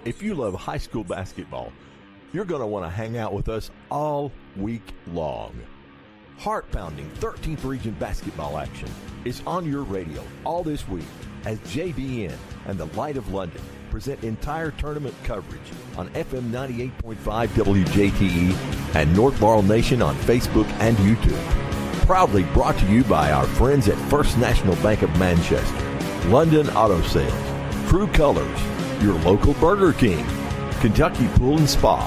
If you love high school basketball, you're going to want to hang out with us all week long. Heart-pounding 13th Region basketball action is on your radio all this week as JBN and the Light of London present entire tournament coverage on FM 98.5 WJTE and North Laurel Nation on Facebook and YouTube. Proudly brought to you by our friends at First National Bank of Manchester, London Auto Sales, True Colors, your local Burger King, Kentucky Pool and Spa,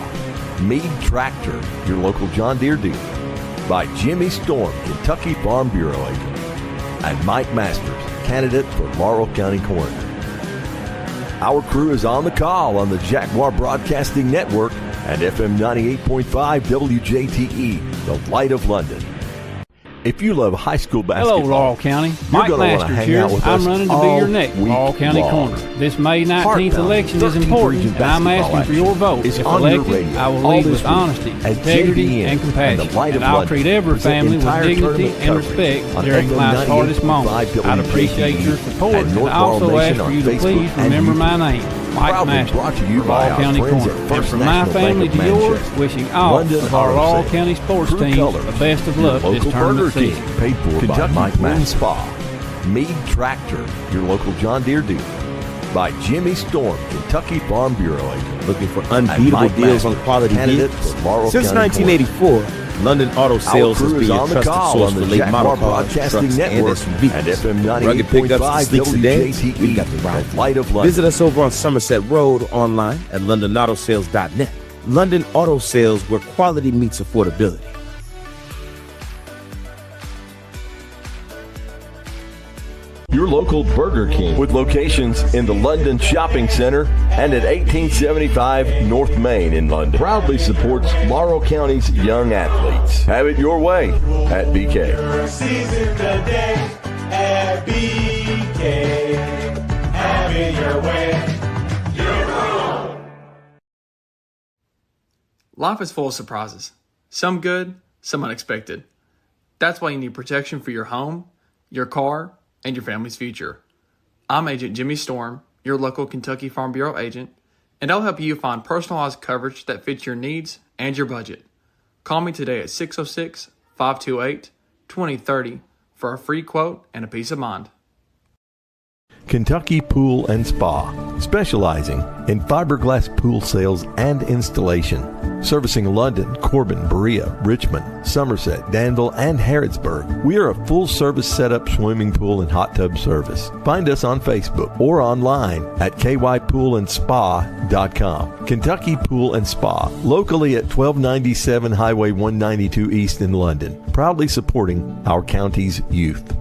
Meade Tractor, your local John Deere dealer, by Jimmy Storm, Kentucky Farm Bureau agent, and Mike Masters, candidate for Laurel County Coroner. Our crew is on the call on the Jaguar Broadcasting Network and FM 98.5 WJTE, the Light of London. If you love high school basketball, hello, Laurel County. You're Mike going to want to Masters hang here. out with I'm us running to be all your next week Laurel County long. Corner. This May 19th election is 13th important, Region and I'm asking for your vote. is If on your elected, radio I will all lead this with week honesty, as integrity, JBN and compassion, and the Light of and I'll London treat every present family with entire dignity tournament and coverage respect on during FM life's hardest 98.5 moments. I'd appreciate your support, and and North I also Laurel ask Nation for you on to Facebook please and remember YouTube. my name, Mike Proudly Masters, brought to you for by Laurel our County friends Corner. at And First from my National Bank family of to yours, Manchester, wishing all London of our Auto Laurel Sales, County sports True teams Colors, the best of your luck this local tournament Burger season. King, paid for Kentucky by Mike Pool and Spa, Meade Tractor, your local John Deere dealer, by Jimmy Storm, Kentucky Farm Bureau agent, Looking for and unbeatable Mike deals on Masters, quality candidate vehicles? for Laurel Since County 1984, London Auto Sales has crew been is your on the trusted call source on for the late Jaguar model cars, Broadcasting trucks, and Network SUVs. and FM Rugged pickups and 98.5 sleek sedans, WJTE, we've got the right. the Light of London. Visit us over on Somerset Road online at londonautosales.net. London Auto Sales, where quality meets affordability. Your local Burger King with locations in the London Shopping Center and at 1875 North Main in London proudly supports Laurel County's young athletes. Have it your way at BK. Season today at BK. Have it your way. Your own. Life is full of surprises. Some good, some unexpected. That's why you need protection for your home, your car, and your family's future. I'm Agent Jimmy Storm, your local Kentucky Farm Bureau agent, and I'll help you find personalized coverage that fits your needs and your budget. Call me today at 606-528-2030 for a free quote and a peace of mind. Kentucky Pool and Spa, specializing in fiberglass pool sales and installation, servicing London, Corbin, Berea, Richmond, Somerset, Danville, and Harrodsburg. We are a full-service setup swimming pool and hot tub service. Find us on Facebook or online at kypoolandspa.com. Kentucky Pool and Spa, locally at 1297 Highway 192 East in London, proudly supporting our county's youth.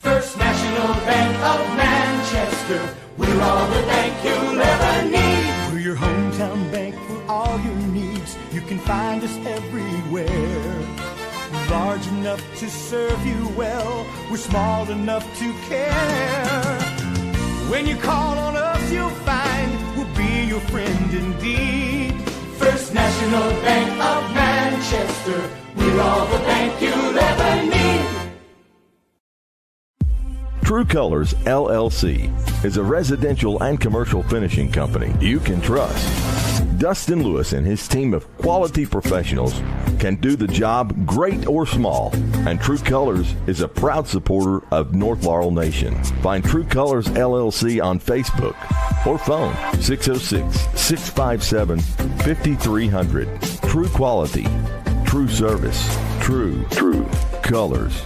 First National Bank of Manchester. We're all the bank you'll ever need. We're your hometown bank for all your needs. You can find us everywhere. Large enough to serve you well. We're small enough to care. When you call on us, you'll find we'll be your friend indeed. First National Bank of Manchester. We're all the bank you'll ever need. True Colors LLC is a residential and commercial finishing company you can trust. Dustin Lewis and his team of quality professionals can do the job great or small, and True Colors is a proud supporter of North Laurel Nation. Find True Colors LLC on Facebook or phone 606-657-5300. True quality, true service, true colors.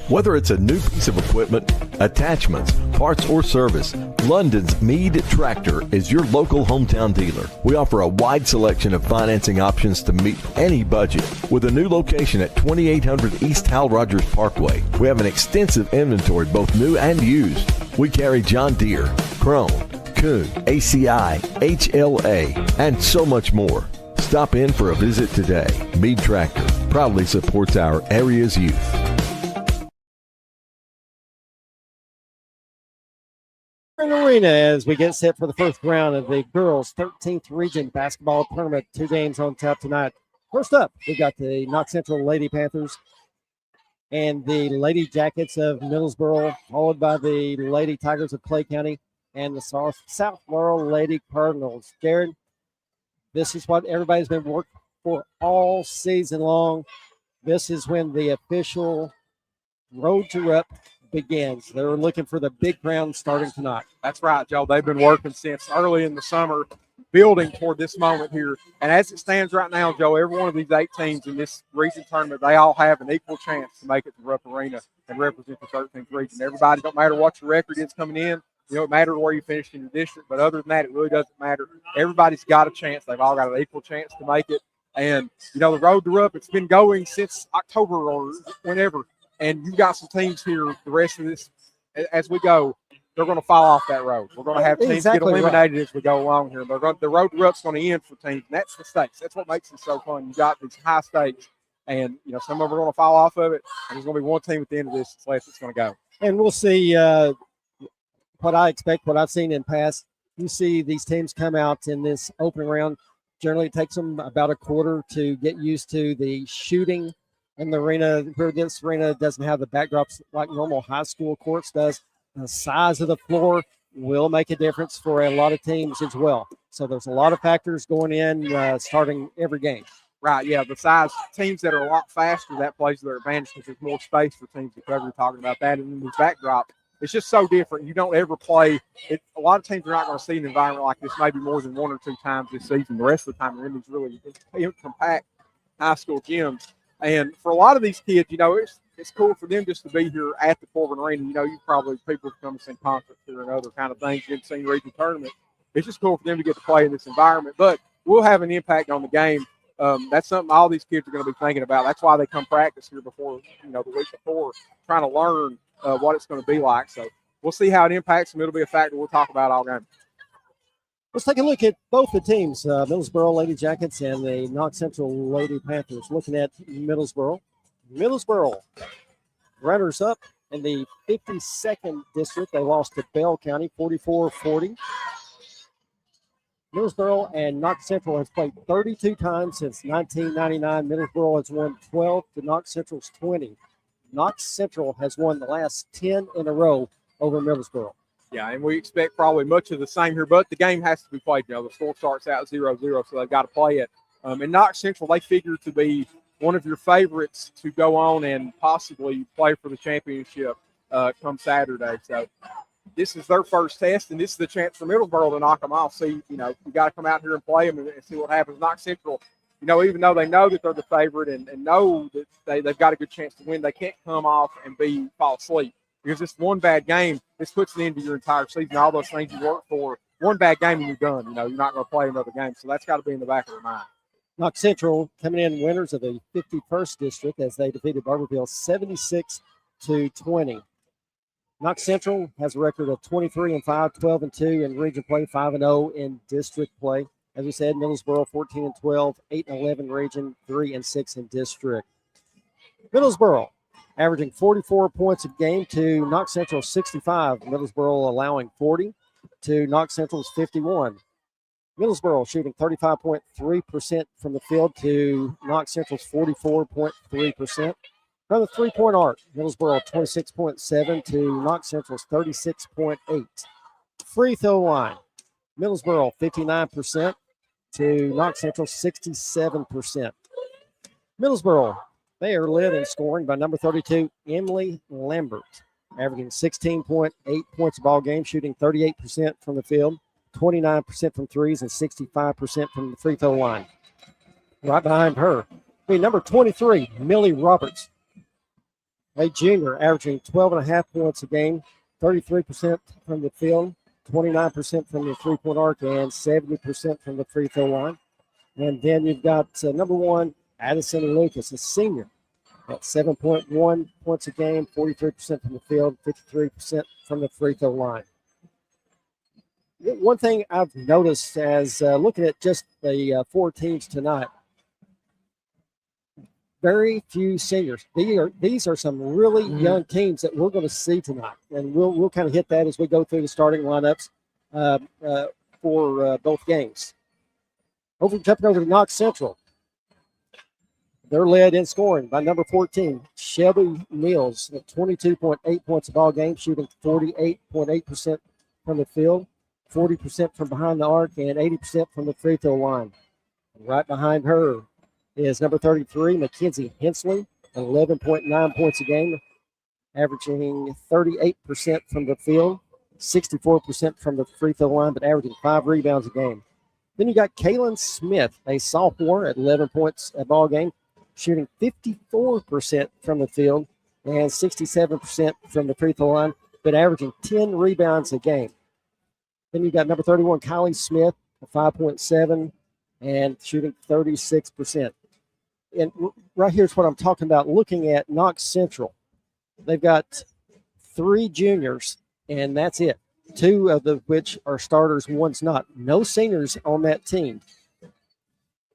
Whether it's a new piece of equipment, attachments, parts, or service, London's Meade Tractor is your local hometown dealer. We offer a wide selection of financing options to meet any budget. With a new location at 2800 East Hal Rogers Parkway, we have an extensive inventory, both new and used. We carry John Deere, Krone, Kuhn, ACI, HLA, and so much more. Stop in for a visit today. Meade Tractor proudly supports our area's youth. Arena as we get set for the first round of the girls 13th Region basketball tournament. 2 games on tap tonight. First up, we got the Knox Central Lady Panthers and the Lady Jackets of Middlesboro, followed by the Lady Tigers of Clay County and the South Laurel Lady Cardinals. Jared, this is what everybody's been working for all season long. This is when the official Road to Rupp begins. They're looking for the big crown starting tonight. That's right, Joe. They've been working since early in the summer, building toward this moment here. And as it stands right now, Joe, every one of these 8 teams in this region tournament, they all have an equal chance to make it to Rupp Arena and represent the 13th region. Everybody, don't matter what your record is coming in, it matters where you finished in your district, but other than that, it really doesn't matter. Everybody's got a chance. They've all got an equal chance to make it. And, the Road to Rupp, it's been going since October or whenever. And you've got some teams here the rest of this, as we go, they're going to fall off that road. We're going to have teams get eliminated as we go along here. The Road to Rupp's going to end for teams, and that's the stakes. That's what makes it so fun. You got these high stakes, and, some of them are going to fall off of it, and there's going to be one team at the end of this that's left that's going to go. And we'll see what I expect, what I've seen in past. You see these teams come out in this opening round. Generally, it takes them about a quarter to get used to the shooting in the arena. This arena doesn't have the backdrops like normal high school courts does. The size of the floor will make a difference for a lot of teams as well. So there's a lot of factors going in starting every game. Right, yeah, the size teams that are a lot faster, that plays to their advantage because there's more space for teams to cover. You're talking about that. And then the backdrop, it's just so different. You don't ever play it. A lot of teams are not going to see an environment like this maybe more than 1 or 2 times this season. The rest of the time, they're in these really compact high school gyms. And for a lot of these kids, it's cool for them just to be here at the Corbin Arena. You probably people have come to see concerts here and other kind of things, didn't see region tournament. It's just cool for them to get to play in this environment. But we'll have an impact on the game. That's something all these kids are going to be thinking about. That's why they come practice here before, the week before, trying to learn what it's going to be like. So we'll see how it impacts them. It'll be a factor we'll talk about all game. Let's take a look at both the teams, Middlesboro Lady Jackets and the Knox Central Lady Panthers. Looking at Middlesboro. Middlesboro, runners-up in the 52nd district. They lost to Bell County 44-40. Middlesboro and Knox Central has played 32 times since 1999. Middlesboro has won 12 to Knox Central's 20. Knox Central has won the last 10 in a row over Middlesboro. Yeah, and we expect probably much of the same here, but the game has to be played. The score starts out 0-0, so they've got to play it. And Knox Central, they figure to be one of your favorites to go on and possibly play for the championship come Saturday. So this is their first test, and this is the chance for Middlesboro to knock them off. See, you got to come out here and play them and see what happens. Knox Central, even though they know that they're the favorite and know that they've got a good chance to win, they can't come off and fall asleep. Because this one bad game, this puts an end to your entire season. All those things you work for, one bad game and you're done. You're not going to play another game. So that's got to be in the back of their mind. Knox Central coming in winners of the 51st district as they defeated Barberville 76-20. Knox Central has a record of 23-5, 12-2 in region play, 5-0 in district play. As we said, Middlesboro 14-12, 8-11 region, 3-6 in district. Middlesboro averaging 44 points a game to Knox Central's 65. Middlesboro allowing 40 to Knox Central's 51. Middlesboro shooting 35.3% from the field to Knox Central's 44.3%. From the three-point arc, Middlesboro 26.7 to Knox Central's 36.8. Free throw line, Middlesboro 59% to Knox Central 67%. Middlesboro, they are led in scoring by number 32, Emily Lambert, averaging 16.8 points a ball game, shooting 38% from the field, 29% from threes, and 65% from the free throw line. Right behind her, number 23, Millie Roberts, a junior, averaging 12.5 points a game, 33% from the field, 29% from the three-point arc, and 70% from the free throw line. And then you've got number 1, Addison Lucas, a senior, at 7.1 points a game, 43% from the field, 53% from the free throw line. One thing I've noticed as looking at just the 4 teams tonight, very few seniors. These are some really young teams that we're going to see tonight, and we'll kind of hit that as we go through the starting lineups for both games. Jumping over to Knox Central. They're led in scoring by number 14, Shelby Mills, at 22.8 points a ball game, shooting 48.8% from the field, 40% from behind the arc, and 80% from the free throw line. Right behind her is number 33, Mackenzie Hensley, 11.9 points a game, averaging 38% from the field, 64% from the free throw line, but averaging 5 rebounds a game. Then you got Kaylin Smith, a sophomore, at 11 points a ball game, shooting 54% from the field and 67% from the free throw line, but averaging 10 rebounds a game. Then you got number 31, Kylie Smith, 5.7 and shooting 36%. And right here's what I'm talking about. Looking at Knox Central, they've got 3 juniors, and that's it. 2 of which are starters, one's not. No seniors on that team,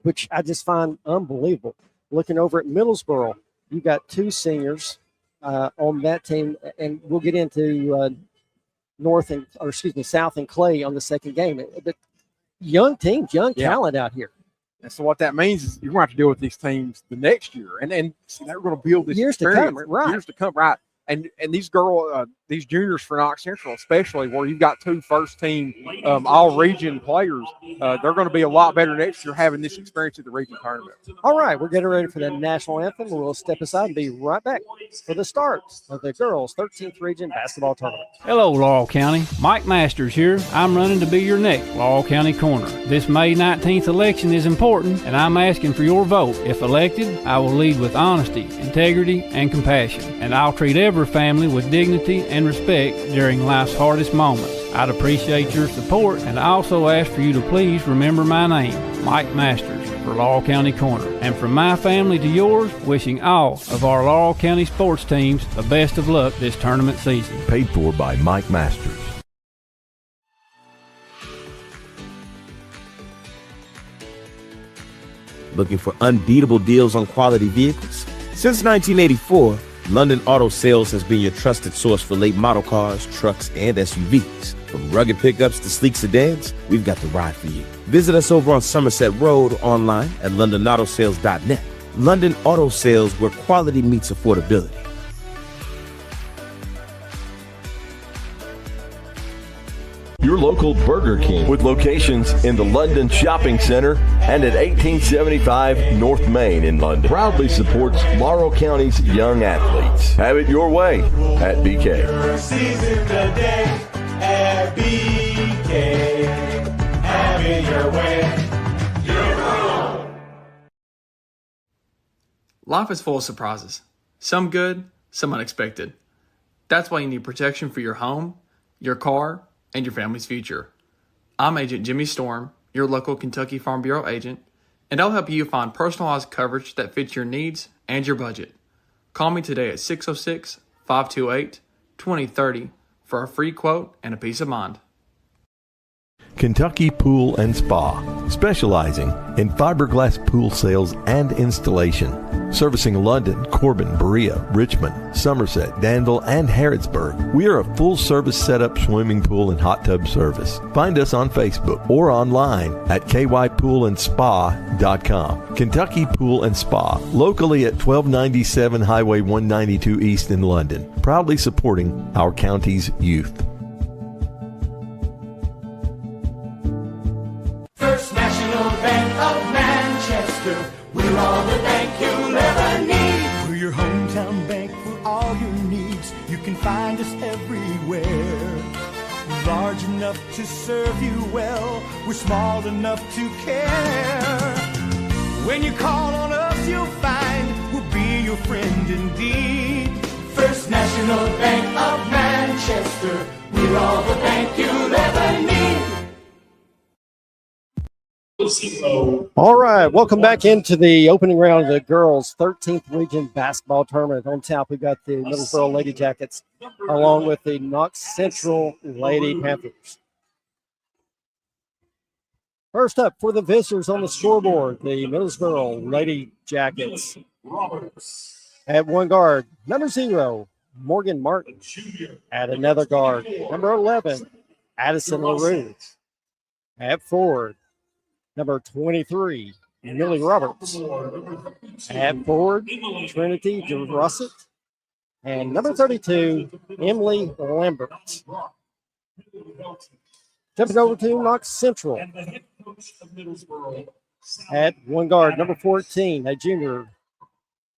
which I just find unbelievable. Looking over at Middlesboro, you got 2 seniors on that team, and we'll get into South and Clay on the second game. But young teams, young talent out here. And so what that means is you're going to have to deal with these teams the next year, and they're going to build this years experience. to come, right? Years to come, right? And these juniors for Knox Central, especially where you've got 2 first-team all-region players, they're going to be a lot better next year having this experience at the region tournament. All right, we're getting ready for the national anthem. We'll step aside and be right back for the start of the girls' 13th region basketball tournament. Hello, Laurel County. Mike Masters here. I'm running to be your next Laurel County Corner. This May 19th election is important, and I'm asking for your vote. If elected, I will lead with honesty, integrity, and compassion, and I'll treat every family with dignity and respect during life's hardest moments. I'd appreciate your support, and I also ask for you to please remember my name, Mike Masters, for Laurel County Corner. And from my family to yours, wishing all of our Laurel County sports teams the best of luck this tournament season. Paid for by Mike Masters. Looking for unbeatable deals on quality vehicles? Since 1984, London Auto Sales has been your trusted source for late model cars, trucks, and SUVs. From rugged pickups to sleek sedans, we've got the ride for you. Visit us over on Somerset Road, online at londonautosales.net. London Auto Sales, where quality meets affordability. Your local Burger King, with locations in the London Shopping Center and at 1875 North Main in London, proudly supports Laurel County's young athletes. Have it your way at BK. At BK. Have it your way. Your own. Life is full of surprises. Some good, some unexpected. That's why you need protection for your home, your car, and your family's future. I'm Agent Jimmy Storm, your local Kentucky Farm Bureau agent, and I'll help you find personalized coverage that fits your needs and your budget. Call me today at 606-528-2030 for a free quote and a peace of mind. Kentucky Pool and Spa, specializing in fiberglass pool sales and installation. Servicing London, Corbin, Berea, Richmond, Somerset, Danville, and Harrodsburg. We are a full-service setup swimming pool and hot tub service. Find us on Facebook or online at kypoolandspa.com. Kentucky Pool and Spa, locally at 1297 Highway 192 East in London, proudly supporting our county's youth. First National Bank of Manchester, we're all the bank you'll ever need. We're your hometown bank for all your needs. You can find us everywhere. Large enough to serve you well, we're small enough to care. When you call on us, you'll find we'll be your friend indeed. First National Bank of Manchester, we're all the bank you'll ever need. All right, welcome back into the opening round of the girls' 13th region basketball tournament. On top, we've got the Middlesboro Lady Jackets along with the Knox Central Lady Panthers. First up for the visitors on the scoreboard, the Middlesboro Lady Jackets. At one guard, number 0, Morgan Martin. At another guard, number 11, Addison LaRue. At forward, number 23, Millie Roberts. At forward, Trinity DeRossett. And number 32, Emily Lambert. Jumping over to Knox Central. At one guard, number 14, a junior,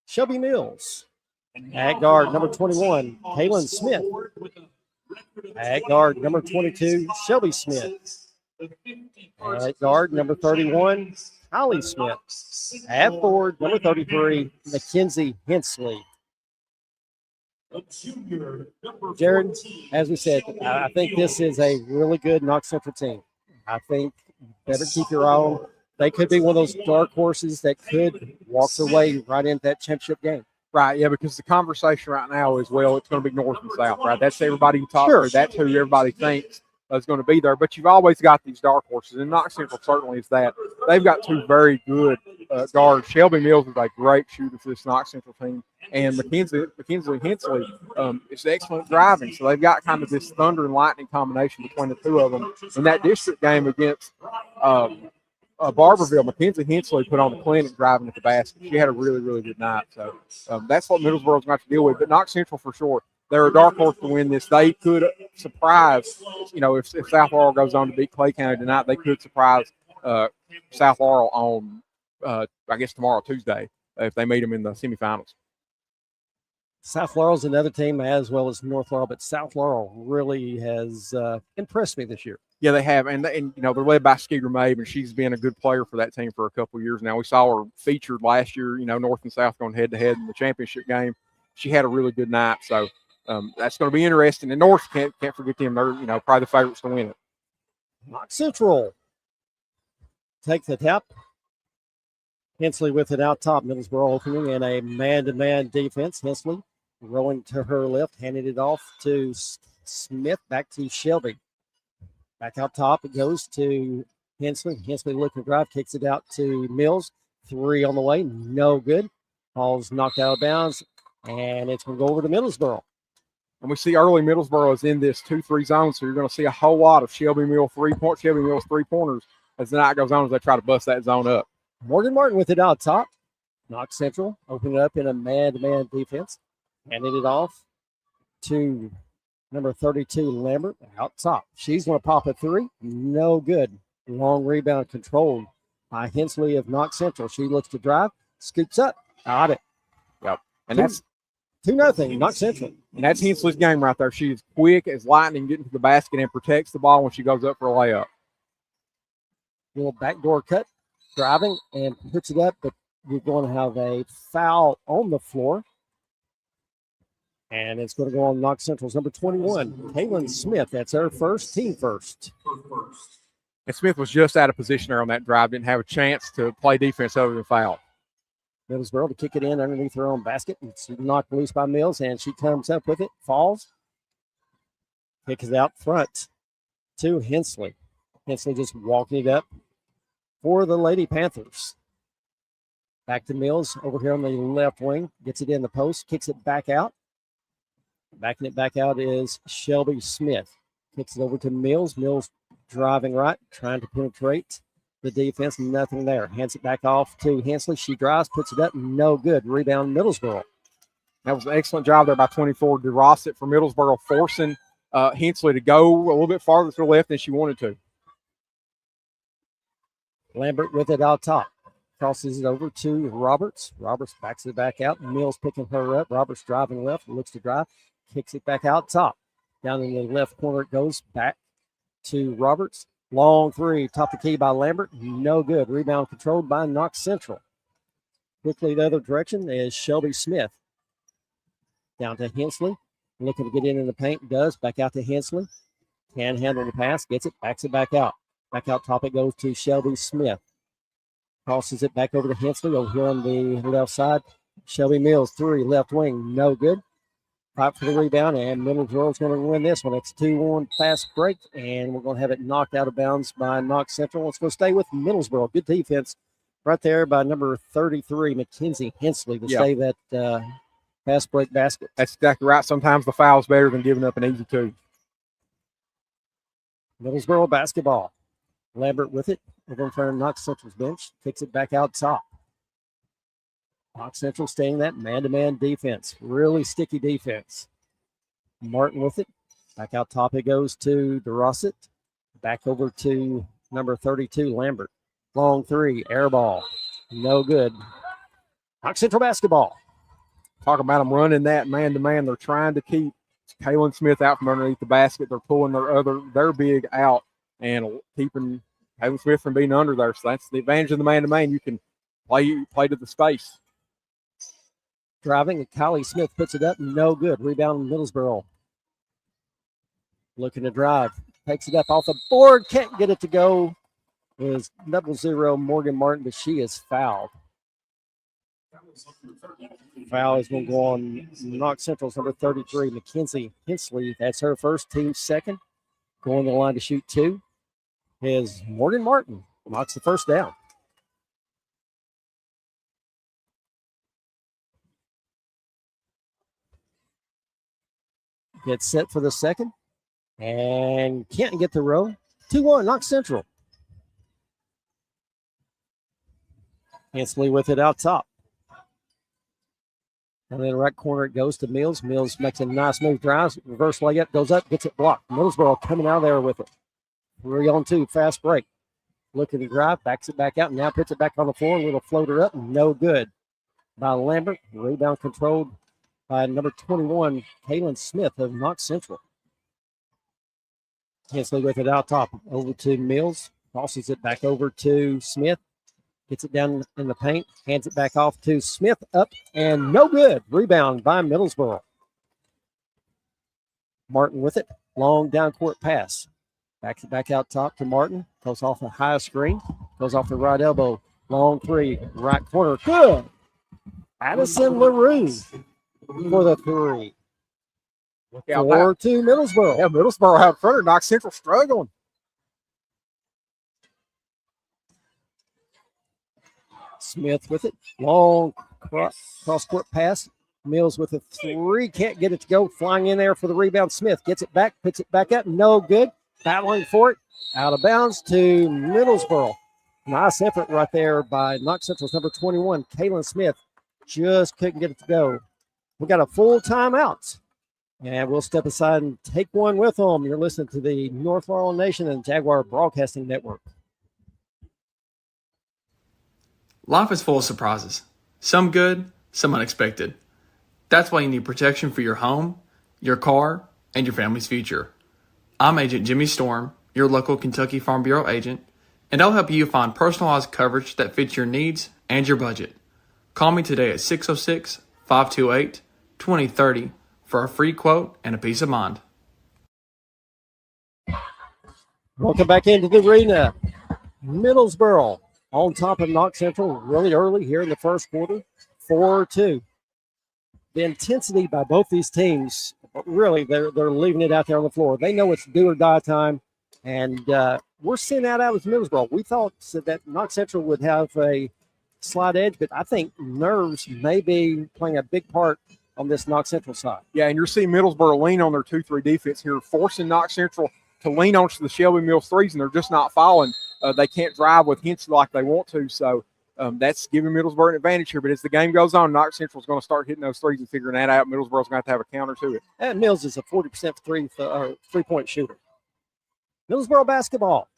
Shelby Mills. At guard, number 21, Kaylin Smith. At guard, number 22, Shelby Smith. At guard, number 31, Holly Smith. At forward, number 33, Mackenzie Hensley. Jared, as we said, I think this is a really good Knox Central team. I think better keep your eye on. They could be one of those dark horses that could walk their way right into that championship game. Right, yeah, because the conversation right now is, well, it's going to be North and South, right? That's everybody you talk to. That's who everybody thinks is going to be there. But you've always got these dark horses, and Knox Central certainly is that. They've got two very good guards. Shelby Mills is a great shooter for this Knox Central team, and Mackenzie Hensley is excellent driving. So they've got kind of this thunder and lightning combination between the two of them. In that district game against Barberville, Mackenzie Hensley put on the clinic driving at the basket. She had a really, really good night. So that's what Middlesboro's going to have to deal with. But Knox Central, for sure, they're a dark horse to win this. They could surprise, if South Laurel goes on to beat Clay County tonight, they could surprise South Laurel on, I guess, tomorrow, Tuesday, if they meet them in the semifinals. South Laurel's another team as well as North Laurel, but South Laurel really has impressed me this year. Yeah, they have, and they're led by Skeeter Mabe, and she's been a good player for that team for a couple of years now. We saw her featured last year, North and South going head-to-head in the championship game. She had a really good night, so that's going to be interesting. And North can't forget them; they're probably the favorites to win it. Knox Central take the tap. Hensley with it out top. Middlesboro opening in a man-to-man defense. Hensley rolling to her left, handing it off to Smith, back to Shelby. Back out top, it goes to Hensley. Hensley looking to drive, kicks it out to Mills. Three on the way, no good. Ball's knocked out of bounds, and it's going to go over to Middlesboro. And we see early Middlesboro is in this 2-3 zone, so you're going to see a whole lot of Shelby Mills three-pointers as the night goes on as they try to bust that zone up. Morgan Martin with it out top. Knox Central opening it up in a man-to-man defense. Handed it off to number 32, Lambert, out top. She's going to pop a three. No good. Long rebound controlled by Hensley of Knox Central. She looks to drive, scoops up, got it. Yep. And that's 2-0, Knox Central. And that's Hensley's game right there. She is quick as lightning getting to the basket and protects the ball when she goes up for a layup. Little backdoor cut, driving, and puts it up, but we're going to have a foul on the floor. And it's going to go on Knox Central's number 21, Kaylin Smith. That's her first, team first. And Smith was just out of position there on that drive, didn't have a chance to play defense other than foul. Middlesboro to kick it in underneath her own basket. It's knocked loose by Mills, and she comes up with it, falls. Kicks it out front to Hensley. Hensley just walking it up for the Lady Panthers. Back to Mills over here on the left wing. Gets it in the post, kicks it back out. Backing it back out is Shelby Smith. Kicks it over to Mills. Mills driving right, trying to penetrate the defense. Nothing there. Hands it back off to Hensley. She drives, puts it up. No good. Rebound, Middlesboro. That was an excellent job there by 24 DeRossett for Middlesboro, forcing Hensley to go a little bit farther to the left than she wanted to. Lambert with it out top. Crosses it over to Roberts. Roberts backs it back out. Mills picking her up. Roberts driving left. Looks to drive. Kicks it back out top. Down in the left corner it goes. Back to Roberts. Long three. Top of the key by Lambert. No good. Rebound controlled by Knox Central. Quickly the other direction is Shelby Smith. Down to Hensley. Looking to get in the paint. Does. Back out to Hensley. Can handle the pass. Gets it. Backs it back out. Back out top it goes to Shelby Smith. Crosses it back over to Hensley over here on the left side. Shelby Mills, three, left wing, no good. Fight for the rebound, and Middlesboro's going to win this one. It's a 2-1 fast break, and we're going to have it knocked out of bounds by Knox Central. Let's go stay with Middlesboro. Good defense right there by number 33, Mackenzie Hensley, to save that fast break basket. That's exactly right. Sometimes the foul's better than giving up an easy two. Middlesboro basketball. Lambert with it over in front of Knox Central's bench. Kicks it back out top. Knox Central staying that man-to-man defense. Really sticky defense. Martin with it. Back out top it goes to DeRosset. Back over to number 32, Lambert. Long three, air ball. No good. Knox Central basketball. Talk about them running that man-to-man. They're trying to keep Kaylin Smith out from underneath the basket. They're pulling their big out and keeping Kaylin Smith from being under there. So that's the advantage of the man-to-man. You can play to the space. Driving, and Kylie Smith puts it up. No good. Rebound Middlesboro. Looking to drive. Takes it up off the board. Can't get it to go. It was 0 Morgan Martin, but she is fouled. Foul is going to go on Knox Central's number 33, Mackenzie Hensley. That's her first, team second. Going to the line to shoot two is Morgan Martin. Knocks the first down. Gets set for the second. And can't get the row. 2-1, Knox Central. Hensley with it out top. And then right corner it goes to Mills. Mills makes a nice move, drives, reverse layup, goes up, gets it blocked. Middlesboro coming out of there with it. 3-on-2, fast break. Looking to drive, backs it back out, and now puts it back on the floor. A little floater up, no good by Lambert. Rebound controlled by number 21, Kaylin Smith of Knox Central. Hensley with it out top. Over to Mills. Tosses it back over to Smith. Gets it down in the paint. Hands it back off to Smith. Up and no good. Rebound by Middlesboro. Martin with it. Long down court pass. Backs it back out top to Martin. Goes off the high screen. Goes off the right elbow. Long three. Right corner. Good. Addison LaRue for the three. 4 to Middlesboro. Yeah, Middlesboro out front. Knox Central struggling. Smith with it. Long cross-court pass. Mills with a three. Can't get it to go. Flying in there for the rebound. Smith gets it back. Puts it back up. No good. Battling for it. Out of bounds to Middlesboro. Nice effort right there by Knox Central's number 21, Kaylin Smith. Just couldn't get it to go. We got a full timeout. And we'll step aside and take one with them. You're listening to the North Laurel Nation and Jaguar Broadcasting Network. Life is full of surprises. Some good, some unexpected. That's why you need protection for your home, your car, and your family's future. I'm Agent Jimmy Storm, your local Kentucky Farm Bureau agent, and I'll help you find personalized coverage that fits your needs and your budget. Call me today at 606-528-2030 for a free quote and a peace of mind. Welcome back into the arena. Middlesboro on top of Knox Central really early here in the first quarter, 4-2. The intensity by both these teams, really, they're leaving it out there on the floor. They know it's do or die time, and we're seeing that out with Middlesboro. We thought that Knox Central would have a slight edge, but I think nerves may be playing a big part on this Knox Central side. Yeah, and you're seeing Middlesboro lean on their 2-3 defense here, forcing Knox Central to lean onto the Shelby Mills threes, and they're just not falling. They can't drive with Hensley like they want to, so that's giving Middlesboro an advantage here. But as the game goes on, Knox Central's going to start hitting those threes and figuring that out. Middlesboro's going to have a counter to it. And Mills is a 40% three-point shooter. Middlesboro basketball.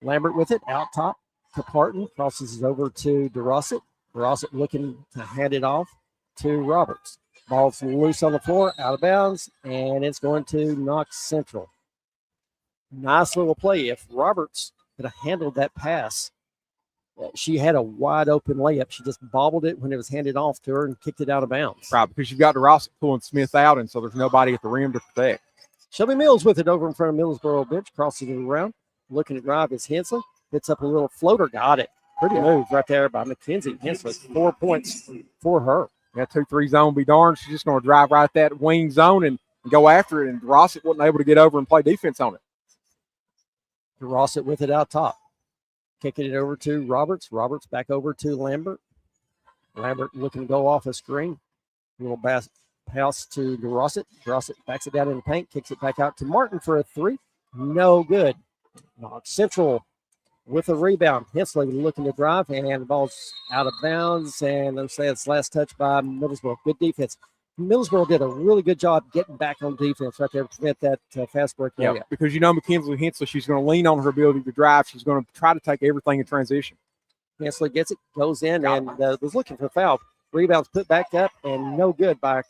Lambert with it, out top to Parton. Crosses it over to DeRosset. DeRosset looking to hand it off to Roberts. Ball's loose on the floor, out of bounds, and it's going to Knox Central. Nice little play. If Roberts could have handled that pass, she had a wide open layup. She just bobbled it when it was handed off to her and kicked it out of bounds. Right, because you've got DeRosset pulling Smith out, and so there's nobody at the rim to protect. Shelby Mills with it over in front of Middlesboro bench, crosses it around. Looking to drive is Hensley. Hits up a little floater. Got it. Pretty move right there by Mackenzie Hensley. 4 points for her. That 2-3 zone be darned. She's just going to drive right that wing zone and go after it, and DeRosset wasn't able to get over and play defense on it. DeRosset with it out top. Kicking it over to Roberts. Roberts back over to Lambert. Lambert looking to go off a screen. A little pass to DeRosset. DeRosset backs it down in the paint. Kicks it back out to Martin for a three. No good. Knox Central with a rebound. Hensley looking to drive, and the ball's out of bounds. And let's say it's last touch by Middlesboro. Good defense. Middlesboro did a really good job getting back on defense right there to prevent that fast break layup. Yeah, because Mackenzie Hensley, she's going to lean on her ability to drive. She's going to try to take everything in transition. Hensley gets it, goes in, and was looking for a foul. Rebounds put back up, and no good by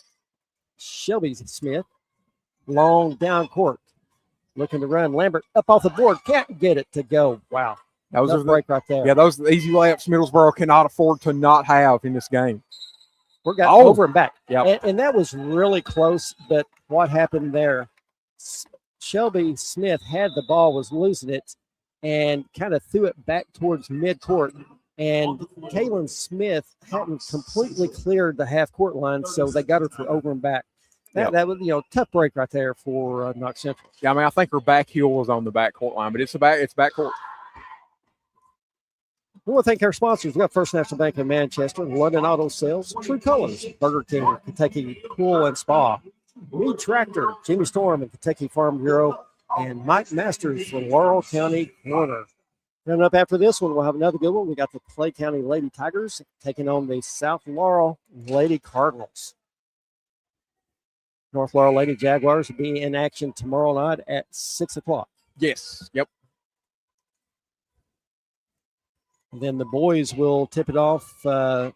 Shelby Smith. Long down court. Looking to run. Lambert up off the board. Can't get it to go. Wow. That was a break right there. Yeah, those are the easy layups Middlesboro cannot afford to not have in this game. We're got over and back. Yep. And that was really close, but what happened there? Shelby Smith had the ball, was losing it, and kind of threw it back towards midcourt. And Kaylin Smith hadn't completely cleared the half-court line, so they got her for over and back. That was, tough break right there for Knox Central. Yeah, I think her back heel was on the backcourt line, but it's backcourt. We want to thank our sponsors. We got First National Bank of Manchester, London Auto Sales, True Colors, Burger King, Kentucky Pool and Spa, Mead Tractor, Jimmy Storm, and Kentucky Farm Bureau, and Mike Masters from Laurel County Corner. Coming up after this one, we'll have another good one. We got the Clay County Lady Tigers taking on the South Laurel Lady Cardinals. North Laurel Lady Jaguars will be in action tomorrow night at 6 o'clock. Yes. Yep. And then the boys will tip it off on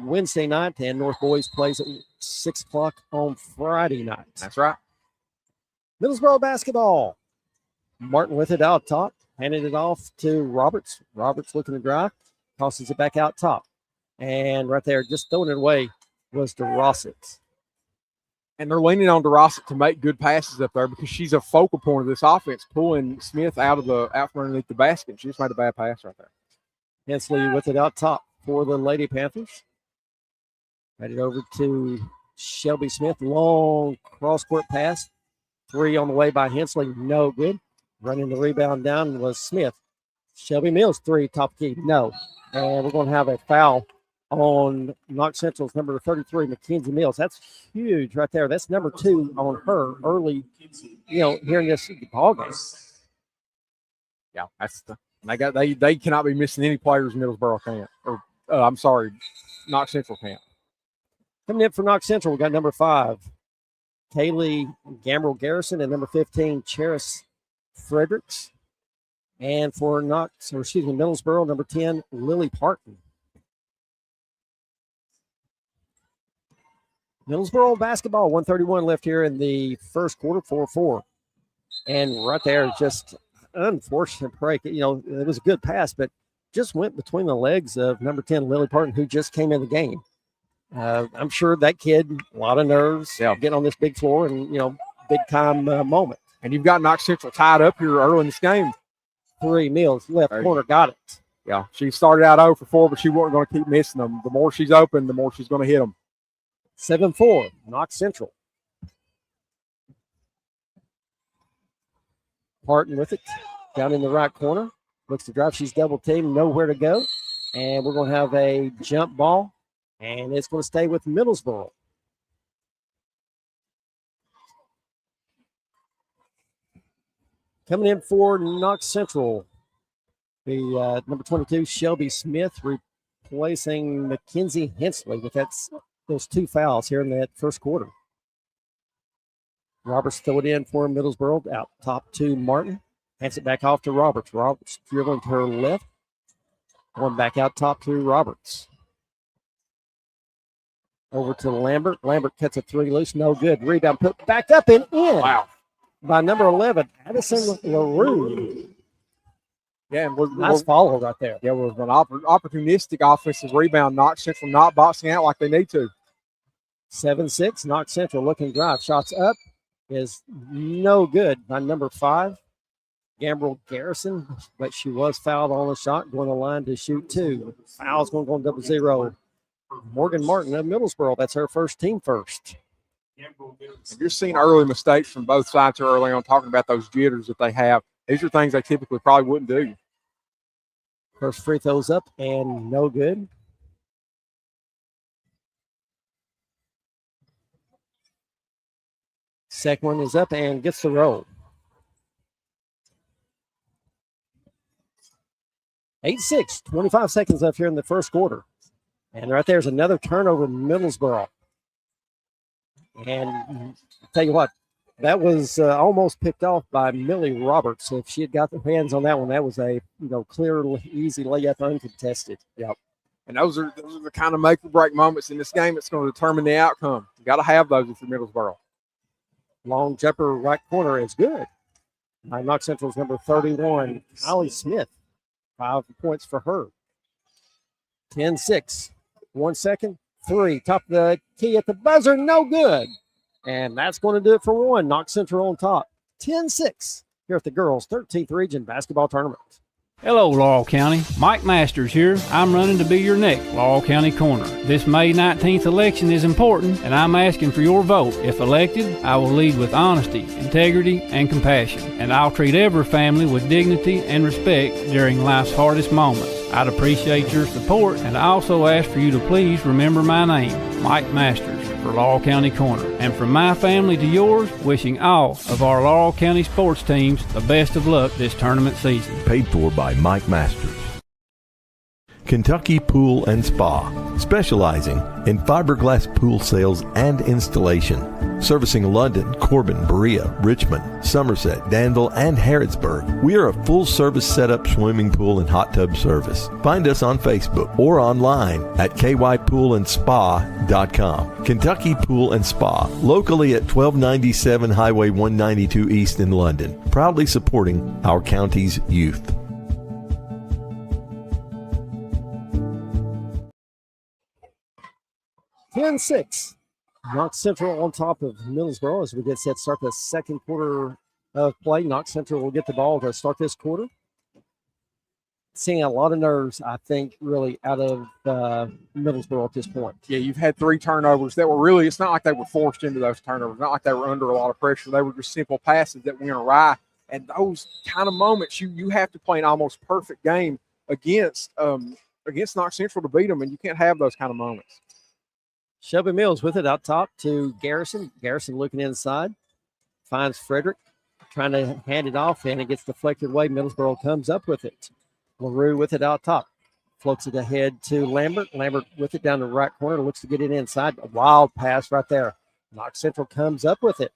Wednesday night, and North Boys plays at 6 o'clock on Friday night. That's right. Middlesboro basketball. Martin with it out top, handed it off to Roberts. Roberts looking to drive, tosses it back out top. And right there, just throwing it away, was DeRossett. And they're leaning on DeRossett to make good passes up there because she's a focal point of this offense, pulling Smith out from underneath the basket. She just made a bad pass right there. Hensley with it out top for the Lady Panthers. Right it over to Shelby Smith. Long cross-court pass. 3 on the way by Hensley. No good. Running the rebound down was Smith. Shelby Mills, 3, top key. No. And we're going to have a foul on Knox Central's number 33, Mackenzie Mills. That's huge right there. That's number 2 on her early, here in this ball game. Yeah, they cannot be missing any players Middlesboro can't. Or Knox Central can't. Coming in for Knox Central, we got number 5, Kaylee Gambrell Garrison, and number 15, Cheris Fredericks. And for Middlesboro, number 10, Lily Parton. Middlesboro basketball, 1:31 left here in the first quarter, 4-4. And right there, just unfortunate break. It was a good pass, but just went between the legs of number 10, Lily Parton, who just came in the game. I'm sure that kid, a lot of nerves, getting on this big floor and, big-time moment. And you've got Knox Central tied up here early in this game. 3, Mills, left corner, got it. Yeah, she started out 0 for 4, but she wasn't going to keep missing them. The more she's open, the more she's going to hit them. 7-4, Knox Central. Parton with it, down in the right corner. Looks to drive. She's double teamed, nowhere to go. And we're going to have a jump ball, and it's going to stay with Middlesboro. Coming in for Knox Central, the number 22, Shelby Smith, replacing Mackenzie Hensley with those 2 fouls here in that first quarter. Roberts throw it in for Middlesboro, out top to Martin. Hands it back off to Roberts. Roberts dribbling to her left. Going back out top to Roberts. Over to Lambert. Lambert cuts a 3 loose. No good. Rebound put back up and in. Wow. By number 11, Addison LaRue. Yeah, and nice follow right there. Yeah, it was an opportunistic offensive rebound. Knox Central not boxing out like they need to. 7-6, Knox Central looking drive. Shots up is no good by number 5, Gambrell Garrison, but she was fouled on the shot, going to the line to shoot 2. Foul's going to go 0-0. Morgan Martin of Middlesboro, that's her first team first. And you're seeing early mistakes from both sides here early on, talking about those jitters that they have. These are things they typically probably wouldn't do. First free throws up and no good. Second one is up and gets the roll. 8-6, 25 seconds left here in the first quarter. And right there's another turnover, Middlesboro. And I'll tell you what, that was almost picked off by Millie Roberts. If she had got her hands on that one, that was a clear, easy layup, uncontested. Yep. And those are the kind of make or break moments in this game that's going to determine the outcome. You got to have those if you're Middlesboro. Long jumper right corner is good. By Knox Central's number 31, Kylie Smith. 5 points for her. 10-6. 1 second. 3. Top of the key at the buzzer. No good. And that's going to do it for one. Knox Central on top. 10-6 here at the girls' 13th region basketball tournament. Hello, Laurel County. Mike Masters here. I'm running to be your next Laurel County Corner. This May 19th election is important, and I'm asking for your vote. If elected, I will lead with honesty, integrity, and compassion, and I'll treat every family with dignity and respect during life's hardest moments. I'd appreciate your support, and I also ask for you to please remember my name, Mike Masters, for Laurel County Corner. And from my family to yours, wishing all of our Laurel County sports teams the best of luck this tournament season. Paid for by Mike Masters. Kentucky Pool and Spa, specializing in fiberglass pool sales and installation. Servicing London, Corbin, Berea, Richmond, Somerset, Danville, and Harrodsburg. We are a full-service setup swimming pool and hot tub service. Find us on Facebook or online at kypoolandspa.com. Kentucky Pool and Spa, locally at 1297 Highway 192 East in London. Proudly supporting our county's youth. Ten-6. Knox Central on top of Middlesboro as we get set to start the second quarter of play. Knox Central will get the ball to start this quarter. Seeing a lot of nerves, I think, really out of Middlesboro at this point. Yeah, you've had 3 turnovers that were really, it's not like they were forced into those turnovers, not like they were under a lot of pressure. They were just simple passes that went awry. And those kind of moments, you have to play an almost perfect game against Knox Central to beat them, and you can't have those kind of moments. Shelby Mills with it out top to Garrison. Garrison looking inside. Finds Frederick. Trying to hand it off, and it gets deflected away. Middlesboro comes up with it. LaRue with it out top. Floats it ahead to Lambert. Lambert with it down the right corner. Looks to get it inside. A wild pass right there. Knox Central comes up with it.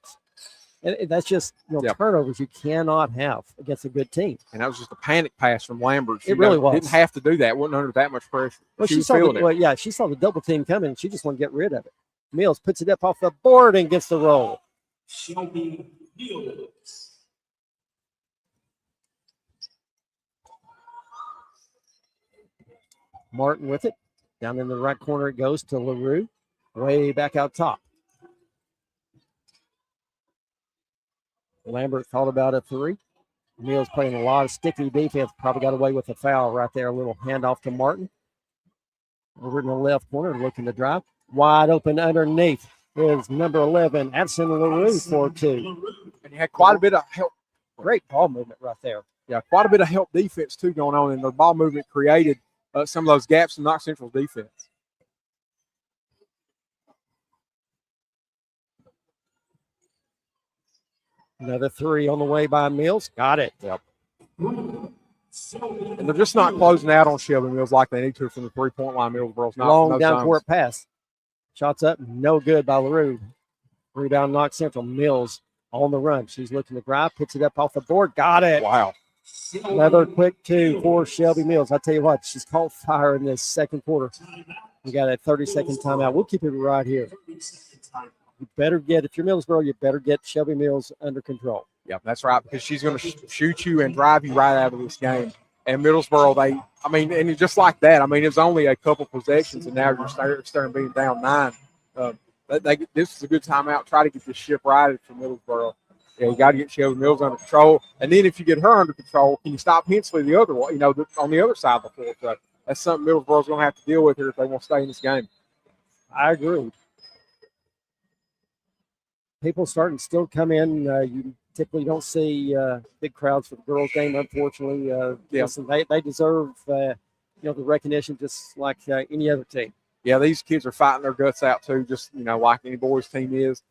And that's just turnovers you cannot have against a good team. And that was just a panic pass from Lambert. It really was. Didn't have to do that. Wasn't under that much pressure. Well, she saw the double team coming. And she just wanted to get rid of it. Mills puts it up off the board and gets the roll. Shelby Mills. Martin with it. Down in the right corner it goes to LaRue. Way back out top. Lambert thought about a 3. Mills playing a lot of sticky defense. Probably got away with a foul right there. A little handoff to Martin. Over in the left corner, looking to drive. Wide open underneath is number 11, Addison LaRue for 2. And you had quite a bit of help. Great ball movement right there. Yeah, quite a bit of help defense, too, going on. And the ball movement created some of those gaps in Knox Central's defense. Another 3 on the way by Mills. Got it. Yep. And they're just not closing out on Shelby Mills like they need to from the three-point line. Middlesboro's not. Long down court pass. Shots up. No good by LaRue. Rebound Knox Central. Mills on the run. She's looking to drive. Puts it up off the board. Got it. Wow. Another quick 2 for Shelby Mills. I tell you what, she's caught fire in this second quarter. We got a 30-second timeout. We'll keep it right here. You better get, if you're Middlesboro, you better get Shelby Mills under control. Yep, that's right, because she's going to shoot you and drive you right out of this game. And Middlesboro, and just like that, it was only a couple possessions, and now you're starting being down 9. This is a good timeout. Try to get this ship righted for Middlesboro. Yeah, you got to get Shelby Mills under control. And then if you get her under control, can you stop Hensley the other way, on the other side of the floor? So that's something Middlesboro's going to have to deal with here if they want to stay in this game. I agree. People starting to still come in. You typically don't see big crowds for the girls' game, unfortunately. Listen, they deserve the recognition just like any other team. Yeah, these kids are fighting their guts out too, just like any boys' team is.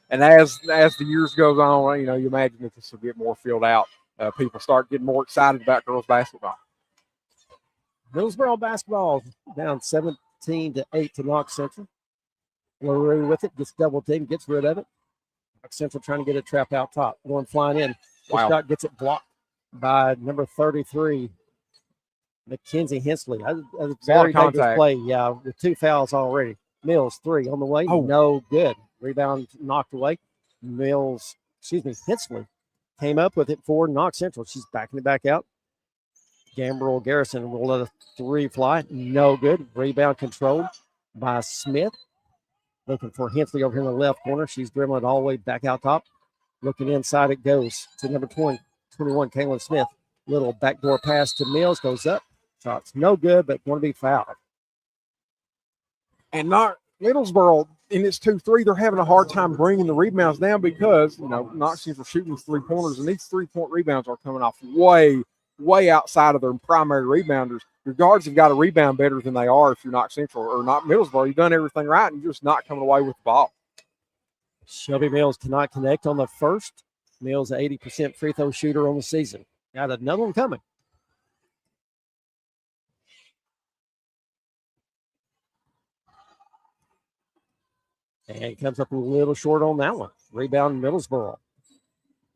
And as the years goes on, you imagine that this will get more filled out. People start getting more excited about girls basketball. Middlesboro basketball down 17-8 to Knox Central. LaRue with it, gets double team, gets rid of it. Knox Central trying to get a trap out top. Going flying in. Wow. Shot gets it blocked by number 33, Mackenzie Hensley. That was a very dangerous play, yeah, with 2 fouls already. Mills, 3 on the way. Oh. No good. Rebound knocked away. Hensley came up with it for Knox Central. She's backing it back out. Gambrel Garrison will let a 3 fly. No good. Rebound controlled by Smith. Looking for Hensley over here in the left corner. She's dribbling it all the way back out top. Looking inside, it goes to number 21, Kaylin Smith. Little backdoor pass to Mills, goes up. Shots no good, but going to be fouled. And not Middlesboro in its 2-3, they're having a hard time bringing the rebounds down because, Knox Central shooting these 3-pointers, and these 3-point rebounds are coming off way outside of their primary rebounders. Your guards have got to rebound better than they are if you're Knox Central or not Middlesboro. You've done everything right, and you're just not coming away with the ball. Shelby Mills cannot connect on the first. Mills, an 80% free throw shooter on the season. Got another one coming. And comes up a little short on that one. Rebound Middlesboro.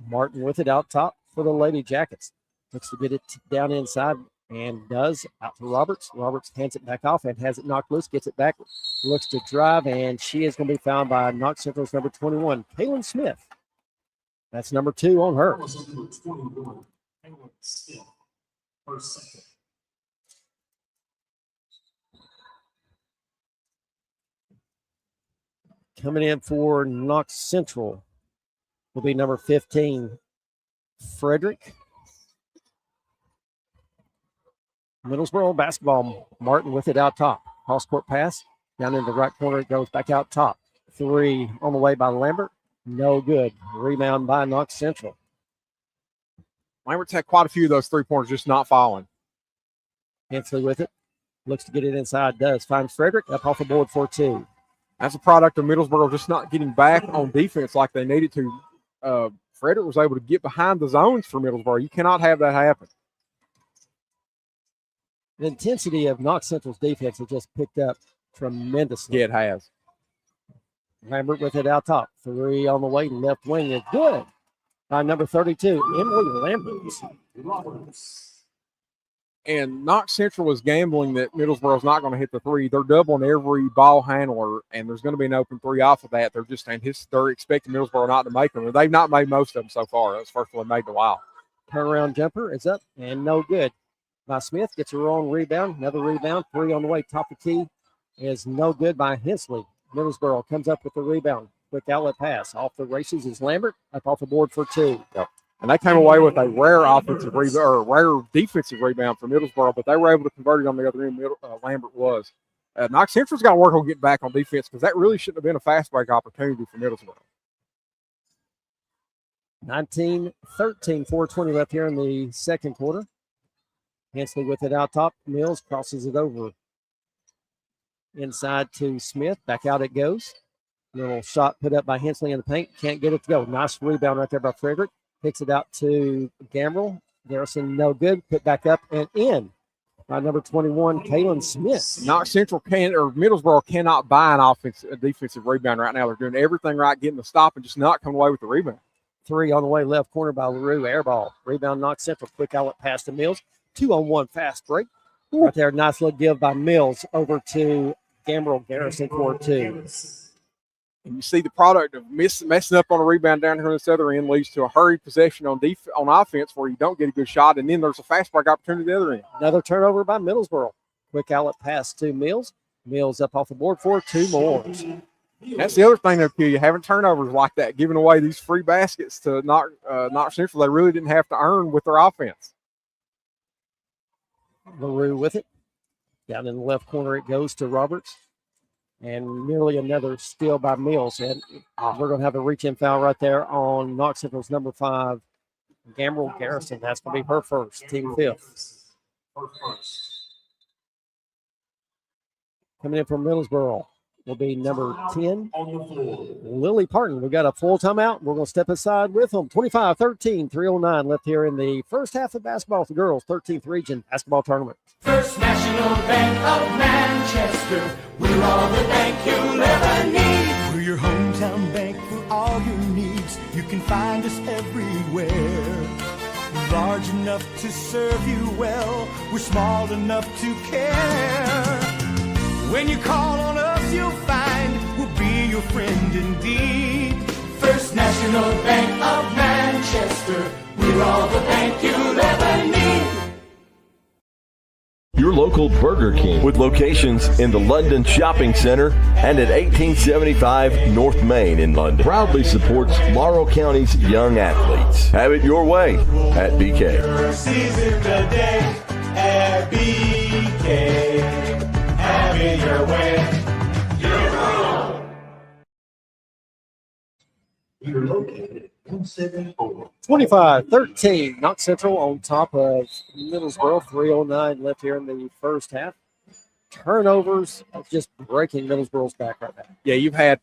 Martin with it out top for the Lady Jackets. Looks to get it down inside and does. Out to Roberts. Roberts hands it back off and has it knocked loose. Gets it back. Looks to drive, and she is going to be found by Knox Central's number 21, Kaylin Smith. That's number 2 on her. Coming in for Knox Central will be number 15, Frederick. Middlesboro basketball. Martin with it out top. Cross court pass. Down in the right corner, it goes back out top. 3 on the way by Lambert. No good. Rebound by Knox Central. Lambert's had quite a few of those 3-pointers just not falling. Hensley with it. Looks to get it inside. Does. Finds Frederick up off the board for 2. That's a product of Middlesboro just not getting back on defense like they needed to. Frederick was able to get behind the zones for Middlesboro. You cannot have that happen. The intensity of Knox Central's defense has just picked up tremendously. Yeah, it has. Lambert with it out top. 3 on the way. Left wing is good. By number 32, Emily Lambert. And Knox Central is gambling that Middlesboro's not going to hit the 3. They're doubling every ball handler, and there's going to be an open 3 off of that. They're just saying they're expecting Middlesboro not to make them. And they've not made most of them so far. That's the first one they made in a while. Turnaround jumper is up and no good. By Smith, gets her own rebound. Another rebound. 3 on the way. Top of the key is no good by Hensley. Middlesboro comes up with the rebound. Quick outlet pass. Off the races is Lambert. Up off the board for 2. Yep. And they came away with a rare offensive rebound or rare defensive rebound for Middlesboro, but they were able to convert it on the other end. Lambert was. Knox Central's got to work on getting back on defense because that really shouldn't have been a fast break opportunity for Middlesboro. 19-13, 4:20 left here in the second quarter. Hensley with it out top. Mills crosses it over. Inside to Smith. Back out it goes. Little shot put up by Hensley in the paint. Can't get it to go. Nice rebound right there by Frederick. Picks it out to Gambrel. Garrison, no good. Put back up and in by number 21, Kaylin Smith. Knox Central Middlesboro cannot buy a defensive rebound right now. They're doing everything right, getting the stop and just not coming away with the rebound. 3 on the way, left corner by LaRue. Air ball. Rebound Knox Central. Quick outlet pass to Mills. 2-on-1 fast break. Right there, nice little give by Mills over to Gambrel Garrison for 2. And you see the product of messing up on a rebound down here on this other end leads to a hurried possession on offense where you don't get a good shot, and then there's a fast break opportunity at the other end. Another turnover by Middlesboro. Quick outlet pass to Mills. Mills up off the board for 2 more. That's the other thing that'll kill you, having turnovers like that, giving away these free baskets to Knox Central they really didn't have to earn with their offense. LaRue with it. Down in the left corner it goes to Roberts. And nearly another steal by Mills. And we're going to have a reach-in foul right there on Knox Central's number 5, Gambrel Garrison. That's going to be her first, team 5th. Coming in from Middlesboro, will be number 10, Lily Parton. We've got a full timeout. We're going to step aside with them. 25-13, 3:09 left here in the first half of basketball for the girls' 13th region basketball tournament. First National Bank of Manchester, we're all the bank you'll ever need. We're your hometown bank for all your needs. You can find us everywhere. Large enough to serve you well, we're small enough to care. When you call on us, you'll find we'll be your friend indeed. First National Bank of Manchester, we're all the bank you'll ever need. Your local Burger King with locations in the London Shopping Center and at 1875 North Main in London proudly supports Laurel County's young athletes. Have it your way at BK. Season today at BK. Have it your way. You're located in 174. 25-13, Knox Central on top of Middlesboro. 3:09 left here in the first half. Turnovers just breaking Middlesboro's back right now. Yeah, you've had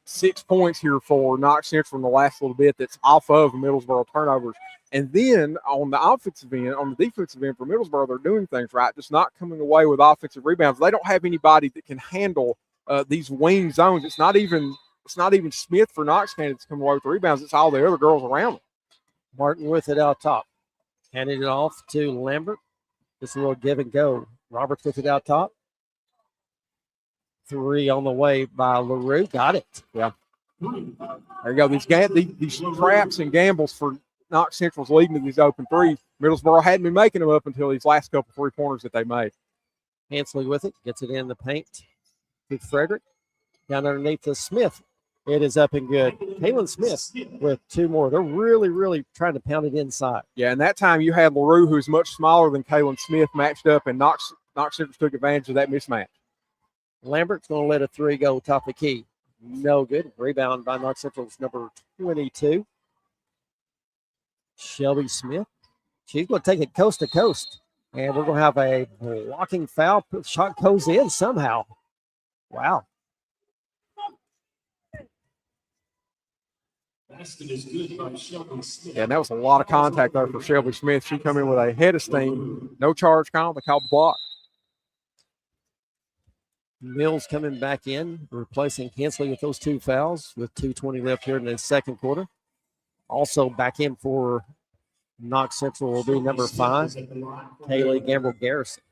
6 points here for Knox Central in the last little bit that's off of Middlesboro turnovers. And then on the offensive end, on the defensive end for Middlesboro, they're doing things right, just not coming away with offensive rebounds. They don't have anybody that can handle these wing zones. It's not even Smith for Knox County that's coming away with the rebounds. It's all the other girls around them. Martin with it out top. Handed it off to Lambert. Just a little give and go. Roberts with it out top. 3 on the way by LaRue. Got it. Yeah. There you go. These traps and gambles for Knox Central's leading to these open threes. Middlesboro hadn't been making them up until these last couple 3-pointers that they made. Hansley with it. Gets it in the paint to Frederick. Down underneath to Smith. It is up and good. Kaylin Smith with 2 more. They're really, really trying to pound it inside. Yeah, and that time you had LaRue, who's much smaller than Kaylin Smith, matched up, and Knox Central took advantage of that mismatch. Lambert's going to let a 3 go top of the key. No good. Rebound by Knox Central's number 22. Shelby Smith. She's going to take it coast to coast. And we're going to have a blocking foul. Shot goes in somehow. Wow. Yeah, and that was a lot of contact there for Shelby Smith. She come in with a head of steam. No charge call. They called the block. Mills coming back in, replacing Hensley with those 2 fouls with 2:20 left here in the second quarter. Also back in for Knox Central will be number 5, Kaylee Gamble Garrison.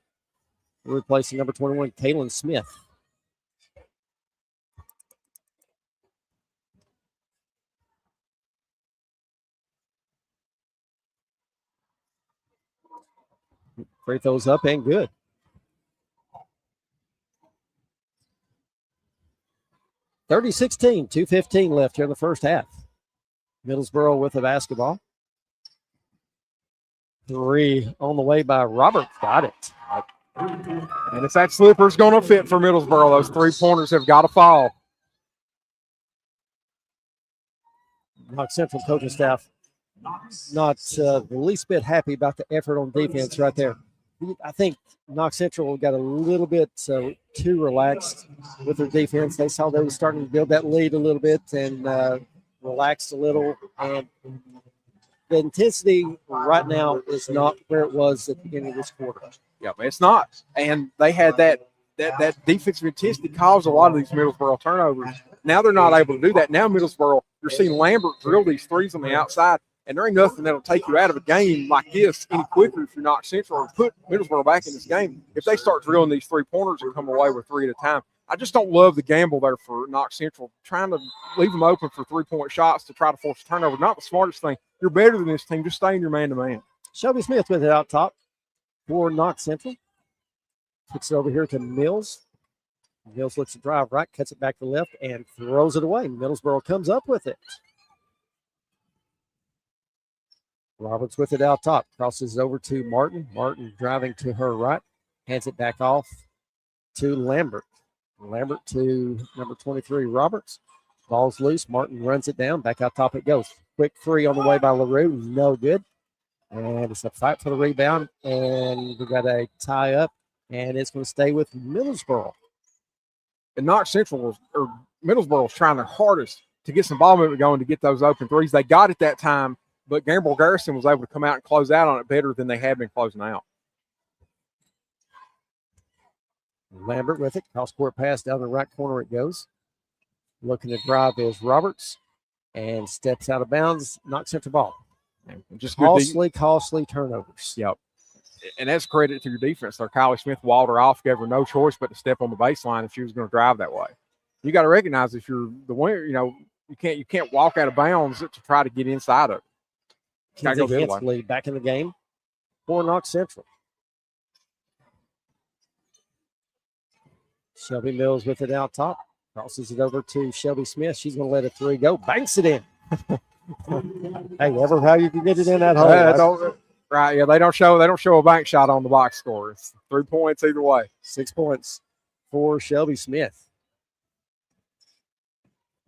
Replacing number 21, Kaylin Smith. Free throws up and good. (30-16), 2:15 left here in the first half. Middlesboro with the basketball. 3 on the way by Robert. Got it. And if that slipper's going to fit for Middlesboro, those 3-pointers have got to fall. Knox Central coaching staff not the least bit happy about the effort on defense right there. I think Knox Central got a little bit too relaxed with their defense. They saw they were starting to build that lead a little bit and relaxed a little. And the intensity right now is not where it was at the beginning of this quarter. Yeah, but it's not. And they had that defensive intensity caused a lot of these Middlesboro turnovers. Now they're not able to do that. Now Middlesboro, you're seeing Lambert drill these threes on the outside. And there ain't nothing that'll take you out of a game like this any quicker if you're Knox Central and put Middlesboro back in this game. If they start drilling these 3-pointers and come away with 3 at a time, I just don't love the gamble there for Knox Central, trying to leave them open for 3-point shots to try to force a turnover. Not the smartest thing. You're better than this team. Just stay in your man-to-man. Shelby Smith with it out top for Knox Central. Kicks it over here to Mills. Mills looks to drive right, cuts it back to left, and throws it away. Middlesboro comes up with it. Roberts with it out top. Crosses over to Martin. Martin driving to her right. Hands it back off to Lambert. Lambert to number 23, Roberts. Ball's loose. Martin runs it down. Back out top it goes. Quick 3 on the way by LaRue. No good. And it's a fight for the rebound. And we got a tie up. And it's going to stay with Middlesboro. And Knox Central or Middlesboro was trying their hardest to get some ball movement going to get those open threes. They got it that time, but Gamble Garrison was able to come out and close out on it better than they had been closing out. Lambert with it. Cross-court pass down the right corner it goes. Looking to drive is Roberts and steps out of bounds. Knox Central ball. Just costly turnovers. Yep. And that's credit to your defense. So Kylie Smith walled her off, gave her no choice but to step on the baseline if she was going to drive that way. You got to recognize if you're the winner, you can't walk out of bounds to try to get inside of it. Kenzie Hensley back in the game for Knox Central. Shelby Mills with it out top. Crosses it over to Shelby Smith. She's going to let a three go. Banks it in. Hey, ever how you can get it in that hole. Right, yeah, they don't show a bank shot on the box score. It's 3 points either way. 6 points for Shelby Smith.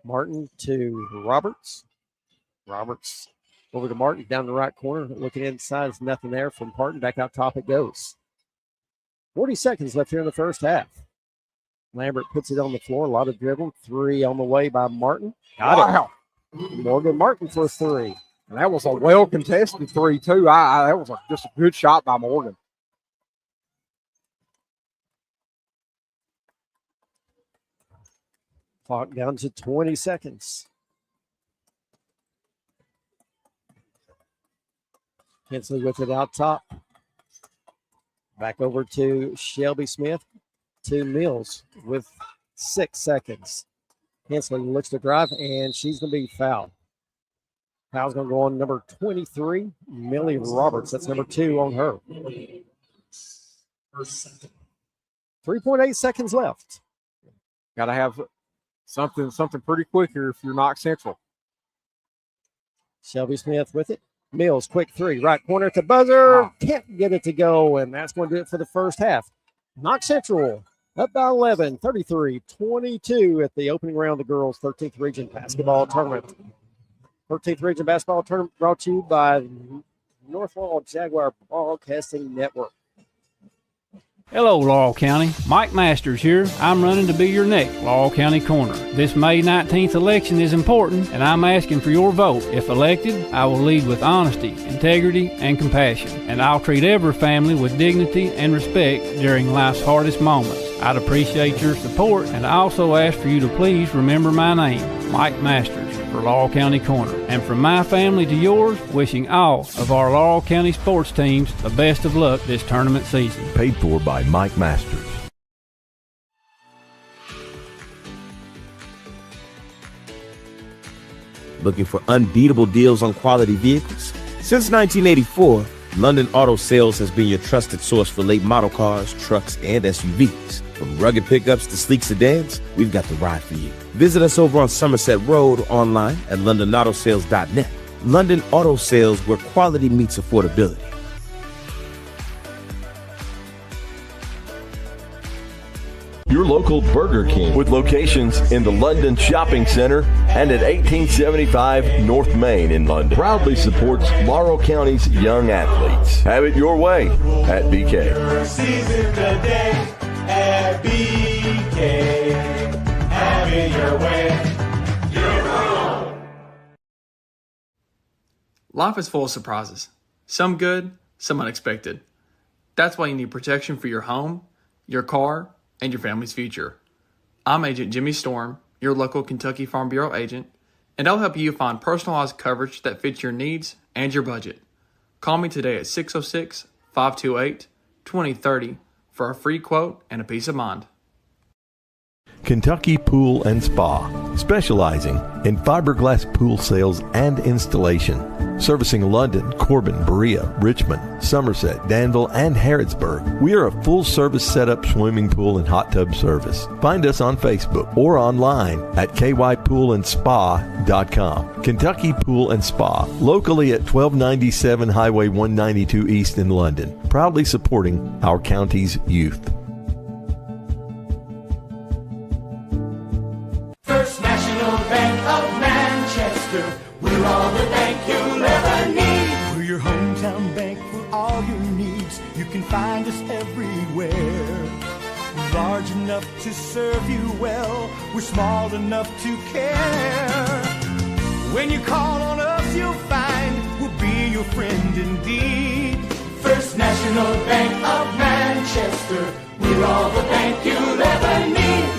Martin to Roberts. Roberts over to Martin down the right corner. Looking inside, there's nothing there from Martin. Back out top it goes. 40 seconds left here in the first half. Lambert puts it on the floor. A lot of dribbling. Three on the way by Martin. Got it. Morgan Martin for three. And that was a well-contested three, too. That was just a good shot by Morgan. Clock down to 20 seconds. Hensley with it out top. Back over to Shelby Smith. To Mills with 6 seconds. Hensley looks to drive, and she's going to be fouled. Foul's going to go on number 23, Millie Roberts. That's number 2 on her. 3.8 seconds left. Got to have something pretty quick here if you're Knox Central. Shelby Smith with it. Mills, quick three. Right corner at the buzzer. Can't get it to go, and that's going to do it for the first half. Knox Central up by 11, 33-22 at the opening round of the girls' 13th Region Basketball Tournament. 13th Region Basketball Tournament brought to you by North Laurel Jaguar Broadcasting Network. Hello, Laurel County. Mike Masters here. I'm running to be your next Laurel County Corner. This May 19th election is important, and I'm asking for your vote. If elected, I will lead with honesty, integrity, and compassion, and I'll treat every family with dignity and respect during life's hardest moments. I'd appreciate your support, and I also ask for you to please remember my name, Mike Masters, for Laurel County Corner. And from my family to yours, wishing all of our Laurel County sports teams the best of luck this tournament season. Paid for by Mike Masters. Looking for unbeatable deals on quality vehicles? Since 1984, London Auto Sales has been your trusted source for late model cars, trucks, and SUVs. From rugged pickups to sleek sedans, we've got the ride for you. Visit us over on Somerset Road, online at londonautosales.net. London Auto Sales, where quality meets affordability. Your local Burger King with locations in the London Shopping Center and at 1875 North Main in London proudly supports Laurel County's young athletes. Have it your way at BK. At BK, have it your way. Your own. Life is full of surprises. Some good, some unexpected. That's why you need protection for your home, your car, and your family's future. I'm Agent Jimmy Storm, your local Kentucky Farm Bureau agent, and I'll help you find personalized coverage that fits your needs and your budget. Call me today at 606-528-2030 for a free quote and a peace of mind. Kentucky Pool and Spa, specializing in fiberglass pool sales and installation. Servicing London, Corbin, Berea, Richmond, Somerset, Danville, and Harrodsburg. We are a full-service setup swimming pool and hot tub service. Find us on Facebook or online at kypoolandspa.com. Kentucky Pool and Spa, locally at 1297 Highway 192 East in London, proudly supporting our county's youth. First National Bank of Manchester, we're all the bank you'll ever need. We're your hometown bank for all your needs. You can find us everywhere. Large enough enough to serve you well. We're small enough to care. When you call on us, you'll find we'll be your friend indeed. First National Bank of Manchester, we're all the bank you'll ever need.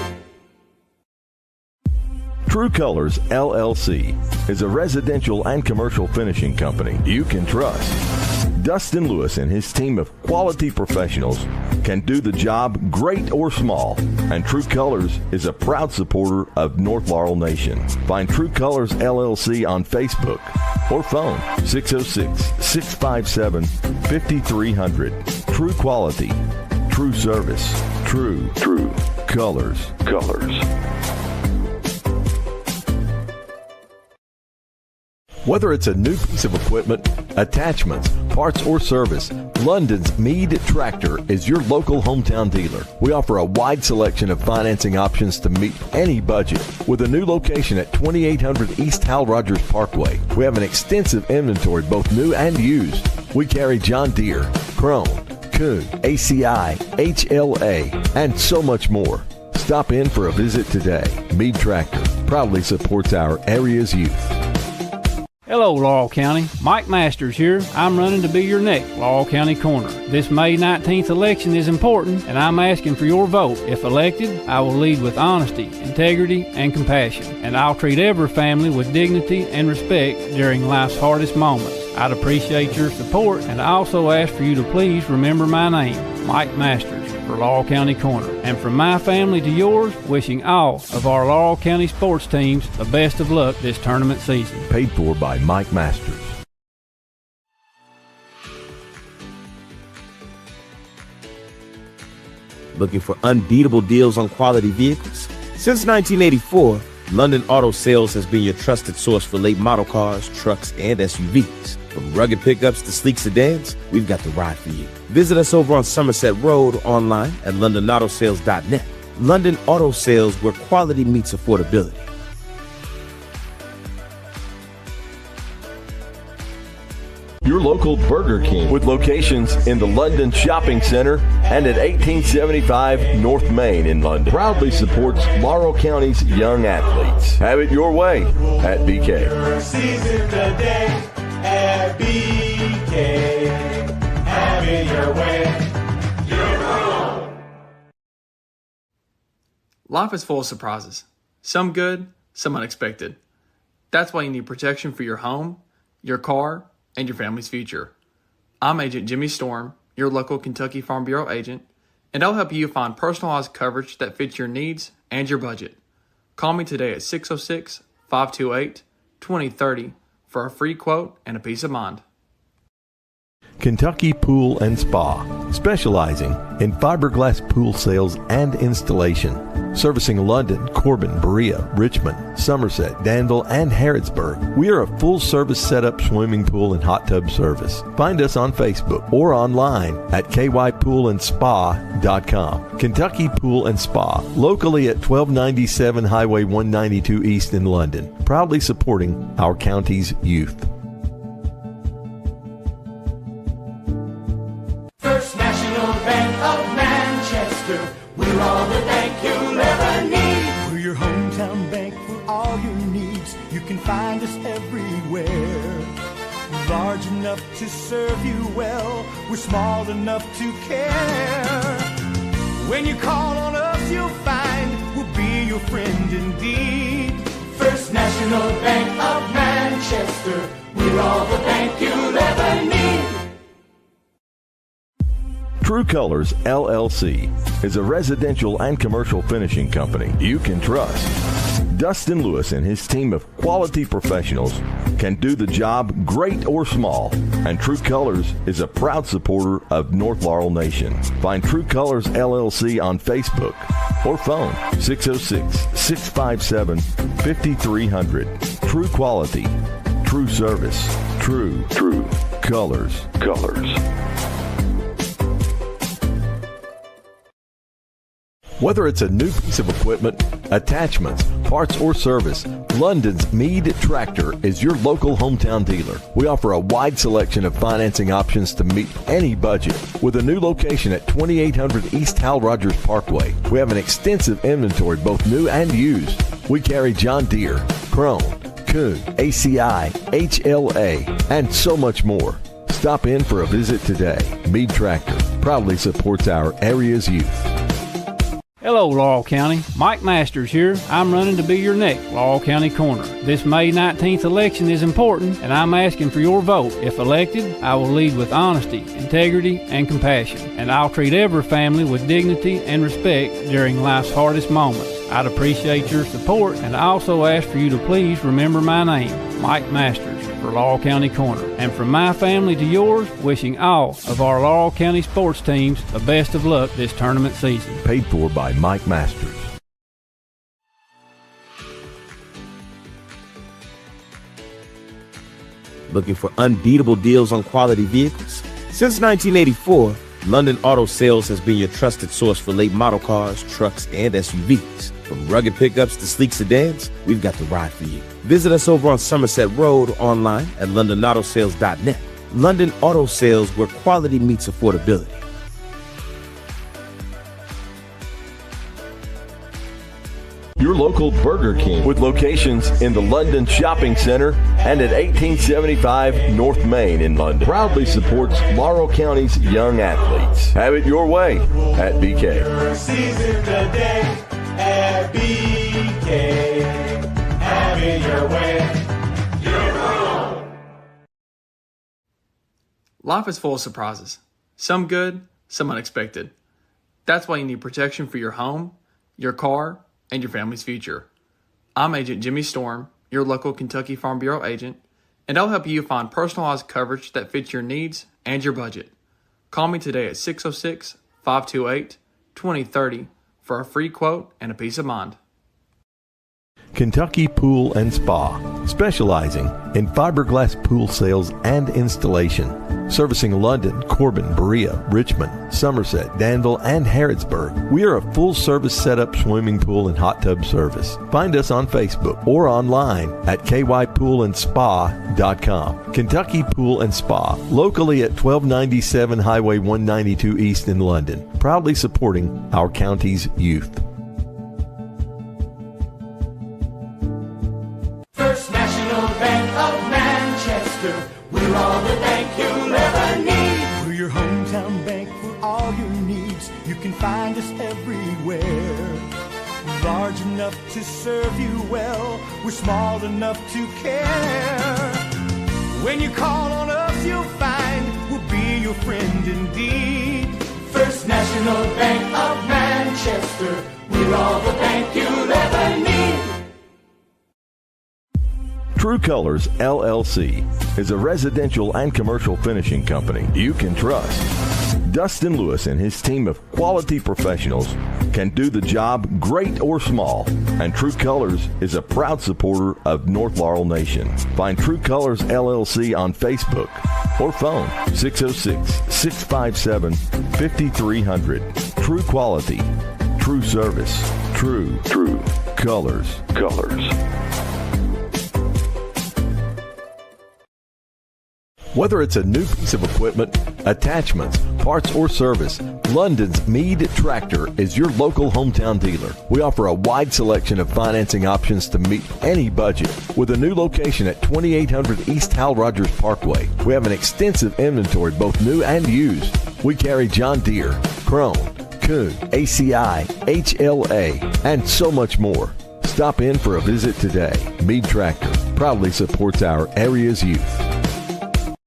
True Colors LLC is a residential and commercial finishing company you can trust. Dustin Lewis and his team of quality professionals can do the job great or small, and True Colors is a proud supporter of North Laurel Nation. Find True Colors LLC on Facebook or phone 606-657-5300. True quality, true service, true colors. Whether it's a new piece of equipment, attachments, parts, or service, London's Meade Tractor is your local hometown dealer. We offer a wide selection of financing options to meet any budget. With a new location at 2800 East Hal Rogers Parkway, we have an extensive inventory, both new and used. We carry John Deere, Krone, Kuhn, ACI, HLA, and so much more. Stop in for a visit today. Meade Tractor proudly supports our area's youth. Hello, Laurel County. Mike Masters here. I'm running to be your next Laurel County Coroner. This May 19th election is important, and I'm asking for your vote. If elected, I will lead with honesty, integrity, and compassion, and I'll treat every family with dignity and respect during life's hardest moments. I'd appreciate your support, and I also ask for you to please remember my name, Mike Masters, for Laurel County Coroner. And from my family to yours, wishing all of our Laurel County sports teams the best of luck this tournament season. Paid for by Mike Masters. Looking for unbeatable deals on quality vehicles? Since 1984, London Auto Sales has been your trusted source for late model cars, trucks, and SUVs. From rugged pickups to sleek sedans, we've got the ride for you. Visit us over on Somerset Road, online at londonautosales.net. London Auto Sales, where quality meets affordability. Your local Burger King with locations in the London Shopping Center and at 1875 North Main in London. Proudly supports Laurel County's young athletes. Have it your way at BK. At BK, have it your way. Life is full of surprises. Some good, some unexpected. That's why you need protection for your home, your car, and your family's future. I'm Agent Jimmy Storm, your local Kentucky Farm Bureau agent, and I'll help you find personalized coverage that fits your needs and your budget. Call me today at 606-528-2030 for a free quote and a peace of mind. Kentucky Pool and Spa, specializing in fiberglass pool sales and installation. Servicing London, Corbin, Berea, Richmond, Somerset, Danville, and Harrodsburg. We are a full-service setup swimming pool and hot tub service. Find us on Facebook or online at kypoolandspa.com. Kentucky Pool and Spa, locally at 1297 Highway 192 East in London. Proudly supporting our county's youth. First National Bank of Manchester, we're all the bank you'll ever need. We're your hometown bank for all your needs. You can find us everywhere. We're large enough to serve you well. We're small enough to care. When you call on us, you'll find we'll be your friend indeed. First National Bank of Manchester, we're all the bank you'll ever need. True Colors LLC is a residential and commercial finishing company you can trust. Dustin Lewis and his team of quality professionals can do the job great or small, and True Colors is a proud supporter of North Laurel Nation. Find True Colors LLC on Facebook or phone 606-657-5300. True quality, true service, true colors. Whether it's a new piece of equipment, attachments, parts, or service, London's Mead Tractor is your local hometown dealer. We offer a wide selection of financing options to meet any budget. With a new location at 2800 East Hal Rogers Parkway, we have an extensive inventory, both new and used. We carry John Deere, Krone, Kuhn, ACI, HLA, and so much more. Stop in for a visit today. Mead Tractor proudly supports our area's youth. Hello, Laurel County. Mike Masters here. I'm running to be your next Laurel County Corner. This May 19th election is important, and I'm asking for your vote. If elected, I will lead with honesty, integrity, and compassion, and I'll treat every family with dignity and respect during life's hardest moments. I'd appreciate your support, and I also ask for you to please remember my name, Mike Masters, for Laurel County Corner. And from my family to yours, wishing all of our Laurel County sports teams the best of luck this tournament season. Paid for by Mike Masters. Looking for unbeatable deals on quality vehicles? Since 1984, London Auto Sales has been your trusted source for late model cars, trucks, and SUVs. From rugged pickups to sleek sedans, we've got the ride for you. Visit us over on Somerset Road, online at londonautosales.net. London Auto Sales, where quality meets affordability. Your local Burger King with locations in the London Shopping Center and at 1875 North Main in London. Proudly supports Laurel County's young athletes. Have it your way at BK. At BK, have it your way. Your own. Life is full of surprises. Some good, some unexpected. That's why you need protection for your home, your car, and your family's future. I'm Agent Jimmy Storm, your local Kentucky Farm Bureau agent, and I'll help you find personalized coverage that fits your needs and your budget. Call me today at 606-528-2030 for a free quote and a peace of mind. Kentucky Pool and Spa, specializing in fiberglass pool sales and installation. Servicing London, Corbin, Berea, Richmond, Somerset, Danville, and Harrodsburg. We are a full-service setup swimming pool and hot tub service. Find us on Facebook or online at kypoolandspa.com. Kentucky Pool and Spa, locally at 1297 Highway 192 East in London. Proudly supporting our county's youth. First National Bank of Manchester, we're all the bank you'll ever need. We're your hometown bank for all your needs. You can find us everywhere. Large enough to serve you well. We're small enough to care. When you call on us, you'll find we'll be your friend indeed. First National Bank of Manchester, we're all the bank you'll ever need. True Colors LLC is a residential and commercial finishing company you can trust. Dustin Lewis and his team of quality professionals can do the job great or small, and True Colors is a proud supporter of North Laurel Nation. Find True Colors LLC on Facebook or phone 606-657-5300. True quality, true service, true colors. Whether it's a new piece of equipment, attachments, parts, or service, London's Mead Tractor is your local hometown dealer. We offer a wide selection of financing options to meet any budget. With a new location at 2800 East Hal Rogers Parkway, we have an extensive inventory, both new and used. We carry John Deere, Krone, Kuhn, ACI, HLA, and so much more. Stop in for a visit today. Mead Tractor proudly supports our area's youth.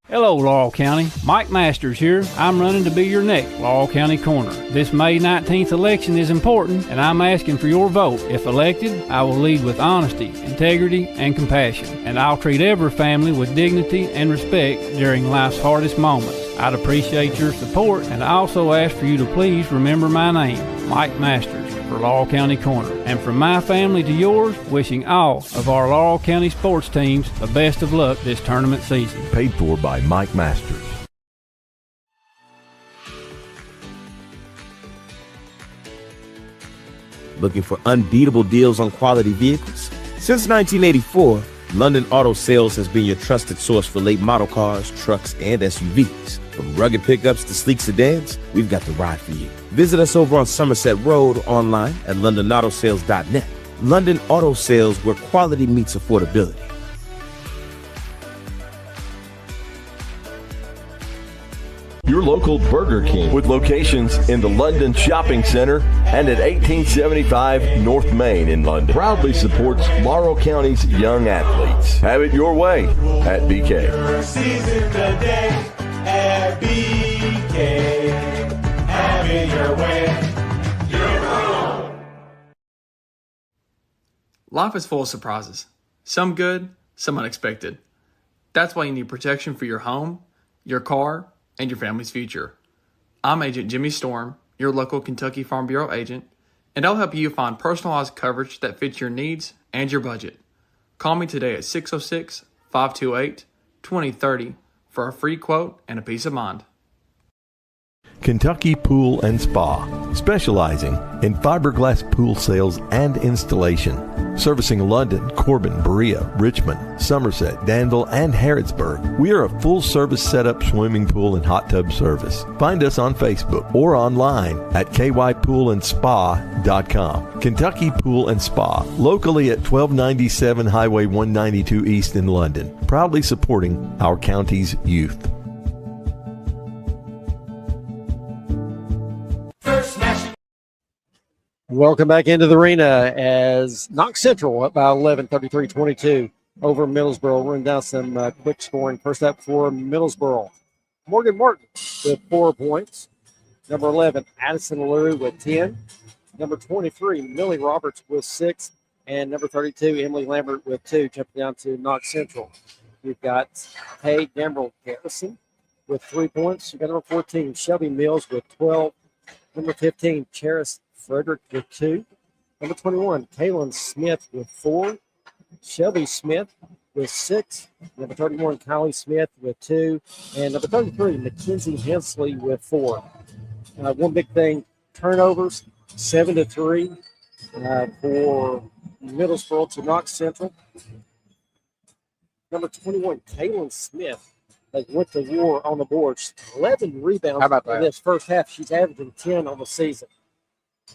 Hello, Laurel County. Mike Masters here. I'm running to be your next Laurel County Corner. This May 19th election is important, and I'm asking for your vote. If elected, I will lead with honesty, integrity, and compassion, and I'll treat every family with dignity and respect during life's hardest moments. I'd appreciate your support, and I also ask for you to please remember my name, Mike Masters, for Laurel County Corner. And from my family to yours, wishing all of our Laurel County sports teams the best of luck this tournament season. Paid for by Mike Masters. Looking for unbeatable deals on quality vehicles? Since 1984, London Auto Sales has been your trusted source for late model cars, trucks, and SUVs. From rugged pickups to sleek sedans, we've got the ride for you. Visit us over on Somerset Road or online at londonautosales.net. London Auto Sales, where quality meets affordability. Your local Burger King with locations in the London Shopping Center and at 1875 North Main in London proudly supports Laurel County's young athletes. Have it your way at BK. Season the day at BK. Have it your way. Life is full of surprises. Some good, some unexpected. That's why you need protection for your home, your car, and your family's future. I'm Agent Jimmy Storm, your local Kentucky Farm Bureau agent, and I'll help you find personalized coverage that fits your needs and your budget. Call me today at 606-528-2030 for a free quote and a peace of mind. Kentucky Pool and Spa, specializing in fiberglass pool sales and installation. Servicing London, Corbin, Berea, Richmond, Somerset, Danville, and Harrodsburg. We are a full-service setup swimming pool and hot tub service. Find us on Facebook or online at kypoolandspa.com. Kentucky Pool and Spa, locally at 1297 Highway 192 East in London, proudly supporting our county's youth. Welcome back into the arena as Knox Central up by 11, 33-22 over Middlesboro. Running down some quick scoring. First up for Middlesboro, Morgan Martin with 4 points. Number 11, Addison LaRue with 10. Number 23, Millie Roberts with 6. And number 32, Emily Lambert with 2. Jumping down to Knox Central, we've got Hay Gambrell Garrison with 3 points. You've got number 14, Shelby Mills with 12. Number 15, Charis Frederick with 2. Number 21, Kaylin Smith with 4. Shelby Smith with 6. Number 31, Kylie Smith with 2. And number 33, Mackenzie Hensley with 4. One big thing, turnovers, 7-3 for Middlesboro to Knox Central. Number 21, Kaylin Smith, they went to war on the boards. 11 rebounds in this first half. She's averaging 10 on the season.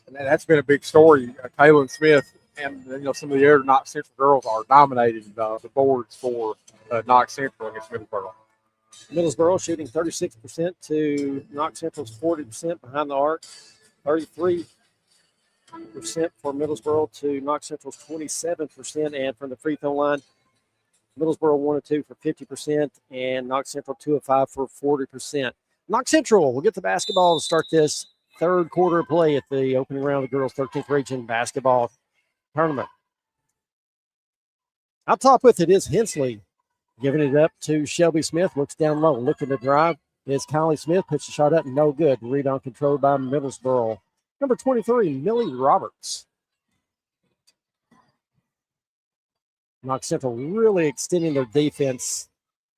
And that's been a big story. Kaylin Smith and some of the other Knox Central girls are dominating the boards for Knox Central against Middlesboro. Middlesboro shooting 36% to Knox Central's 40% behind the arc. 33% for Middlesboro to Knox Central's 27%. And from the free throw line, Middlesboro 1 of 2 for 50%, and Knox Central 2 of 5 for 40%. Knox Central will get the basketball to start this third quarter of play at the opening round of the girls' 13th region basketball tournament. Out top with it is Hensley, giving it up to Shelby Smith. Looks down low, looking to drive. Is Kylie Smith, puts the shot up, no good. Rebound controlled by Middlesboro. Number 23, Millie Roberts. Knox Central really extending their defense.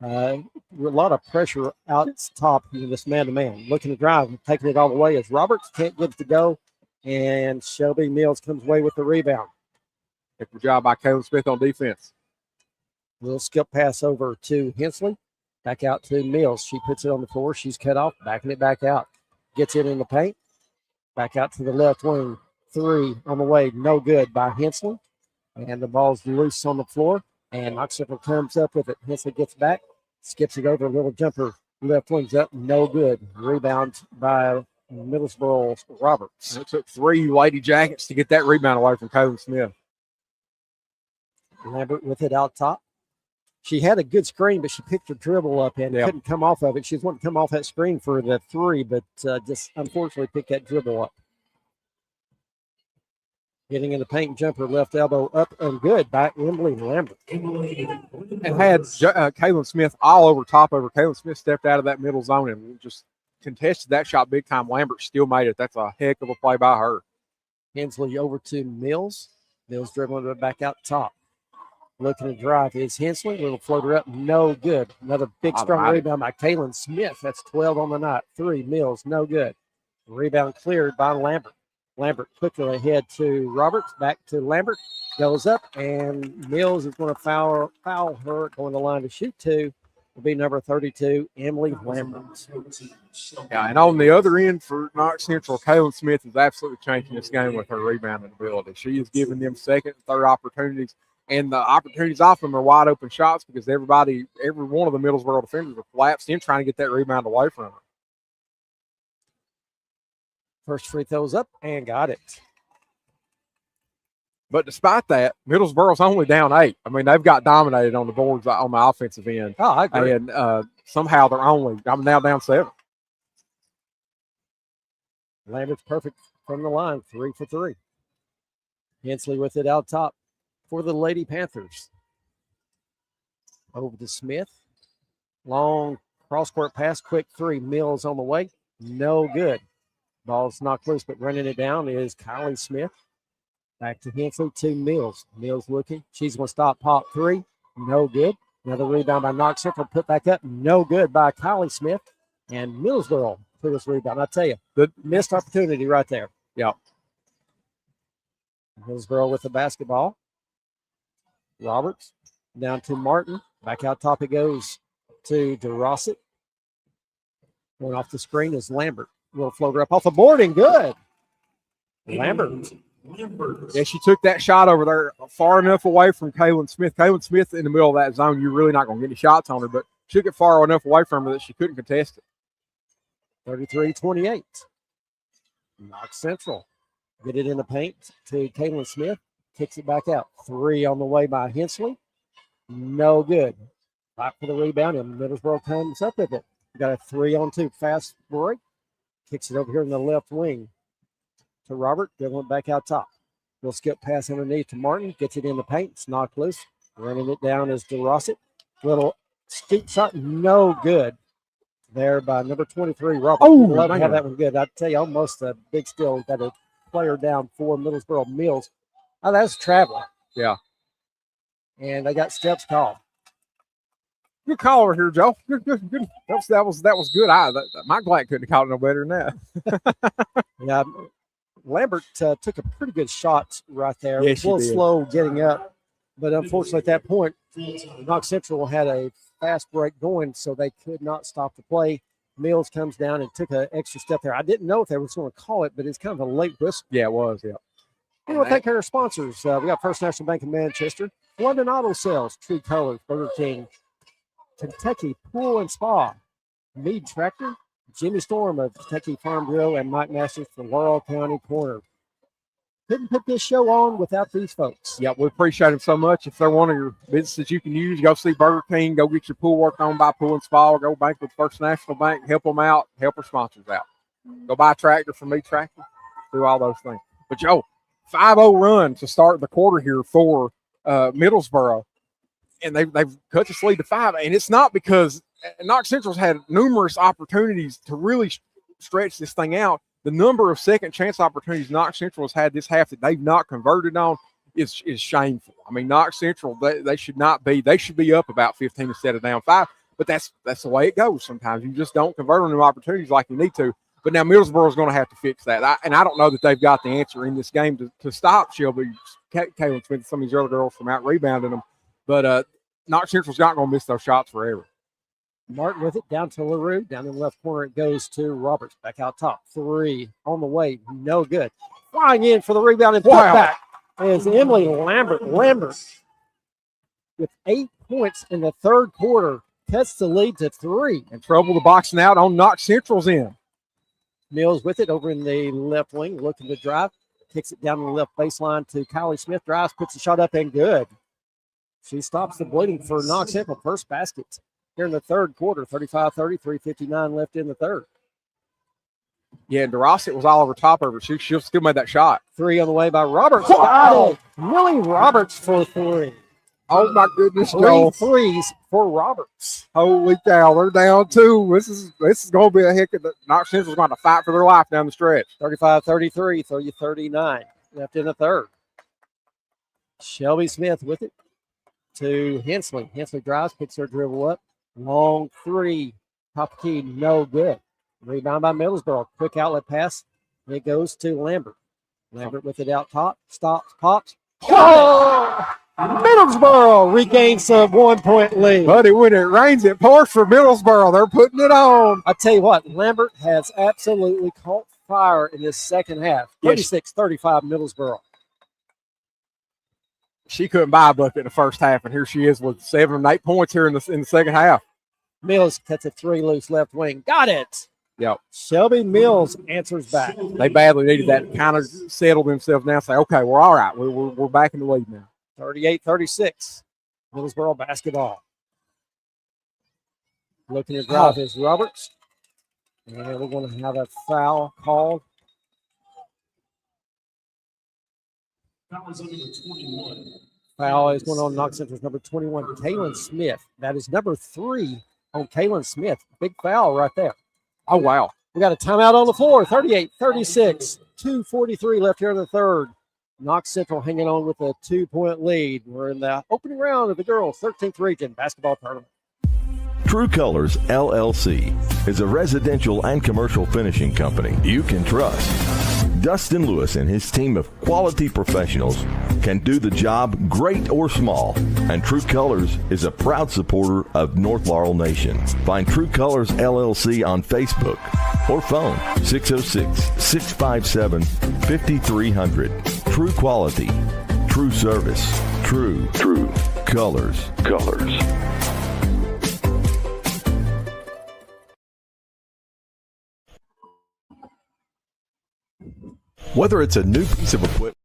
A lot of pressure out top in this man-to-man. Looking to drive and taking it all the way as Roberts can't get it to go. And Shelby Mills comes away with the rebound. Good job by Kaylin Smith on defense. Little skip pass over to Hensley. Back out to Mills. She puts it on the floor. She's cut off, backing it back out. Gets it in the paint. Back out to the left wing. 3 on the way. No good by Hensley. And the ball's loose on the floor. And Knox Central comes up with it. Hensley gets back. Skips it over. A little jumper. Left wing's up. No good. Rebound by Middlesboro Roberts. It took 3 Lady Jackets to get that rebound away from Kaylin Smith. Lambert with it out top. She had a good screen, but she picked her dribble up and couldn't come off of it. She was wanting to come off that screen for the 3, but just unfortunately picked that dribble up. Getting in the paint, jumper, left elbow up and good by Emily Lambert. And had Kaylin Smith all over top of her. Kaylin Smith stepped out of that middle zone and just contested that shot big time. Lambert still made it. That's a heck of a play by her. Hensley over to Mills. Mills dribbling it back out top. Looking to drive is Hensley. Little floater up, no good. Another big, strong rebound by Kaylin Smith. That's 12 on the night. 3, Mills, no good. Rebound cleared by Lambert. Lambert quickly ahead to Roberts. Back to Lambert. Goes up, and Mills is going to foul her. Going to the line to shoot two will be number 32, Emily Lambert. Yeah, and on the other end for Knox Central, Kaylin Smith is absolutely changing this game with her rebounding ability. She is giving them second and third opportunities, and the opportunities off them are wide open shots because every one of the Middlesboro defenders are collapsed in trying to get that rebound away from her. First free throw's up and got it. But despite that, Middlesboro's only down 8. I mean, they've got dominated on the boards on the offensive end. Oh, I agree. And somehow I'm now down 7. Lambert's perfect from the line, 3 for 3. Hensley with it out top for the Lady Panthers. Over to Smith. Long cross-court pass, quick 3. Mills on the way. No good. Ball's knocked loose, but running it down is Kylie Smith. Back to Hensley, to Mills. Mills looking. She's going to stop pop 3. No good. Another rebound by Knox Central. Put back up. No good by Kylie Smith. And Middlesboro for this rebound. I tell you, the missed opportunity right there. Yeah. Middlesboro with the basketball. Roberts down to Martin. Back out top it goes to DeRosset. Going off the screen is Lambert. Little floater up off the board and good. Lambert. Yeah, she took that shot over there far enough away from Kaylin Smith. Kaylin Smith in the middle of that zone, you're really not going to get any shots on her, but she took it far enough away from her that she couldn't contest it. 33-28. Knox Central. Get it in the paint to Kaylin Smith. Kicks it back out. 3 on the way by Hensley. No good. Back for the rebound, and Middlesboro comes up with it. We got a 3-on-2 fast break. Kicks it over here in the left wing to Robert. They went back out top. We'll skip pass underneath to Martin. Gets it in the paint. It's knocked loose. Running it down is DeRosset. Little scoop shot. No good. There by number 23, Robert. Oh, love to have that one good. I tell you, almost a big steal. Got a player down for Middlesboro Mills. Oh, that's traveling. Yeah. And they got steps called. Good call over here, Joe. Good. That was good. Mike Black couldn't have called it no better than that. Yeah. Lambert took a pretty good shot right there. Yes, a little slow getting up, but unfortunately at that point, Knox Central had a fast break going, so they could not stop the play. Mills comes down and took an extra step there. I didn't know if they were going to call it, but it's kind of a late whistle. Yeah, it was, yeah. And we'll take care of sponsors. We got First National Bank of Manchester, London Auto Sales, True Colors, Burger King, Kentucky Pool and Spa, Meade Tractor, Jimmy Storm of Kentucky Farm Grill, and Mike Masters from Laurel County Corner. Couldn't put this show on without these folks. Yeah, we appreciate them so much. If they're one of your businesses you can use, go see Burger King, go get your pool worked on by Pool and Spa, go bank with First National Bank, help them out, help our sponsors out. Go buy a tractor from Meade Tractor, do all those things. But, Joe, 5-0 run to start the quarter here for Middlesboro. And they've cut this lead to 5. And it's not because Knox Central's had numerous opportunities to really stretch this thing out. The number of second chance opportunities Knox Central has had this half that they've not converted on is shameful. I mean, Knox Central, they should not be. They should be up about 15 instead of down 5. But that's the way it goes sometimes. You just don't convert on them opportunities like you need to. But now Middlesboro is going to have to fix that. I don't know that they've got the answer in this game to stop Shelby, Kaylin Smith, and some of these other girls from out-rebounding them. But Knox Central's not going to miss those shots forever. Martin with it down to LaRue. Down in the left corner, it goes to Roberts. Back out top. 3 on the way. No good. Flying in for the rebound and put back is Emily Lambert. Lambert with 8 points in the third quarter. Cuts the lead to 3. And trouble the boxing out on Knox Central's end. Mills with it over in the left wing, looking to drive. Kicks it down the left baseline to Kylie Smith. Drives, puts the shot up, and good. She stops the bleeding for Knox Central. First basket here in the third quarter. 35-30, 3:59 left in the third. Yeah, and DeRosset was all over top of her. She still made that shot. 3 on the way by Roberts. Got it. Millie Roberts for 3. Oh, my goodness, Joe. 3 threes for Roberts. Holy cow, they're down 2. This is going to be a heck of the – Knox Central's going to fight for their life down the stretch. 35-33, 30-39 left in the third. Shelby Smith with it to Hensley. Hensley drives, picks her dribble up. Long 3. Top of key, no good. Rebound by Middlesboro. Quick outlet pass. It goes to Lambert. Lambert with it out top. Stops, pops. Oh! Middlesboro regains a 1-point lead. Buddy, when it rains, it pours for Middlesboro. They're putting it on. I tell you what, Lambert has absolutely caught fire in this second half. 36-35 Middlesboro. She couldn't buy a bucket in the first half, and here she is with 7 and 8 points here in the second half. Mills cuts a 3 loose left wing. Got it. Yep. Shelby Mills answers back. They badly needed that to kind of settle themselves down and say, okay, we're all right. We're back in the lead now. 38-36. Middlesboro basketball. Looking to drive is Roberts. And we're going to have a foul called. That was number 21. Foul is going on Knox Central's number 21, Kaylin Smith. That is number 3 on Kaylin Smith. Big foul right there. Oh, wow. We got a timeout on the floor. 38-36. 2:43 left here in the third. Knox Central hanging on with a 2-point lead. We're in the opening round of the girls' 13th region basketball tournament. True Colors LLC is a residential and commercial finishing company you can trust. Dustin Lewis and his team of quality professionals can do the job great or small, and True Colors is a proud supporter of North Laurel Nation. Find True Colors LLC on Facebook or phone 606-657-5300. True quality, true service, true colors. Whether it's a new piece of equipment.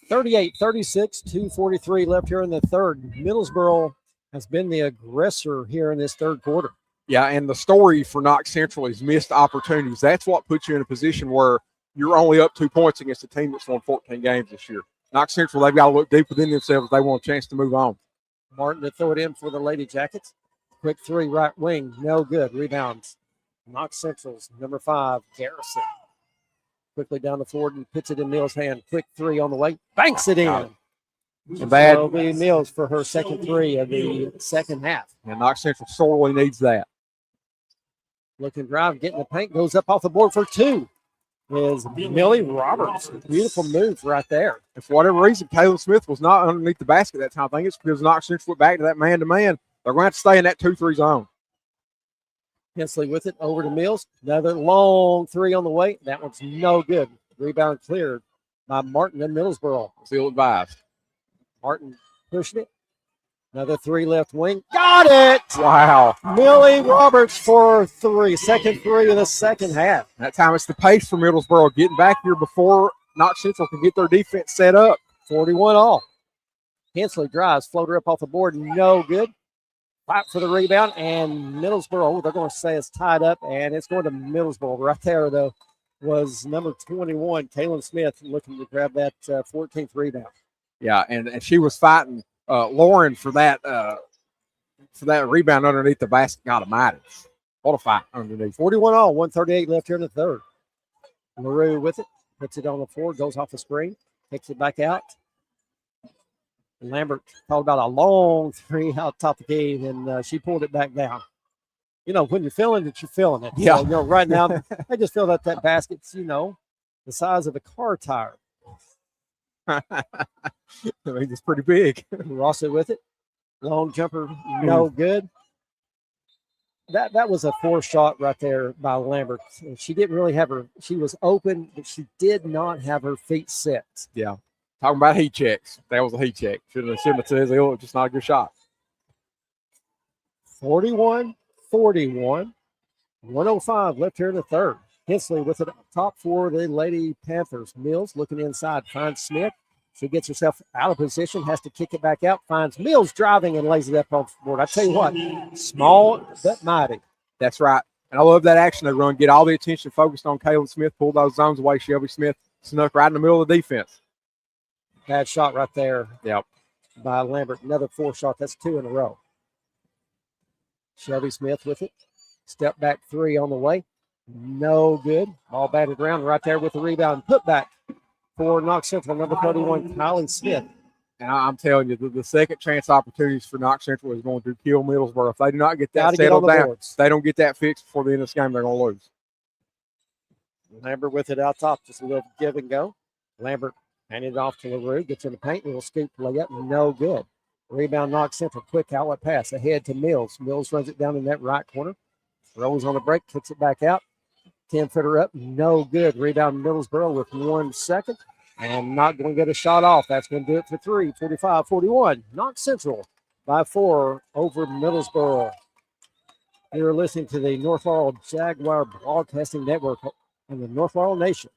38-36, 2:43 left here in the third. Middlesboro has been the aggressor here in this third quarter. Yeah, and the story for Knox Central is missed opportunities. That's what puts you in a position where you're only up 2 points against a team that's won 14 games this year. Knox Central, they've got to look deep within themselves if they want a chance to move on. Martin to throw it in for the Lady Jackets. Quick 3 right wing, no good. Rebounds. Knox Central's number 5, Garrison. Quickly down the floor and puts it in Mills' hand. Quick 3 on the way. Banks it in. And bad. It'll be Mills for her second 3 of the second half. And Knox Central sorely needs that. Looking drive, getting the paint, goes up off the board for 2. Is Millie Roberts. Beautiful move right there. And for whatever reason, Kaylin Smith was not underneath the basket that time. I think it's because Knox Central went back to that man-to-man. They're going to have to stay in that 2-3 zone. Hensley with it over to Mills. Another long 3 on the way. That one's no good. Rebound cleared by Martin in Middlesboro. Still advised. Martin pushing it. Another 3 left wing. Got it! Wow. Millie Roberts for 3. Second 3 of the second half. That time it's the pace for Middlesboro getting back here before Knox Central can get their defense set up. 41 all. Hensley drives, floater up off the board. No good. Fight for the rebound, and Middlesboro, they're going to say it's tied up, and it's going to Middlesboro. Right there, though, was number 21, Kaylin Smith, looking to grab that 14th rebound. Yeah, and she was fighting Lauren for that rebound underneath the basket. God almighty. What a fight underneath. 41 all, 1:38 left here in the third. LaRue with it, puts it on the floor, goes off the screen, takes it back out. Lambert talked about a long 3 out top of the key, and she pulled it back down. You know, when you're feeling it, you're feeling it. Yeah. So, you know, right now, I just feel that basket's, the size of a car tire. I mean, it's pretty big. Rossi with it. Long jumper, no good. That was a 4 shot right there by Lambert. She didn't really have she was open, but she did not have her feet set. Yeah. Talking about heat checks. That was a heat check. Shouldn't have said it was just not a good shot. 41-41. 1:05 left here in the third. Hensley with it up top for the Lady Panthers. Mills looking inside, finds Smith. She gets herself out of position, has to kick it back out, finds Mills driving and lays it up off the board. I tell you what, small but mighty. That's right. And I love that action they run. Get all the attention focused on Kaylin Smith, pull those zones away. Shelby Smith snuck right in the middle of the defense. Bad shot right there. Yep. By Lambert. Another 4 shot. That's 2 in a row. Shelby Smith with it. Step back 3 on the way. No good. Ball batted around right there with the rebound. Put back for Knox Central, number 31, Kylie Smith. And I'm telling you, the second chance opportunities for Knox Central is going to kill Middlesboro. If they do not get that settled down, if they don't get that fixed before the end of this game, they're going to lose. Lambert with it out top, just a little give and go. Lambert handed it off to LaRue, gets in the paint, little scoop layup, no good. Rebound Knox Central, quick outlet pass ahead to Mills. Mills runs it down in that right corner. Rolls on the break, kicks it back out. 10-footer up, no good. Rebound Middlesboro with 1 second. And not going to get a shot off. That's going to do it for 3, 45-41. Knox Central by 4 over Middlesboro. You're listening to the North Laurel Jaguar Broadcasting Network and the North Laurel Nation.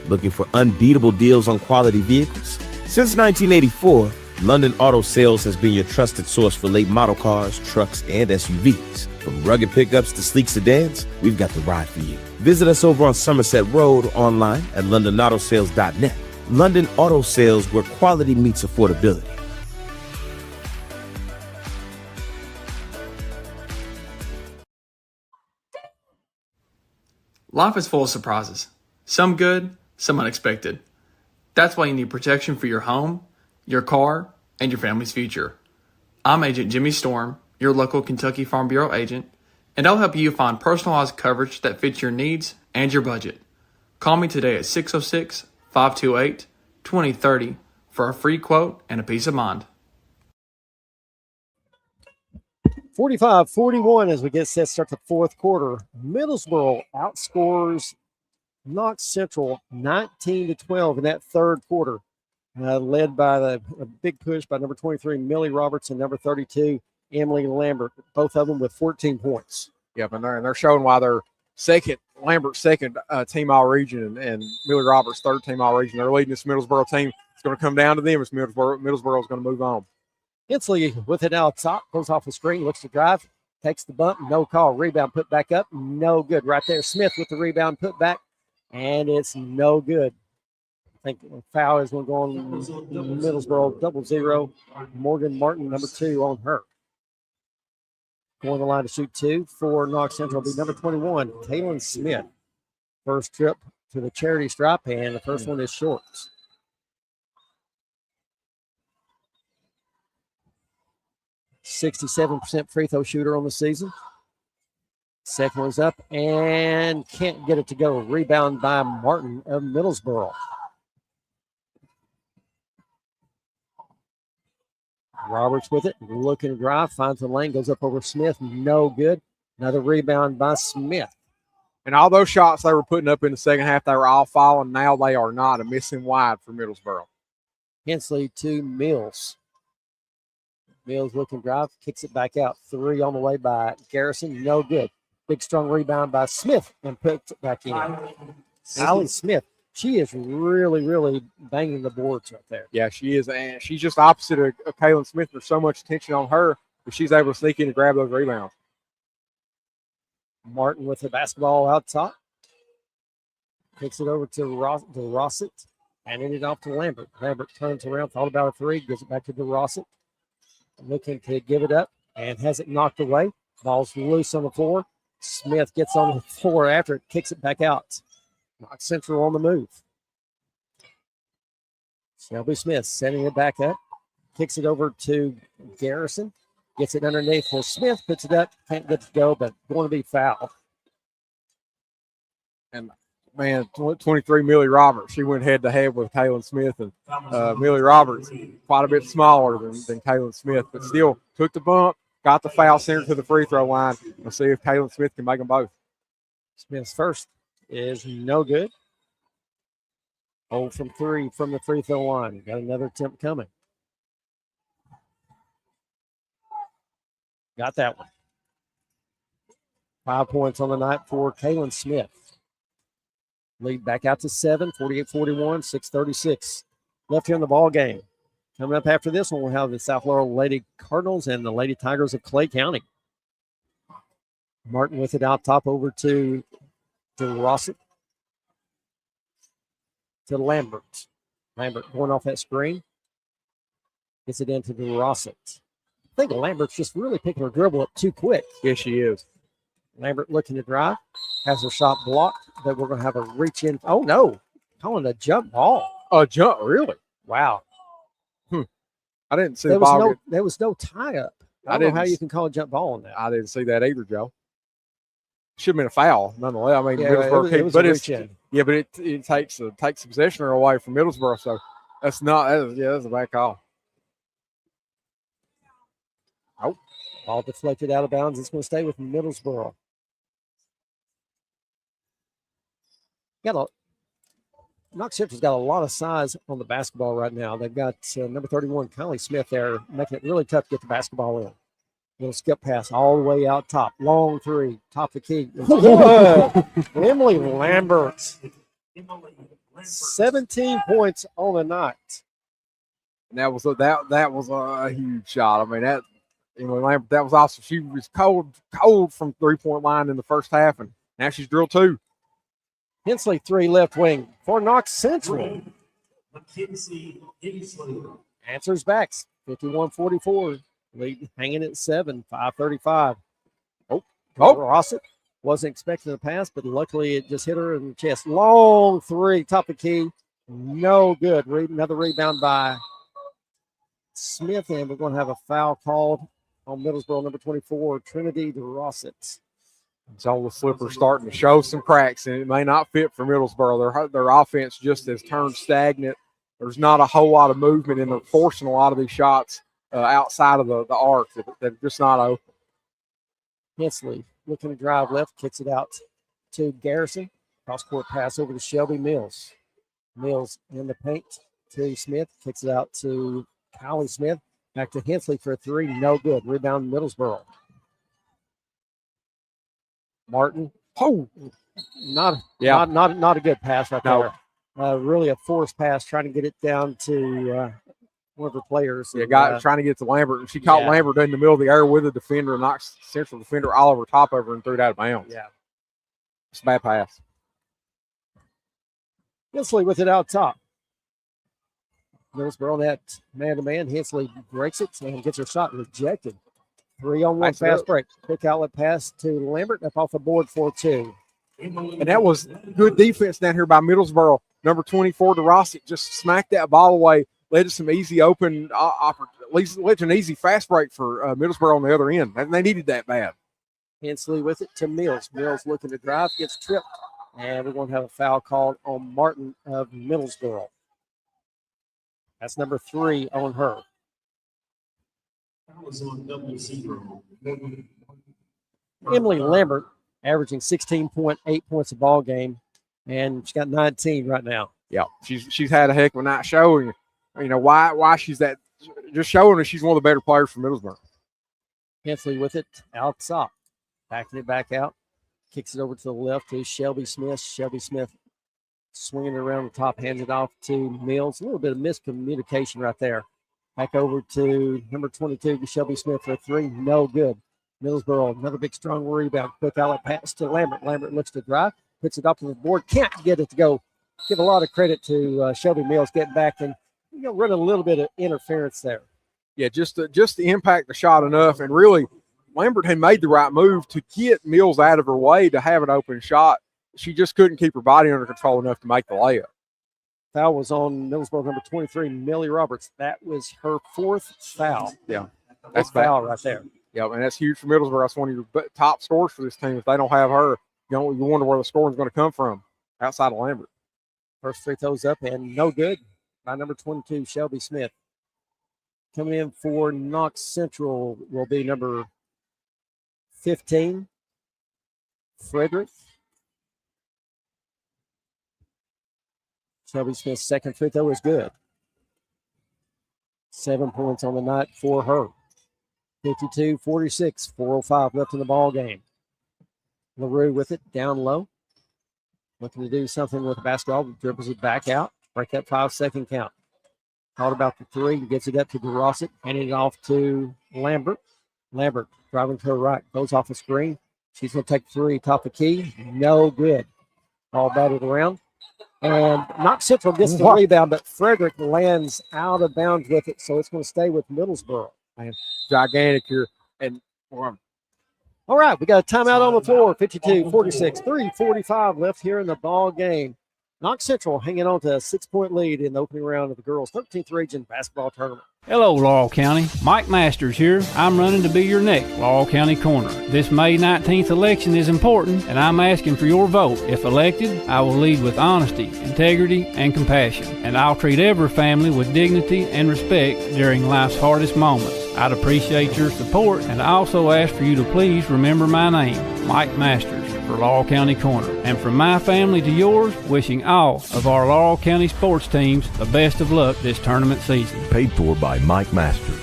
Looking for unbeatable deals on quality vehicles? Since 1984, London Auto Sales has been your trusted source for late model cars, trucks, and SUVs. From rugged pickups to sleek sedans, we've got the ride for you. Visit us over on Somerset Road or online at londonautosales.net. London Auto Sales, where quality meets affordability. Life is full of surprises. Some good, some unexpected. That's why you need protection for your home, your car, and your family's future. I'm Agent Jimmy Storm, your local Kentucky Farm Bureau agent, and I'll help you find personalized coverage that fits your needs and your budget. Call me today at 606-528-2030 for a free quote and a peace of mind. 45-41 as we get set to start the fourth quarter. Middlesboro outscores Knox Central 19-12 in that third quarter, led by a big push by number 23, Millie Roberts, and number 32, Emily Lambert, both of them with 14 points. Yep, and they're showing why they're second, Lambert's second team all-region and Millie Roberts' third team all-region. They're leading this Middlesboro team. It's going to come down to them as Middlesboro is going to move on. Hensley with it out top, goes off the screen, looks to drive, takes the bump, no call. Rebound put back up, no good. Right there, Smith with the rebound put back, and it's no good. I think foul is going to go on Middlesboro, 0. Morgan Martin, number 2 on her. Going the line to shoot 2 for Knox Central will be number 21, Kaylin Smith. First trip to the charity stripe, and the first one is short. .67% free throw shooter on the season. Second one's up and can't get it to go. Rebound by Martin of Middlesboro. Roberts with it, looking to drive, finds the lane, goes up over Smith, no good. Another rebound by Smith. And all those shots they were putting up in the second half, they were all falling. Now they are not. A missing wide for Middlesboro. Hensley to Mills. Mills looking to drive, kicks it back out. 3 on the way by Garrison, no good. Big strong rebound by Smith and puts it back in. Allie Smith, she is really, really banging the boards right there. Yeah, she is. And she's just opposite of Kaylin Smith. There's so much attention on her, but she's able to sneak in and grab those rebounds. Martin with the basketball out top. Kicks it over to Rossett. Handing it off to Lambert. Lambert turns around, thought about a 3, gives it back to DeRossett. Looking to give it up and has it knocked away. Ball's loose on the floor. Smith gets on the floor after it, kicks it back out. Knox Central on the move. Shelby Smith setting it back up. Kicks it over to Garrison. Gets it underneath for Smith. Puts it up. Can't get it to go, but going to be fouled. And, man, 23 Millie Roberts. She went head-to-head with Kaylin Smith. And Millie Roberts, quite a bit smaller than Kaylin Smith, but still took the bump, got the foul, sent her to the free throw line. We'll see if Kaylin Smith can make them both. Smith's first is no good. 0 from 3 from the free throw line. Got another attempt coming. Got that one. 5 points on the night for Kaylin Smith. Lead back out to 7, 48-41, 6:36 left here in the ball game. Coming up after this one, we'll have the South Laurel Lady Cardinals and the Lady Tigers of Clay County. Martin with it out top over to Rossett. To Lambert. Lambert going off that screen. Gets it into Rossett. I think Lambert's just really picking her dribble up too quick. Yes, she is. Lambert looking to drive. Has her shot blocked, but we're going to have a reach in. Oh, no. Calling a jump ball. A jump, really? Wow. I didn't see the ball. There was no tie up. I don't know how you can call a jump ball on that. I didn't see that either, Joe. Should have been a foul, nonetheless. I mean, Yeah, Middlesbrough it was a reach in. yeah, but it takes the possession away from Middlesbrough, so that's a bad call. Oh, ball deflected out of bounds. It's going to stay with Middlesbrough. Knox Central's got a lot of size on the basketball right now. They've got number 31, Kylie Smith there, making it really tough to get the basketball in. Little skip pass all the way out top. Long three, top of the key. Emily Lambert. 17 points on the night. And that was a huge shot. I mean, Emily Lambert, that was awesome. She was cold from 3-point line in the first half, and now she's drilled 2. Hensley, 3 left wing for Knox Central. Mackenzie Hensley. Answers back. 51-44. Lead hanging at 7. 5:35. Rossett wasn't expecting the pass, but luckily it just hit her in the chest. Long three, top of the key. No good. Another rebound by Smith, and we're going to have a foul called on Middlesbrough, number 24, Trinity DeRossett. Zola Slipper starting to show some cracks, and it may not fit for Middlesbrough. Their offense just has turned stagnant. There's not a whole lot of movement, and they're forcing a lot of these shots outside of the arc that are just not open. Hensley looking to drive left, kicks it out to Garrison. Cross-court pass over to Shelby Mills. Mills in the paint to Smith, kicks it out to Kylie Smith. Back to Hensley for a 3, no good. Rebound Middlesbrough. Martin. Not a good pass right there. Really a forced pass, trying to get it down to one of the players. Trying to get to Lambert, and she caught Lambert in the middle of the air with a defender, Knox Central defender Oliver Topover, and threw it out of bounds. Yeah, it's a bad pass. Hensley with it out top. Middlesbrough that man-to-man. Hensley breaks it and gets her shot rejected. 3-on-1 fast break. Quick outlet pass to Lambert, up off the board for 2. And that was good defense down here by Middlesbrough. Number 24, DeRossi, just smacked that ball away, led to some easy open, led to an easy fast break for Middlesbrough on the other end. And they needed that bad. Hensley with it to Mills. Mills looking to drive, gets tripped. And we're going to have a foul called on Martin of Middlesbrough. That's number 3 on her. That was on 0. Emily Lambert averaging 16.8 points a ball game, and she's got 19 right now. Yeah, she's had a heck of a night showing. You know why she's that. Just showing her she's one of the better players from Middlesbrough. Hensley with it out top, backing it back out, kicks it over to the left to Shelby Smith. Shelby Smith swinging it around the top, hands it off to Mills. A little bit of miscommunication right there. Back over to number 22, Shelby Smith for a 3. No good. Middlesbrough, another big strong rebound. Quick outlet pass to Lambert. Lambert looks to drive, puts it up on the board. Can't get it to go. Give a lot of credit to Shelby Mills getting back and run a little bit of interference there. Yeah, just to impact the shot enough. And really, Lambert had made the right move to get Mills out of her way to have an open shot. She just couldn't keep her body under control enough to make the layup. Foul was on Middlesbrough number 23, Millie Roberts. That was her 4th foul. Yeah, that's foul right there. Yeah, and that's huge for Middlesbrough. That's one of your top scorers for this team. If they don't have her, you wonder where the scoring is going to come from outside of Lambert. First free throws up and no good by number 22, Shelby Smith. Coming in for Knox Central will be number 15, Frederick. Shelby Smith's second free throw is good. 7 points on the night for her. 52-46, 4:05 left in the ball game. LaRue with it, down low. Looking to do something with the basketball, dribbles it back out, break that 5-second count. Called about the 3, gets it up to DeRosset, handing it off to Lambert. Lambert driving to her right, goes off the screen. She's going to take 3, top of key, no good. All batted around. And Knox Central gets the rebound, but Frederick lands out of bounds with it, so it's going to stay with Middlesbrough. Man, gigantic here. And all right, we got a timeout on the floor, 52-46, 3:45 left here in the ball game. Knox Central hanging on to a 6-point lead in the opening round of the girls' 13th region basketball tournament. Hello, Laurel County. Mike Masters here. I'm running to be your next Laurel County Corner. This May 19th election is important, and I'm asking for your vote. If elected, I will lead with honesty, integrity, and compassion, and I'll treat every family with dignity and respect during life's hardest moments. I'd appreciate your support, and I also ask for you to please remember my name, Mike Masters, for Laurel County Corner. And from my family to yours, wishing all of our Laurel County sports teams the best of luck this tournament season. Paid for by Mike Masters.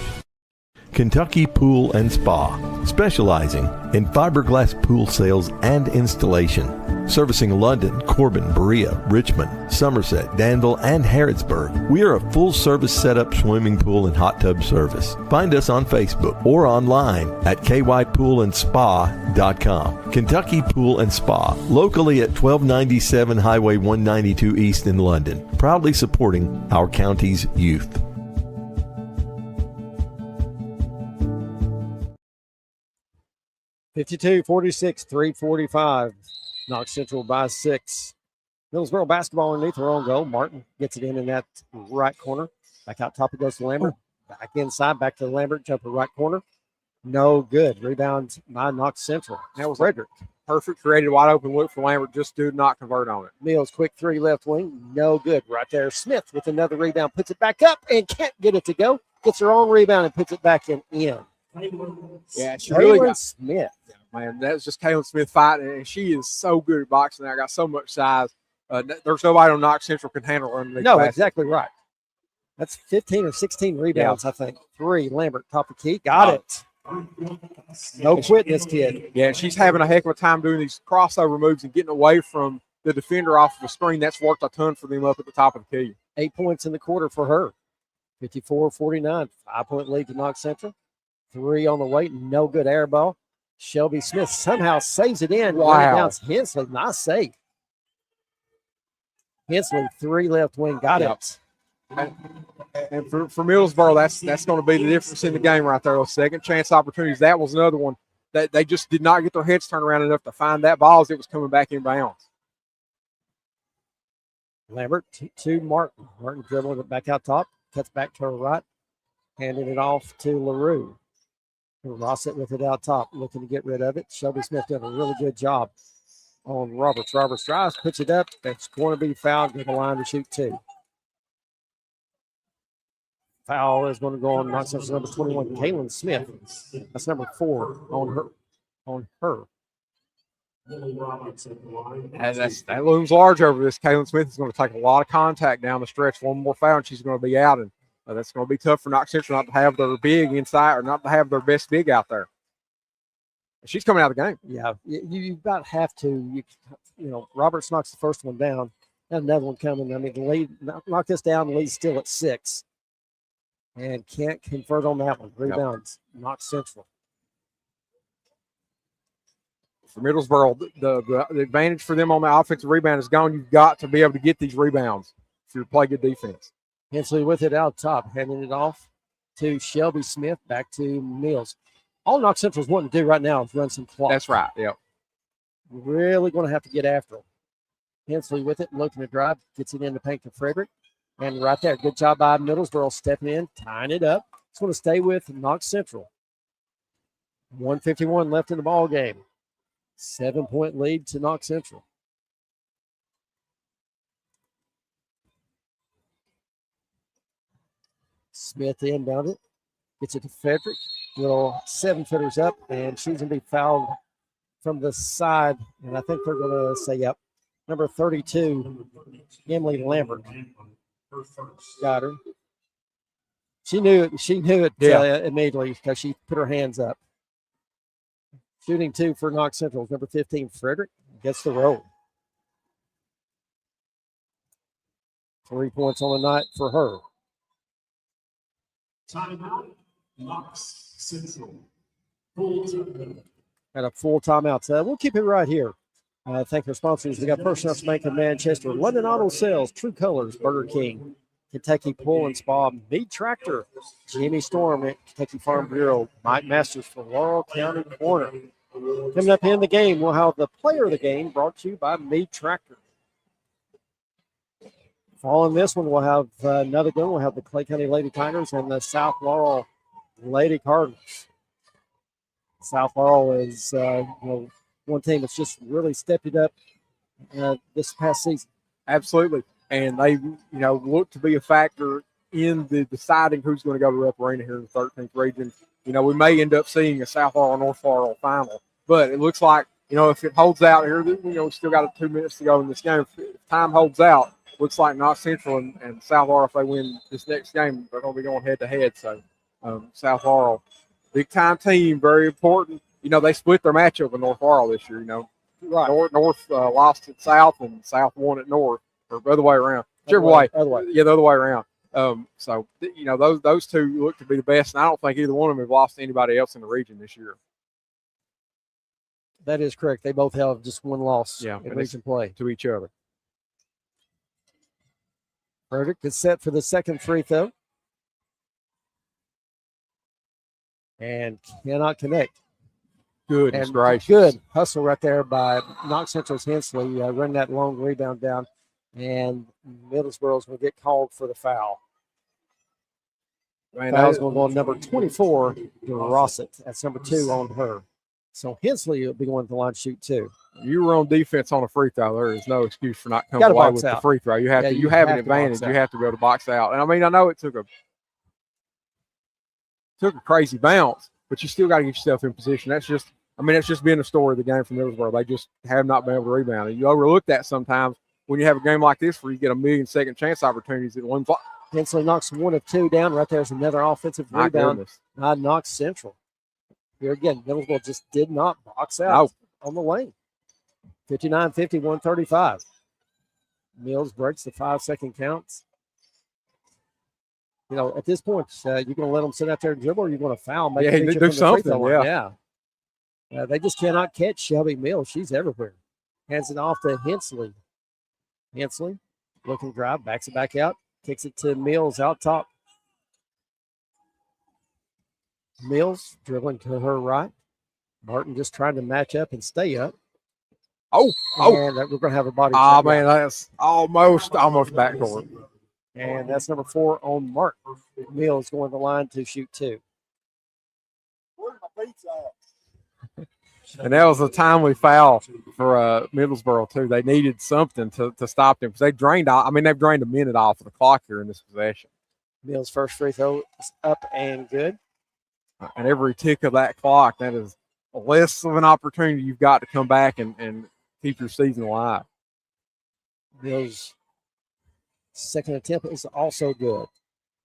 Kentucky Pool and Spa, specializing in fiberglass pool sales and installation. Servicing London, Corbin, Berea, Richmond, Somerset, Danville, and Harrodsburg. We are a full-service setup swimming pool and hot tub service. Find us on Facebook or online at kypoolandspa.com. Kentucky Pool and Spa, locally at 1297 Highway 192 East in London, proudly supporting our county's youth. (52-46), 3:45. Knox Central by 6. Middlesboro basketball underneath their own goal. Martin gets it in that right corner. Back out top it goes to Lambert. Back inside, back to Lambert. Jumper right corner. No good. Rebound by Knox Central. That was Frederick. Perfect, created wide open look for Lambert. Just did not convert on it. Mills, quick three left wing. No good. Right there. Smith with another rebound. Puts it back up and can't get it to go. Gets her own rebound and puts it back in. Yeah, she really got Smith. Man, that was just Kaylin Smith fighting, and she is so good at boxing. I got so much size. There's nobody on Knox Central can handle her. No, exactly right. That's 15 or 16 rebounds, I think. 3, Lambert, top of key. Got it. No quitting this kid. Yeah, she's having a heck of a time doing these crossover moves and getting away from the defender off of the screen. That's worked a ton for them up at the top of the key. 8 points in the quarter for her. 54-49. 5-point lead to Knox Central. 3 on the way. No good air ball. Shelby Smith somehow saves it in. Wow. Bounce Hensley. Nice save. Hensley, 3 left wing. Got it. And for Middlesboro, that's going to be the difference in the game right there. Those second chance opportunities. That was another one that they just did not get their heads turned around enough to find that ball as it was coming back in bounds. Lambert to Martin. Martin dribbling it back out top. Cuts back to her right. Handing it off to LaRue. Rossett with it out top, looking to get rid of it. Shelby Smith did a really good job on Roberts. Roberts drives, puts it up. It's going to be fouled. Get the line to shoot 2. Foul is going to go on Knox Central's number 21, Kaylin Smith. That's number 4 on her. And that looms large over this. Kaylin Smith is going to take a lot of contact down the stretch. One more foul, and she's going to be out. And that's going to be tough for Knox Central not to have their big inside or not to have their best big out there. She's coming out of the game. Yeah, you about have to. You know, Roberts knocks the first one down. And another one coming. I mean, the lead, knock this down. The lead's still at 6. And can't convert on that one. Rebounds, Knox Central. For Middlesboro, the advantage for them on the offensive rebound is gone. You've got to be able to get these rebounds if you play good defense. Hensley with it out top, handing it off to Shelby Smith, back to Mills. All Knox Central's wanting to do right now is run some clock. That's right, yep. Really going to have to get after him. Hensley with it, looking to drive, gets it in the paint to Frederick. And right there, good job by Middlesboro stepping in, tying it up. It's going to stay with Knox Central. 1:51 left in the ball game. 7-point lead to Knox Central. Smith inbound it, gets it to Frederick. Little 7-footers up, and she's going to be fouled from the side. And I think they're going to say, yep, number 32, Emily Lambert. Got her. She knew it immediately because she put her hands up. Shooting 2 for Knox Central. Number 15, Frederick, gets the roll. 3 points on the night for her. Timeout, Knox Central. Full timeout. At a full timeout. We'll keep it right here. Thank our sponsors. We got First National Bank of Manchester, London Auto Sales, True Colors, Burger King, Kentucky Pool and Spa, Mead Tractor, Jimmy Storm at Kentucky Farm Bureau, Mike Masters for Laurel County Corner. Coming up in the game, we'll have the player of the game brought to you by Mead Tractor. Following this one, we'll have another good one. We'll have the Clay County Lady Tigers and the South Laurel Lady Cardinals. South Laurel is one team that's just really stepped it up this past season. Absolutely. And they, look to be a factor in the deciding who's going to go to Rupp Arena here in the 13th region. We may end up seeing a South Laurel North Laurel final, but it looks like, if it holds out here, we still got 2 minutes to go in this game. If time holds out, looks like Knox Central and South Laurel, if they win this next game, they're going to be going head-to-head. So South Laurel, big-time team, very important. They split their matchup with North Laurel this year, Right. North lost at South and South won at North, or the other way around. Whichever way. Other way. Yeah, the other way around. So those two look to be the best, and I don't think either one of them have lost to anybody else in the region this year. That is correct. They both have just one loss in region play. To each other. Frederick is set for the second free throw. And cannot connect. Goodness gracious. Good hustle right there by Knox Central's Hensley, running that long rebound down. And Middlesboro's going to get called for the foul. Foul's going to go on number 24, Rossett. That's number 2 on her. So Hensley will be going to the line to shoot 2. You were on defense on a free throw. There is no excuse for not coming away with the free throw. You have to. You have an advantage. You have to go to box out. And I know it took a crazy bounce, but you still got to get yourself in position. That's just been the story of the game for Middlesboro. They just have not been able to rebound. And you overlook that sometimes when you have a game like this where you get a million second chance opportunities at one. Hensley knocks 1 of 2 down. Right there's another offensive rebound. Knox Central. Here again, Middlesboro just did not box out on the lane. 59-50, 135. Mills breaks the 5-second counts. At this point, you're going to let them sit out there and dribble, or you're going to foul. Do something. They just cannot catch Shelby Mills. She's everywhere. Hands it off to Hensley. Hensley looking to drive, backs it back out, kicks it to Mills out top. Mills dribbling to her right. Martin just trying to match up and stay up. And we're going to have a body check. Oh, man, that's almost backcourt. And that's number 4 on Martin. Mills going to the line to shoot 2. And that was a timely foul for Middlesboro, too. They needed something to stop them because they've drained a minute off of the clock here in this possession. Mills' first free throw is up and good. And every tick of that clock, that is less of an opportunity you've got to come back and keep your season alive. Mills' second attempt is also good.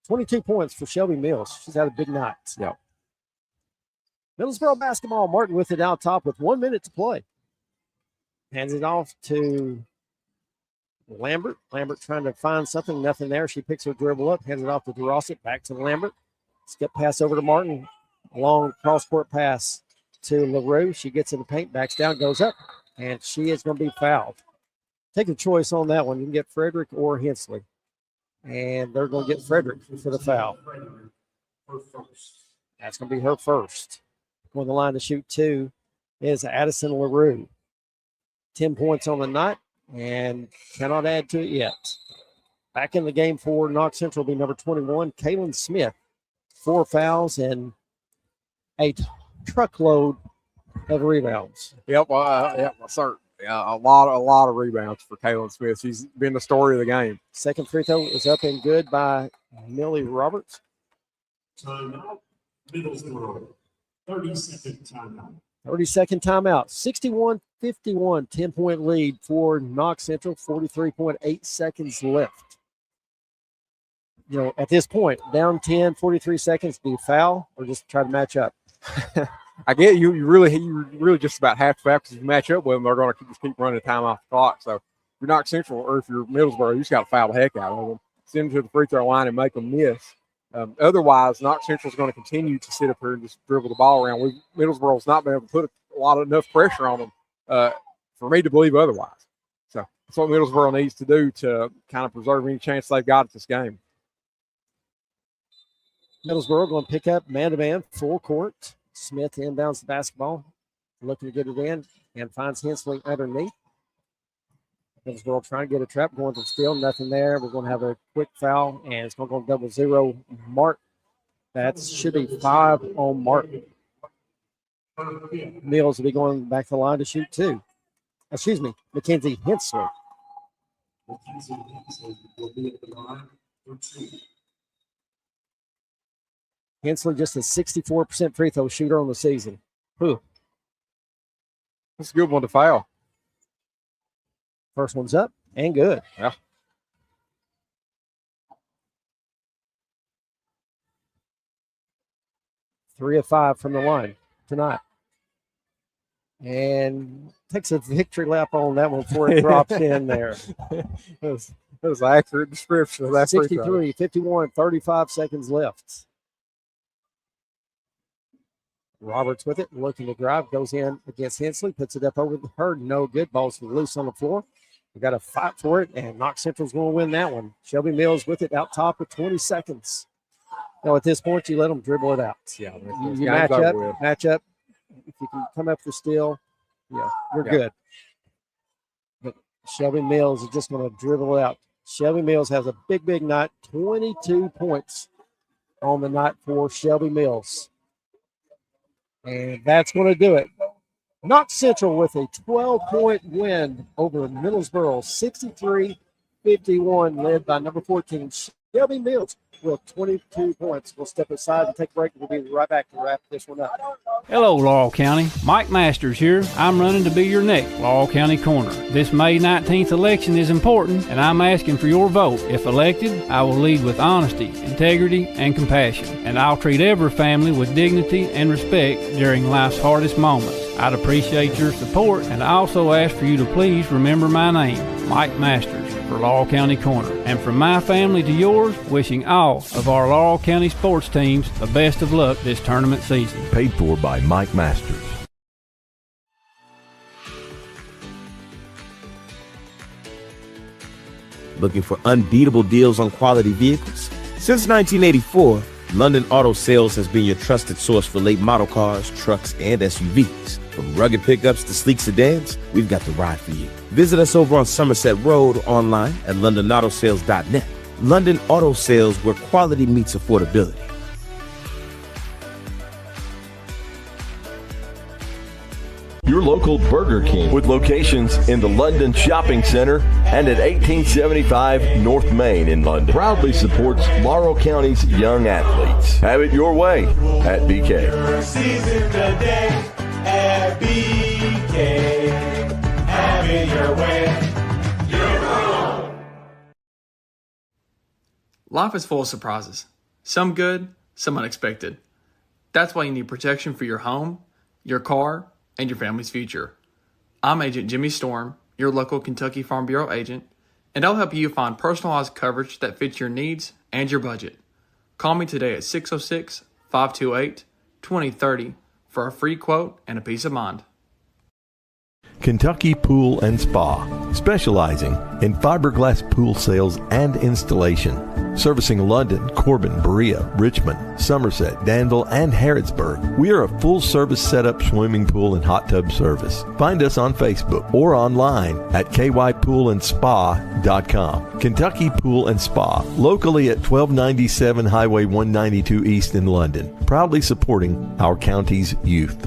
22 points for Shelby Mills. She's had a big night. Yep. Middlesboro basketball. Martin with it out top with 1 minute to play. Hands it off to Lambert. Lambert trying to find something. Nothing there. She picks her dribble up. Hands it off to DeRossett. Back to Lambert. Skip pass over to Martin. Long cross-court pass to LaRue. She gets in the paint. Backs down. Goes up. And she is going to be fouled. Take a choice on that one. You can get Frederick or Hensley. And they're going to get Frederick for the foul. That's going to be her first. On the line to shoot 2 is Addison LaRue. 10 points on the night and cannot add to it yet. Back in the game for Knox Central will be number 21, Kaylin Smith. 4 fouls and a truckload of rebounds. Yep, certainly. A lot of rebounds for Kaylin Smith. She's been the story of the game. Second free throw is up and good by Millie Roberts. Timeout, Middlesboro. 30-second timeout. 30-second timeout. 61-51, 10-point lead for Knox Central. 43.8 seconds left. At this point, down 10, 43 seconds, do you foul or just try to match up? I get you really just about have to foul because if you match up with them, they're going to just keep running time off the clock. So if you're Knox Central or if you're Middlesboro, you just got to foul the heck out of them. Send them to the free throw line and make them miss. Otherwise, Knox Central is going to continue to sit up here and just dribble the ball around. Middlesboro's not been able to put enough pressure on them for me to believe otherwise. So that's what Middlesboro needs to do to kind of preserve any chance they've got at this game. Middlesboro going to pick up man-to-man, full court. Smith inbounds the basketball, looking to get it in, and finds Hensley underneath. Middlesboro trying to get a trap going to Steele. Nothing there. We're going to have a quick foul, and it's going to go 0-0 Mark. That should be 5 on Mark. Mills will be going back to the line to shoot 2. Excuse me, Mackenzie Hensley. Mackenzie Hensley will be at the line for 2. Hensley just a 64% free throw shooter on the season. Whew. That's a good one to foul. First one's up and good. Yeah. Three of 5 from the line tonight. And takes a victory lap on that one before it drops in there. That was an accurate description of that. 63, 51, 35 seconds left. Roberts with it, looking to drive, goes in against Hensley, puts it up over her. No good. Ball's loose on the floor. We've got to fight for it, and Knox Central's going to win that one. Shelby Mills with it out top with 20 seconds. Now, at this point, you let them dribble it out. Yeah, you match up. If you can come up for steal, you're good. But Shelby Mills is just going to dribble it out. Shelby Mills has a big, big night. 22 points on the night for Shelby Mills. And that's going to do it. Knox Central with a 12-point win over Middlesboro, 63-51, led by number 14, Shelby Mills, with 22 points. We'll step aside and take a break. We'll be right back to wrap this one up. Hello, Laurel County. Mike Masters here. I'm running to be your next Laurel County Corner. This May 19th election is important, and I'm asking for your vote. If elected, I will lead with honesty, integrity, and compassion, and I'll treat every family with dignity and respect during life's hardest moments. I'd appreciate your support, and I also ask for you to please remember my name, Mike Masters, for Laurel County Corner. And from my family to yours, wishing all of our Laurel County sports teams the best of luck this tournament season. Paid for by Mike Masters. Looking for unbeatable deals on quality vehicles? Since 1984, London Auto Sales has been your trusted source for late model cars, trucks, and SUVs. From rugged pickups to sleek sedans, we've got the ride for you. Visit us over on Somerset Road or online at londonautosales.net. London Auto Sales, where quality meets affordability. Your local Burger King with locations in the London Shopping Center and at 1875 North Main in London proudly supports Laurel County's young athletes. Have it your way at BK. At BK, have it your way. Life is full of surprises. Some good, some unexpected. That's why you need protection for your home, your car, and your family's future. I'm Agent Jimmy Storm, your local Kentucky Farm Bureau agent, and I'll help you find personalized coverage that fits your needs and your budget. Call me today at 606-528-2030 for a free quote and a peace of mind. Kentucky Pool and Spa, specializing in fiberglass pool sales and installation. Servicing London, Corbin, Berea, Richmond, Somerset, Danville, and Harrodsburg. We are a full-service setup swimming pool and hot tub service. Find us on Facebook or online at kypoolandspa.com. Kentucky Pool and Spa, locally at 1297 Highway 192 East in London. Proudly supporting our county's youth.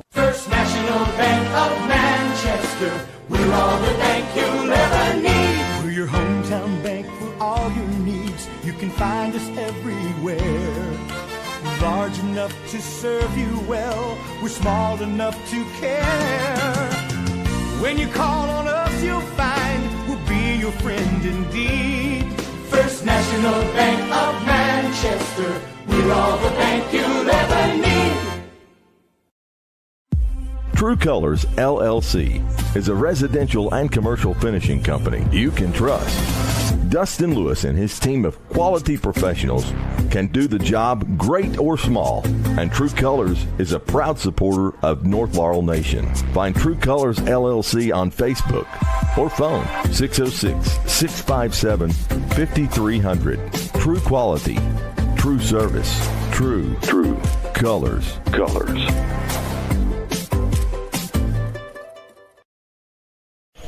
First National Bank of Manchester. We're all the bank you'll ever need. We're your hometown bank for all your needs. You can find us everywhere. We're large enough to serve you well. We're small enough to care. When you call on us, you'll find we'll be your friend indeed. First National Bank of Manchester. We're all the bank you'll ever need. True Colors LLC is a residential and commercial finishing company you can trust. Dustin Lewis and his team of quality professionals can do the job great or small, and True Colors is a proud supporter of North Laurel Nation. Find True Colors LLC on Facebook or phone 606-657-5300. True quality, true service, true colors.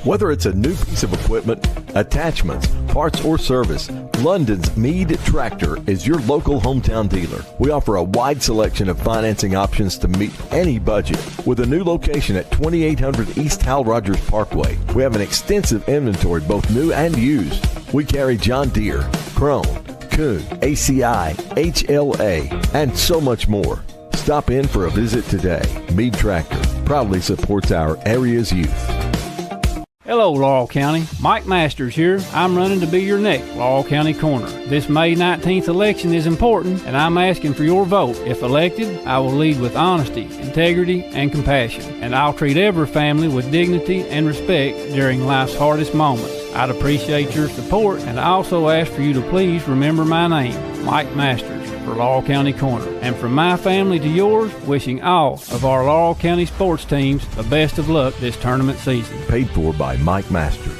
Whether it's a new piece of equipment, attachments, parts, or service, London's Meade Tractor is your local hometown dealer. We offer a wide selection of financing options to meet any budget. With a new location at 2800 East Hal Rogers Parkway, we have an extensive inventory, both new and used. We carry John Deere, Krone, Kuhn, ACI, HLA, and so much more. Stop in for a visit today. Meade Tractor proudly supports our area's youth. Hello, Laurel County. Mike Masters here. I'm running to be your next Laurel County Corner. This May 19th election is important, and I'm asking for your vote. If elected, I will lead with honesty, integrity, and compassion, and I'll treat every family with dignity and respect during life's hardest moments. I'd appreciate your support, and I also ask for you to please remember my name, Mike Masters, for Laurel County Corner. And from my family to yours, wishing all of our Laurel County sports teams the best of luck this tournament season. Paid for by Mike Masters.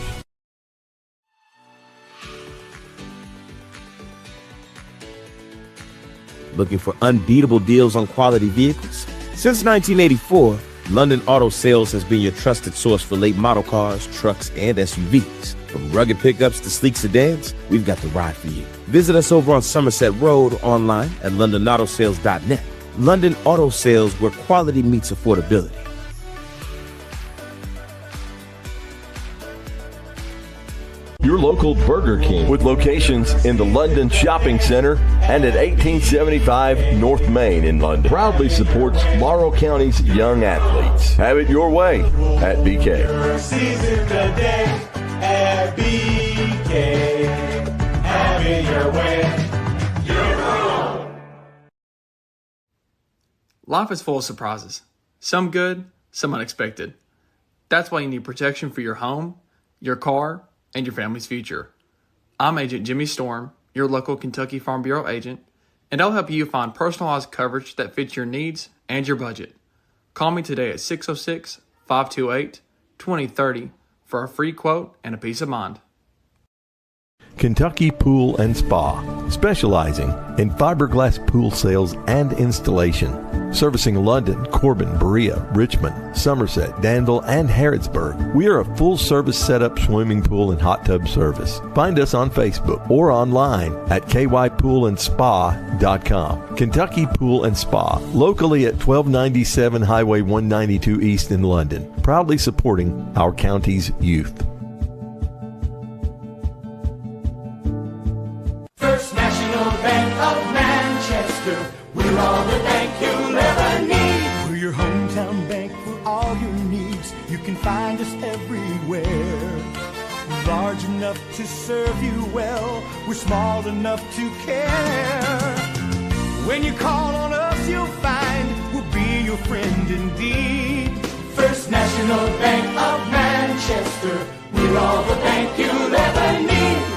Looking for unbeatable deals on quality vehicles? Since 1984, London Auto Sales has been your trusted source for late model cars, trucks, and SUVs. From rugged pickups to sleek sedans, we've got the ride for you. Visit us over on Somerset Road, online at londonautosales.net. London Auto Sales, where quality meets affordability. Your local Burger King with locations in the London Shopping Center and at 1875 North Main in London proudly supports Laurel County's young athletes. Have it your way at BK. At BK, have it your way, your own. Life is full of surprises. Some good, some unexpected. That's why you need protection for your home, your car, and your family's future. I'm Agent Jimmy Storm, your local Kentucky Farm Bureau agent, and I'll help you find personalized coverage that fits your needs and your budget. Call me today at 606-528-2030 for a free quote and a peace of mind. Kentucky Pool and Spa, specializing in fiberglass pool sales and installation. Servicing London, Corbin, Berea, Richmond, Somerset, Danville, and Harrodsburg. We are a full-service setup swimming pool and hot tub service. Find us on Facebook or online at kypoolandspa.com. Kentucky Pool and Spa, locally at 1297 Highway 192 East in London, proudly supporting our county's youth. First National Bank of Manchester, we're all the bank you'll ever need. We're your hometown bank for all your needs. You can find us everywhere. Large enough to serve you well, we're small enough to care. When you call on us, you'll find we'll be your friend indeed. First National Bank of Manchester, we're all the bank you'll ever need.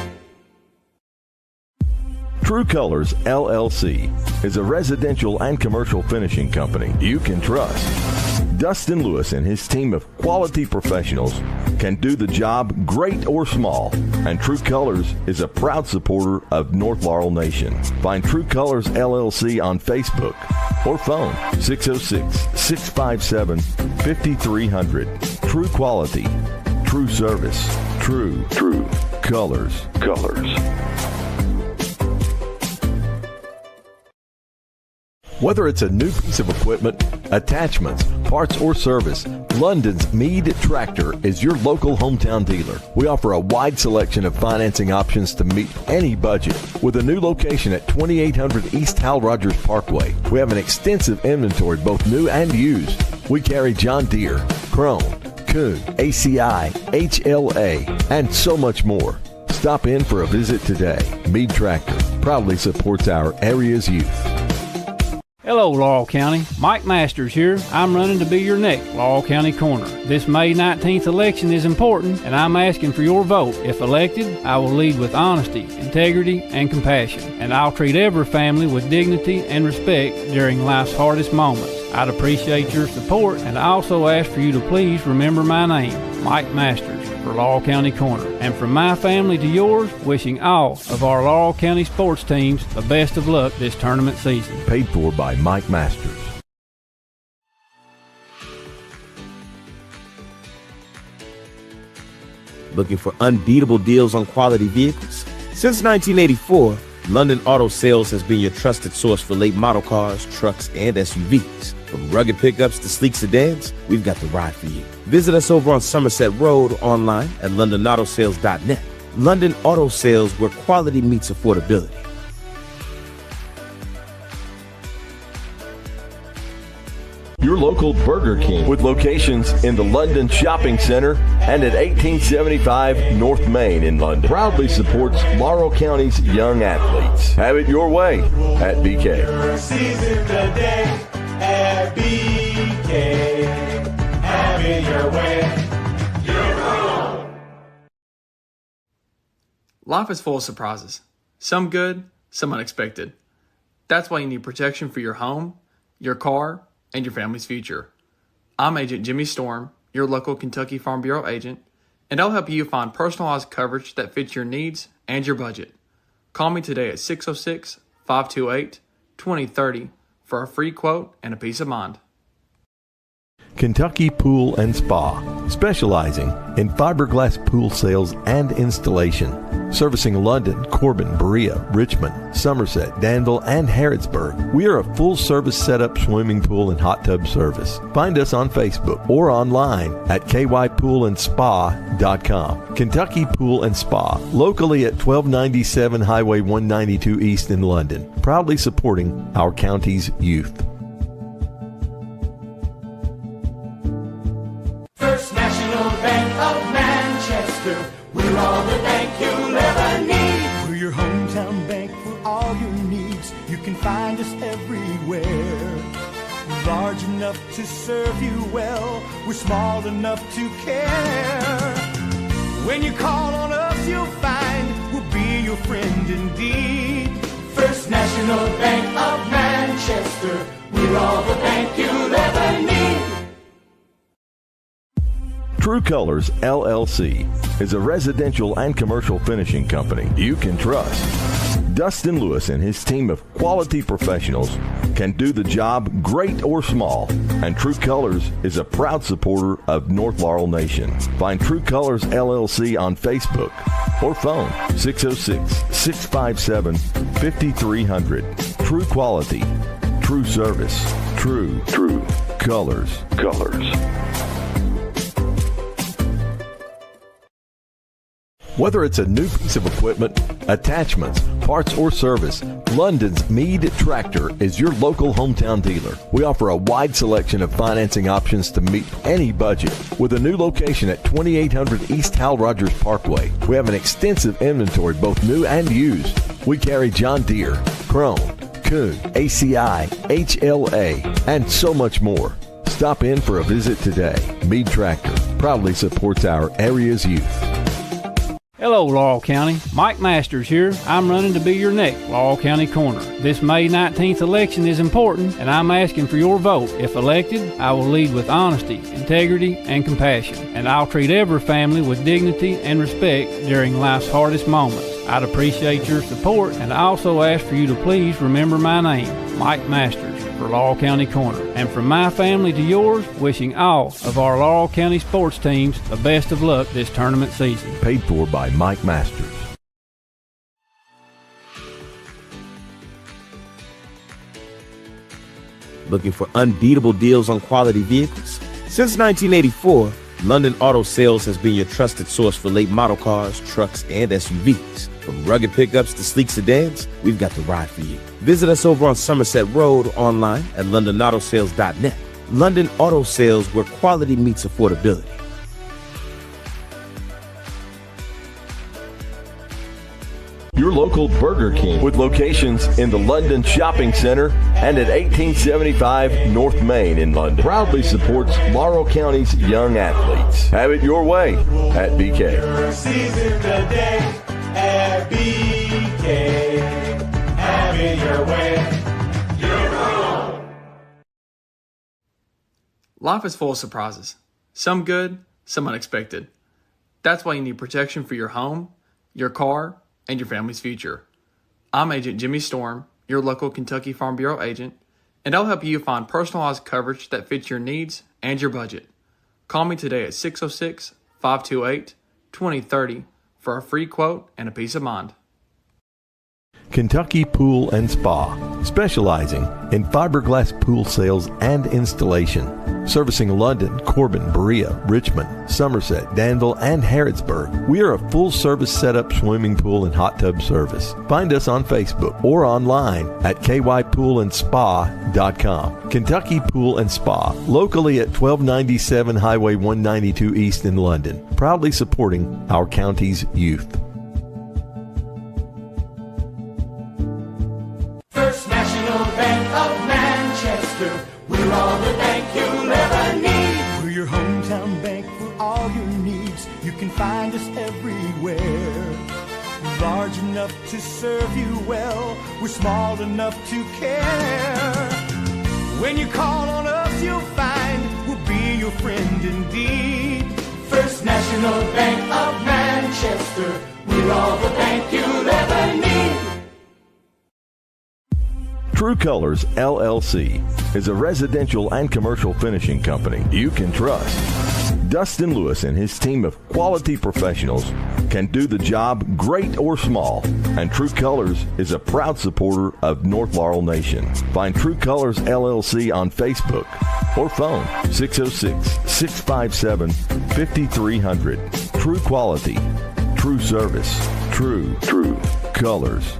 True Colors LLC is a residential and commercial finishing company you can trust. Dustin Lewis and his team of quality professionals can do the job great or small, and True Colors is a proud supporter of North Laurel Nation. Find True Colors LLC on Facebook or phone 606-657-5300. True quality, true service, true colors. Whether it's a new piece of equipment, attachments, parts, or service, London's Meade Tractor is your local hometown dealer. We offer a wide selection of financing options to meet any budget. With a new location at 2800 East Hal Rogers Parkway, we have an extensive inventory, both new and used. We carry John Deere, Krone, Kuhn, ACI, HLA, and so much more. Stop in for a visit today. Meade Tractor proudly supports our area's youth. Hello, Laurel County. Mike Masters here. I'm running to be your next Laurel County Corner. This May 19th election is important, and I'm asking for your vote. If elected, I will lead with honesty, integrity, and compassion, and I'll treat every family with dignity and respect during life's hardest moments. I'd appreciate your support, and I also ask for you to please remember my name, Mike Masters, for Laurel County Corner. And from my family to yours, wishing all of our Laurel County sports teams the best of luck this tournament season. Paid for by Mike Masters. Looking for unbeatable deals on quality vehicles? Since 1984, London Auto Sales has been your trusted source for late model cars, trucks, and SUVs. From rugged pickups to sleek sedans, we've got the ride for you. Visit us over on Somerset Road or online at londonautosales.net. London Auto Sales, where quality meets affordability. Your local Burger King with locations in the London Shopping Center and at 1875 North Main in London. Proudly supports Laurel County's young athletes. Have it your way at BK. Season today at BK. Have it your way. Life is full of surprises. Some good, some unexpected. That's why you need protection for your home, your car, and your family's future. I'm Agent Jimmy Storm, your local Kentucky Farm Bureau agent, and I'll help you find personalized coverage that fits your needs and your budget. Call me today at 606-528-2030 for a free quote and a peace of mind. Kentucky Pool and Spa, specializing in fiberglass pool sales and installation, servicing London, Corbin, Berea, Richmond, Somerset, Danville, and Harrodsburg. We are a full-service setup swimming pool and hot tub service. Find us on Facebook or online at kypoolandspa.com. Kentucky Pool and Spa, locally at 1297 Highway 192 East in London, proudly supporting our county's youth. First National Bank of Manchester. We're all the bank you'll ever need. We're your hometown bank for all your needs. You can find us everywhere. Large enough to serve you well. We're small enough to care. When you call on us, you'll find we'll be your friend indeed. First National Bank of Manchester. We're all the bank you'll ever need. True Colors LLC is a residential and commercial finishing company you can trust. Dustin Lewis and his team of quality professionals can do the job great or small, and True Colors is a proud supporter of North Laurel Nation. Find True Colors LLC on Facebook or phone 606-657-5300. True quality, true service, true colors. Whether it's a new piece of equipment, attachments, parts, or service, London's Meade Tractor is your local hometown dealer. We offer a wide selection of financing options to meet any budget. With a new location at 2800 East Hal Rogers Parkway, we have an extensive inventory, both new and used. We carry John Deere, Krone, Kuhn, ACI, HLA, and so much more. Stop in for a visit today. Meade Tractor proudly supports our area's youth. Hello, Laurel County. Mike Masters here. I'm running to be your next Laurel County Corner. This May 19th election is important, and I'm asking for your vote. If elected, I will lead with honesty, integrity, and compassion, and I'll treat every family with dignity and respect during life's hardest moments. I'd appreciate your support, and I also ask for you to please remember my name, Mike Masters, for Laurel County Corner. And from my family to yours, wishing all of our Laurel County sports teams the best of luck this tournament season. Paid for by Mike Masters. Looking for unbeatable deals on quality vehicles? Since 1984, London Auto Sales has been your trusted source for late model cars, trucks, and SUVs. From rugged pickups to sleek sedans, we've got the ride for you. Visit us over on Somerset Road or online at londonautosales.net. London Auto Sales, where quality meets affordability. Your local Burger King with locations in the London Shopping Center and at 1875 North Main in London. Proudly supports Laurel County's young athletes. Have it your way at BK. Season today at BK. Have it your way. Life is full of surprises. Some good, some unexpected. That's why you need protection for your home, your car, and your family's future. I'm Agent Jimmy Storm, your local Kentucky Farm Bureau agent, and I'll help you find personalized coverage that fits your needs and your budget. Call me today at 606-528-2030 2030 for a free quote and a peace of mind. Kentucky Pool and Spa, specializing in fiberglass pool sales and installation. Servicing London, Corbin, Berea, Richmond, Somerset, Danville, and Harrodsburg. We are a full-service setup swimming pool and hot tub service. Find us on Facebook or online at kypoolandspa.com. Kentucky Pool and Spa, locally at 1297 Highway 192 East in London, proudly supporting our county's youth. First National Bank of Manchester, we're all the bank you'll ever need. We're your hometown bank for all your needs. You can find us everywhere. Large enough to serve you well, we're small enough to care. When you call on us, you'll find we'll be your friend indeed. First National Bank of Manchester, we're all the bank you'll ever need. True Colors LLC is a residential and commercial finishing company you can trust. Dustin Lewis and his team of quality professionals can do the job great or small, and True Colors is a proud supporter of North Laurel Nation. Find True Colors LLC on Facebook or phone 606-657-5300. True quality, true service, true colors.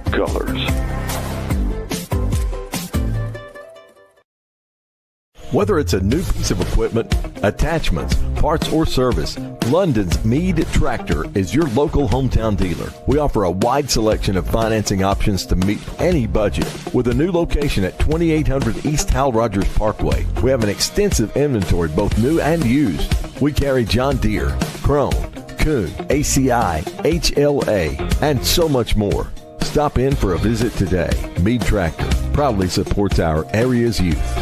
Whether it's a new piece of equipment, attachments, parts, or service, London's Meade Tractor is your local hometown dealer. We offer a wide selection of financing options to meet any budget. With a new location at 2800 East Hal Rogers Parkway, we have an extensive inventory, both new and used. We carry John Deere, Krone, Kuhn, ACI, HLA, and so much more. Stop in for a visit today. Meade Tractor proudly supports our area's youth.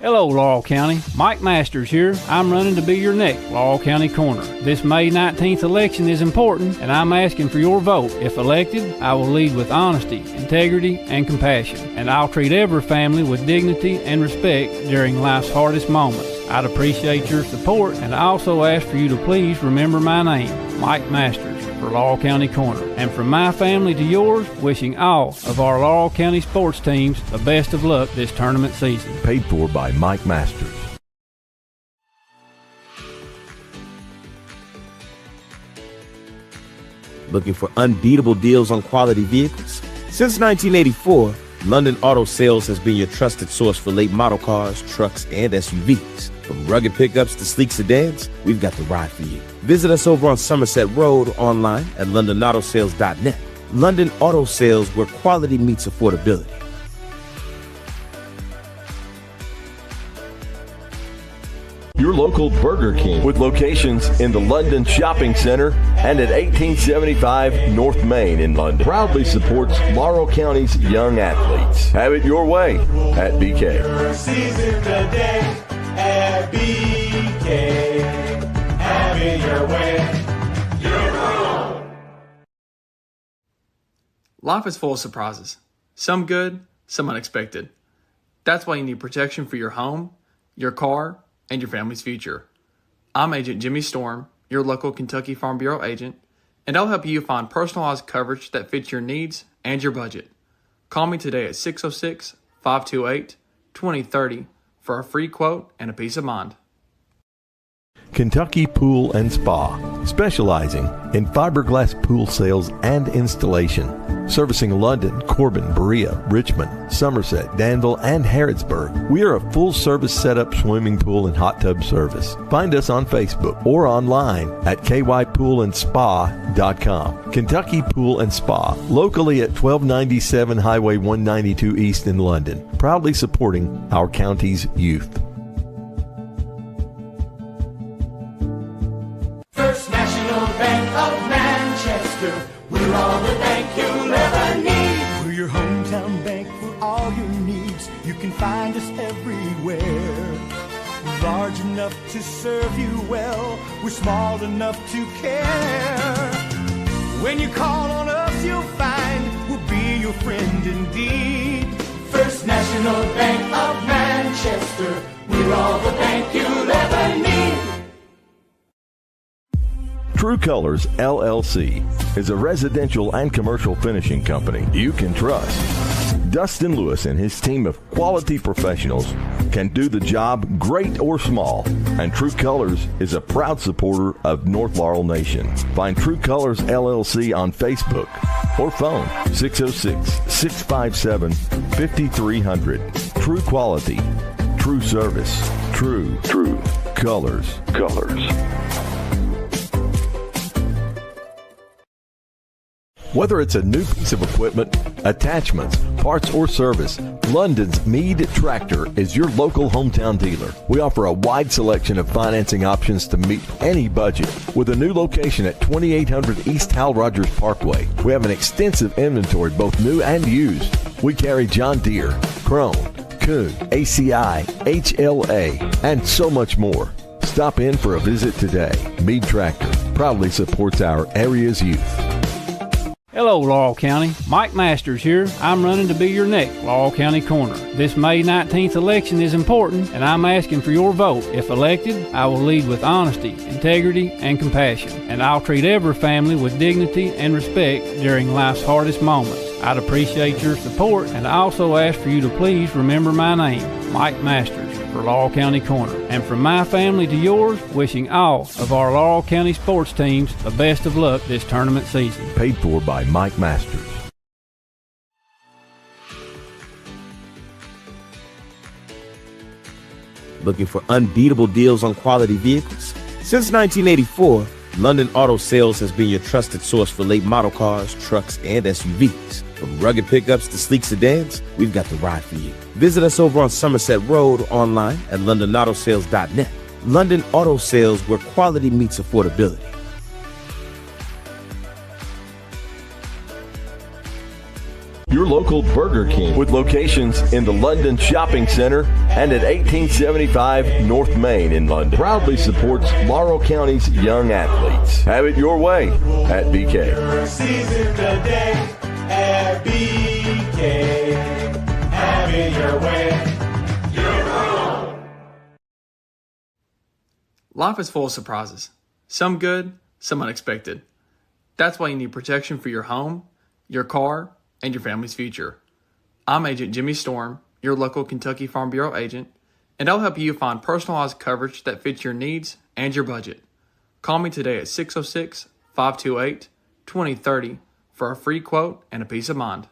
Hello, Laurel County. Mike Masters here. I'm running to be your next Laurel County Coroner. This May 19th election is important, and I'm asking for your vote. If elected, I will lead with honesty, integrity, and compassion, and I'll treat every family with dignity and respect during life's hardest moments. I'd appreciate your support, and I also ask for you to please remember my name, Mike Masters, for Laurel County Coroner. And from my family to yours, wishing all of our Laurel County sports teams the best of luck this tournament season. Paid for by Mike Masters. Looking for unbeatable deals on quality vehicles? Since 1984, London Auto Sales has been your trusted source for late model cars, trucks, and SUVs. From rugged pickups to sleek sedans, we've got the ride for you. Visit us over on Somerset Road, online at londonautosales.net. London Auto Sales, where quality meets affordability. Your local Burger King, with locations in the London Shopping Center and at 1875 North Main in London, proudly supports Laurel County's young athletes. Have it your way at BK. Season today at BK. Have it your way. Life is full of surprises. Some good, some unexpected. That's why you need protection for your home, your car, and your family's future. I'm Agent Jimmy Storm, your local Kentucky Farm Bureau agent, and I'll help you find personalized coverage that fits your needs and your budget. Call me today at 606-528-2030 for a free quote and a peace of mind. Kentucky Pool and Spa, specializing in fiberglass pool sales and installation. Servicing London, Corbin, Berea, Richmond, Somerset, Danville, and Harrodsburg. We are a full-service setup swimming pool and hot tub service. Find us on Facebook or online at kypoolandspa.com. Kentucky Pool and Spa, locally at 1297 Highway 192 East in London, proudly supporting our county's youth. First National Bank of Manchester, we're all the bank you'll ever need. We're your hometown bank for all your needs. You can find us everywhere. Large enough to serve you well, we're small enough to care. When you call on us, you'll find we'll be your friend indeed. First National Bank of Manchester, we're all the bank you'll ever need. True Colors LLC is a residential and commercial finishing company you can trust. Dustin Lewis and his team of quality professionals can do the job great or small, and True Colors is a proud supporter of North Laurel Nation. Find True Colors LLC on Facebook or phone 606-657-5300. True quality, true service, true colors. Whether it's a new piece of equipment, attachments, parts, or service, London's Mead Tractor is your local hometown dealer. We offer a wide selection of financing options to meet any budget. With a new location at 2800 East Hal Rogers Parkway, we have an extensive inventory, both new and used. We carry John Deere, Krone, Kuhn, ACI, HLA, and so much more. Stop in for a visit today. Mead Tractor proudly supports our area's youth. Hello, Laurel County. Mike Masters here. I'm running to be your next Laurel County Corner. This May 19th election is important, and I'm asking for your vote. If elected, I will lead with honesty, integrity, and compassion, and I'll treat every family with dignity and respect during life's hardest moments. I'd appreciate your support, and I also ask for you to please remember my name, Mike Masters, for Laurel County Corner. And from my family to yours, wishing all of our Laurel County sports teams the best of luck this tournament season. Paid for by Mike Masters. Looking for unbeatable deals on quality vehicles? Since 1984, London Auto Sales has been your trusted source for late model cars, trucks, and SUVs. From rugged pickups to sleek sedans, we've got the ride for you. Visit us over on Somerset Road, online at londonautosales.net. London Auto Sales, where quality meets affordability. Your local Burger King with locations in the London Shopping Center and at 1875 North Main in London proudly supports Laurel County's young athletes. Have it your way at BK. Season today at BK. Have it your way. Your own. Life is full of surprises. Some good, some unexpected. That's why you need protection for your home, your car, and your family's future. I'm Agent Jimmy Storm, your local Kentucky Farm Bureau agent, and I'll help you find personalized coverage that fits your needs and your budget. Call me today at 606-528-2030 for a free quote and a peace of mind.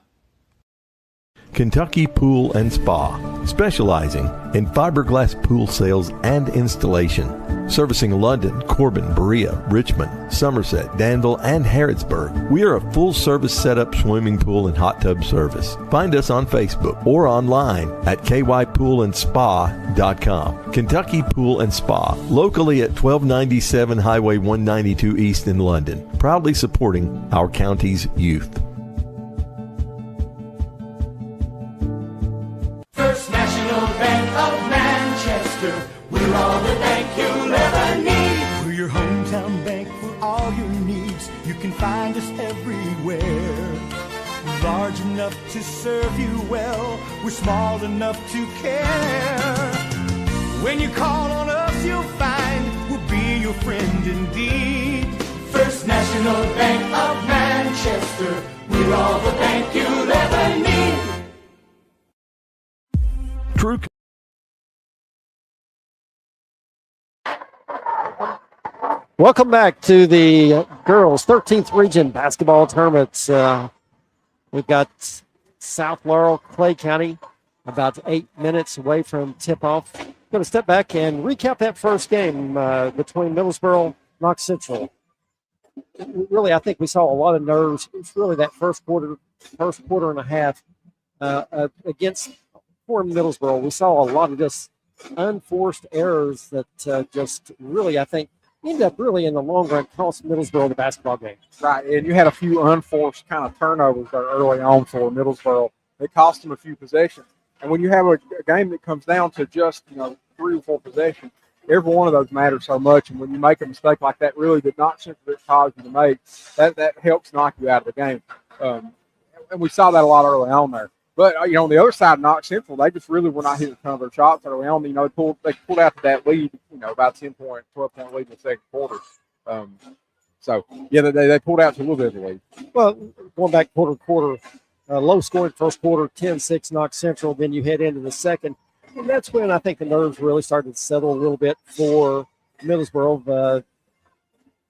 Kentucky Pool and Spa, specializing in fiberglass pool sales and installation, servicing London, Corbin, Berea, Richmond, Somerset, Danville, and Harrodsburg. We are a full-service setup swimming pool and hot tub service. Find us on Facebook or online at kypoolandspa.com. Kentucky Pool and Spa, locally at 1297 Highway 192 East in London, proudly supporting our county's youth. First National Bank of Manchester, we're all the bank you'll ever need. We're your hometown bank for all your needs. You can find us everywhere. We're large enough to serve you well. We're small enough to care. When you call on us, you'll find we'll be your friend indeed. First National Bank of Manchester, we're all the bank you'll ever need. True. Welcome back to the girls' 13th region basketball tournaments. We've got South Laurel, Clay County, about 8 minutes away from tip-off. Going to step back and recap that first game between Middlesboro and Knox Central. Really, I think we saw a lot of nerves. It's really that first quarter and a half against Fort Middlesboro. We saw a lot of just unforced errors that just really, I think, ended up really in the long run cost Middlesboro the basketball game. Right, and you had a few unforced kind of turnovers there early on for Middlesboro. It cost them a few possessions. And when you have a game that comes down to just 3 or 4 possessions, every one of those matters so much. And when you make a mistake like that, really did not simply cause you to make, that helps knock you out of the game. And we saw that a lot early on there. But, on the other side of Knox Central, they just really were not hitting a ton of their shots early on. They pulled out to that lead, about 12-point lead in the second quarter. So, yeah, they pulled out to a little bit of a lead. Well, going back quarter, low scoring first quarter, 10-6 Knox Central. Then you head into the second. And that's when I think the nerves really started to settle a little bit for Middlesboro.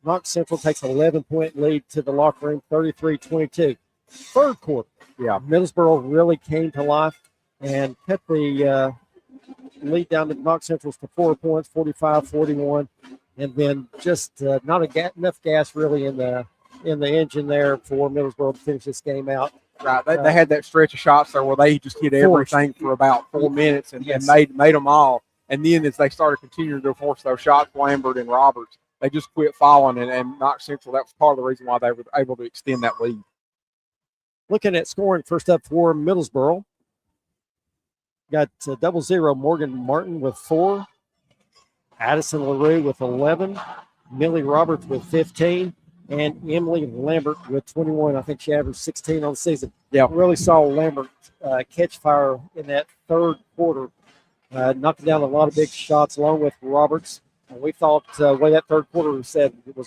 Knox Central takes an 11-point lead to the locker room, 33-22. Third quarter, Middlesboro really came to life and cut the lead down to Knox Central's to 4 points, 45-41. And then just not enough gas really in the engine there for Middlesboro to finish this game out. Right, they had that stretch of shots there where they just hit everything for about 4 minutes and made them all. And then as they started continuing to force those shots, Lambert and Roberts, they just quit falling. And Knox Central, that was part of the reason why they were able to extend that lead. Looking at scoring first up for Middlesboro, got 00 Morgan Martin with 4, Addison LaRue with 11, Millie Roberts with 15, and Emily Lambert with 21. I think she averaged 16 on the season. Yeah, really saw Lambert catch fire in that third quarter, knocking down a lot of big shots along with Roberts. And we thought the way that third quarter was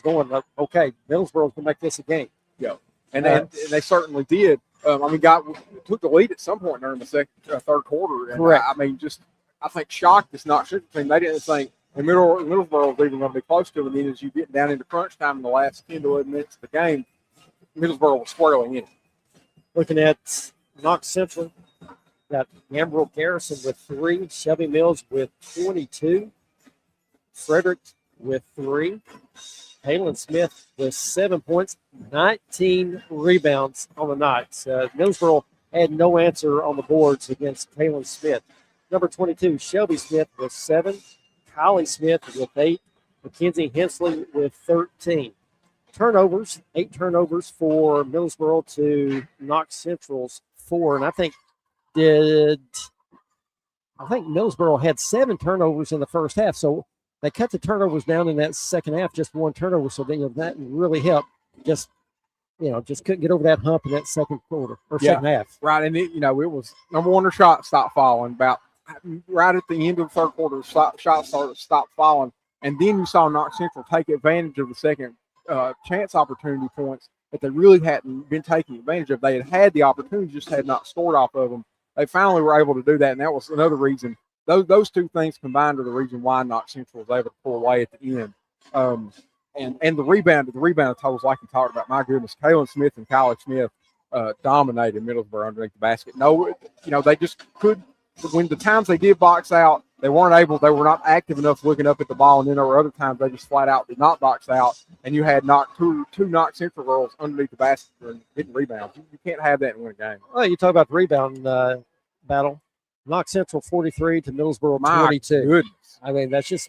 going, okay, Middlesboro's going to make this a game. Yeah, and they certainly did. Took the lead at some point during the third quarter. And correct. I think shocked this Knox Central team. They didn't think Middlesboro was even going to be close to it. And then as you get down into crunch time in the last 10 to 11 minutes of the game, Middlesboro was squarely in it. Looking at Knox Central, got Ambrose Garrison with 3, Shelby Mills with 22, Frederick with 3, Halen Smith with 7 points, 19 rebounds on the night. Middlesboro had no answer on the boards against Halen Smith. Number 22, Shelby Smith with 7, Kylie Smith with 8, Mackenzie Hensley with 13. Turnovers, 8 turnovers for Middlesboro to Knox Central's 4. And I think Middlesboro had 7 turnovers in the first half. So they cut the turnovers down in that second half, just 1 turnover. So that really helped. Just couldn't get over that hump in that second quarter or second half. Right. And it was number one, their shot stopped falling about right at the end of the third quarter. Shots started to stop falling. And then you saw Knox Central take advantage of the second chance opportunity points that they really hadn't been taking advantage of. They had the opportunity, just had not scored off of them. They finally were able to do that, and that was another reason. Those two things combined are the reason why Knox Central was able to pull away at the end. And the rebound totals, like you talked about, my goodness, Kaylin Smith and Kylie Smith dominated Middlesboro underneath the basket. No, they just could. When the times they did box out, they were not active enough looking up at the ball, and then there were other times they just flat out did not box out, and you had two Knox Central girls underneath the basket and hitting rebounds. You can't have that and win a game. Well, you talk about the rebound battle. Knox Central 43 to Middlesboro 22. Goodness. That's just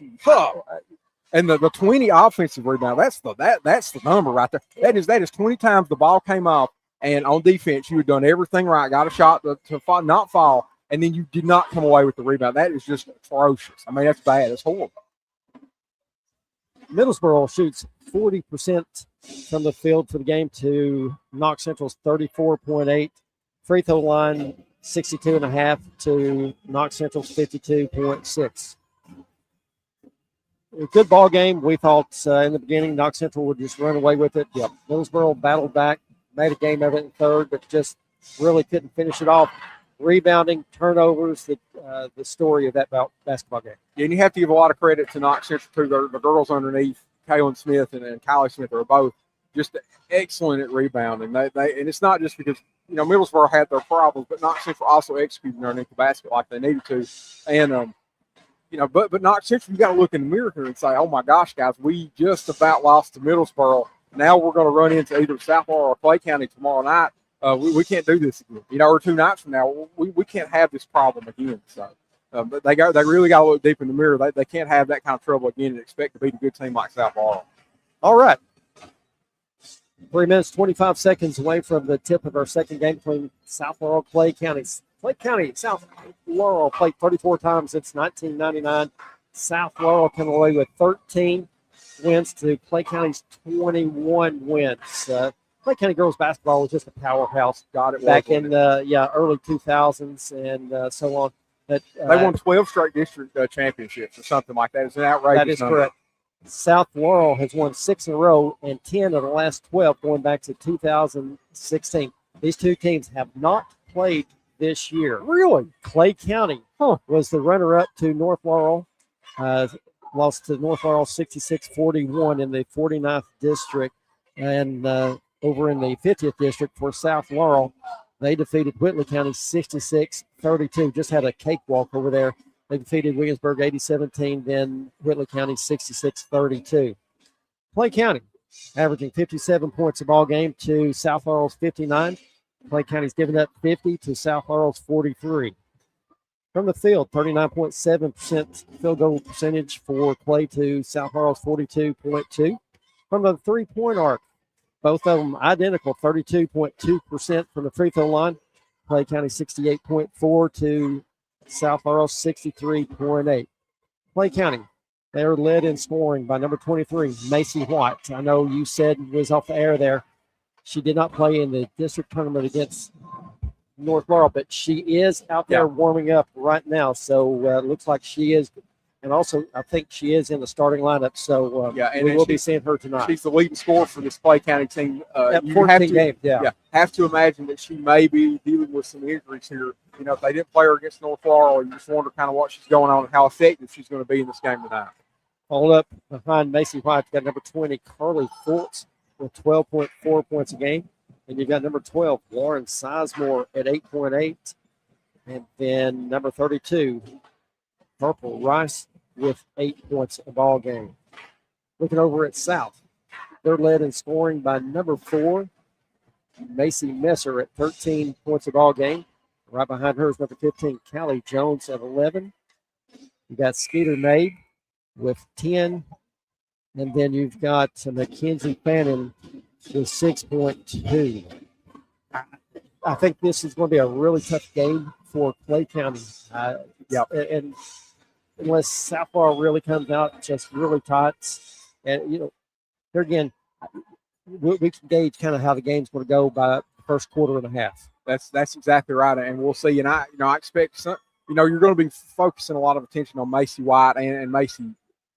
and the 20 offensive rebound. That's the number right there. That is 20 times the ball came off, and on defense you had done everything right, got a shot to not fall. And then you did not come away with the rebound. That is just atrocious. That's bad. It's horrible. Middlesboro shoots 40% from the field for the game to Knox Central's 34.8. Free throw line 62.5 to Knox Central's 52.6. A good ball game. We thought in the beginning Knox Central would just run away with it. Yep. Middlesboro battled back, made a game of it in third, but just really couldn't finish it off. Rebounding, turnovers, the story of that basketball game. Yeah, and you have to give a lot of credit to Knox Central, too. The girls underneath, Kaylin Smith and Kylie Smith, are both just excellent at rebounding. And it's not just because, Middlesboro had their problems, but Knox Central also executed underneath the basket like they needed to. And, but Knox Central, you got to look in the mirror here and say, oh, my gosh, guys, we just about lost to Middlesboro. Now we're going to run into either South Florida or Clay County tomorrow night. We can't do this again. Or 2 nights from now, we can't have this problem again. So they really got to look deep in the mirror. They can't have that kind of trouble again and expect to beat a good team like South Laurel. All right. 3 minutes, 25 seconds away from the tip of our second game between South Laurel and Clay County. Clay County and South Laurel played 34 times since 1999. South Laurel coming away with 13 wins to Clay County's 21 wins. Clay County girls basketball was just a powerhouse. Back in the early 2000s and so on. But they won 12 straight district championships or something like that. It's an outrageous That is number. correct. South Laurel has won 6 in a row and 10 of the last 12 going back to 2016. These two teams have not played this year. Really? Clay County was the runner-up to North Laurel. Lost to North Laurel 66-41 in the 49th district. And over in the 50th district for South Laurel, they defeated Whitley County 66-32. Just had a cakewalk over there. They defeated Williamsburg 80-17, then Whitley County 66-32. Clay County averaging 57 points a ball game to South Laurel's 59. Clay County's given up 50 to South Laurel's 43. From the field, 39.7% field goal percentage for Clay to South Laurel's 42.2. From the three-point arc, both of them identical, 32.2% from the free throw line. Clay County 68.4 to South Laurel 63.8. Clay County, they're led in scoring by number 23, Macy White. I know you said was off the air there. She did not play in the district tournament against North Laurel, but she is out there warming up right now. So it looks like she is. And also, I think she is in the starting lineup. So we will be seeing her tonight. She's the leading scorer for this Clay County team. At 14 games, have to imagine that she may be dealing with some injuries here. You know, if they didn't play her against North Laurel, you just wonder kind of what she's going on and how effective she's going to be in this game tonight. Followed up behind Macy White, you got number 20, Carly Fultz, with 12.4 points a game. And you got number 12, Lauren Sizemore at 8.8. And then number 32, Purple Rice with 8 points a ball game. Looking over at South, they're led in scoring by number 4, Macy Messer at 13 points a ball game. Right behind her is number 15, Callie Jones at 11. You got Skeeter Maid with 10. And then you've got Mackenzie Fannin with 6.2. I think this is going to be a really tough game for Clay County. And unless South Laurel really comes out just really tight, and there again, we can gauge kind of how the game's going to go by the first quarter and a half. That's exactly right, and we'll see. And I expect some. You're going to be focusing a lot of attention on Macy White and Macy.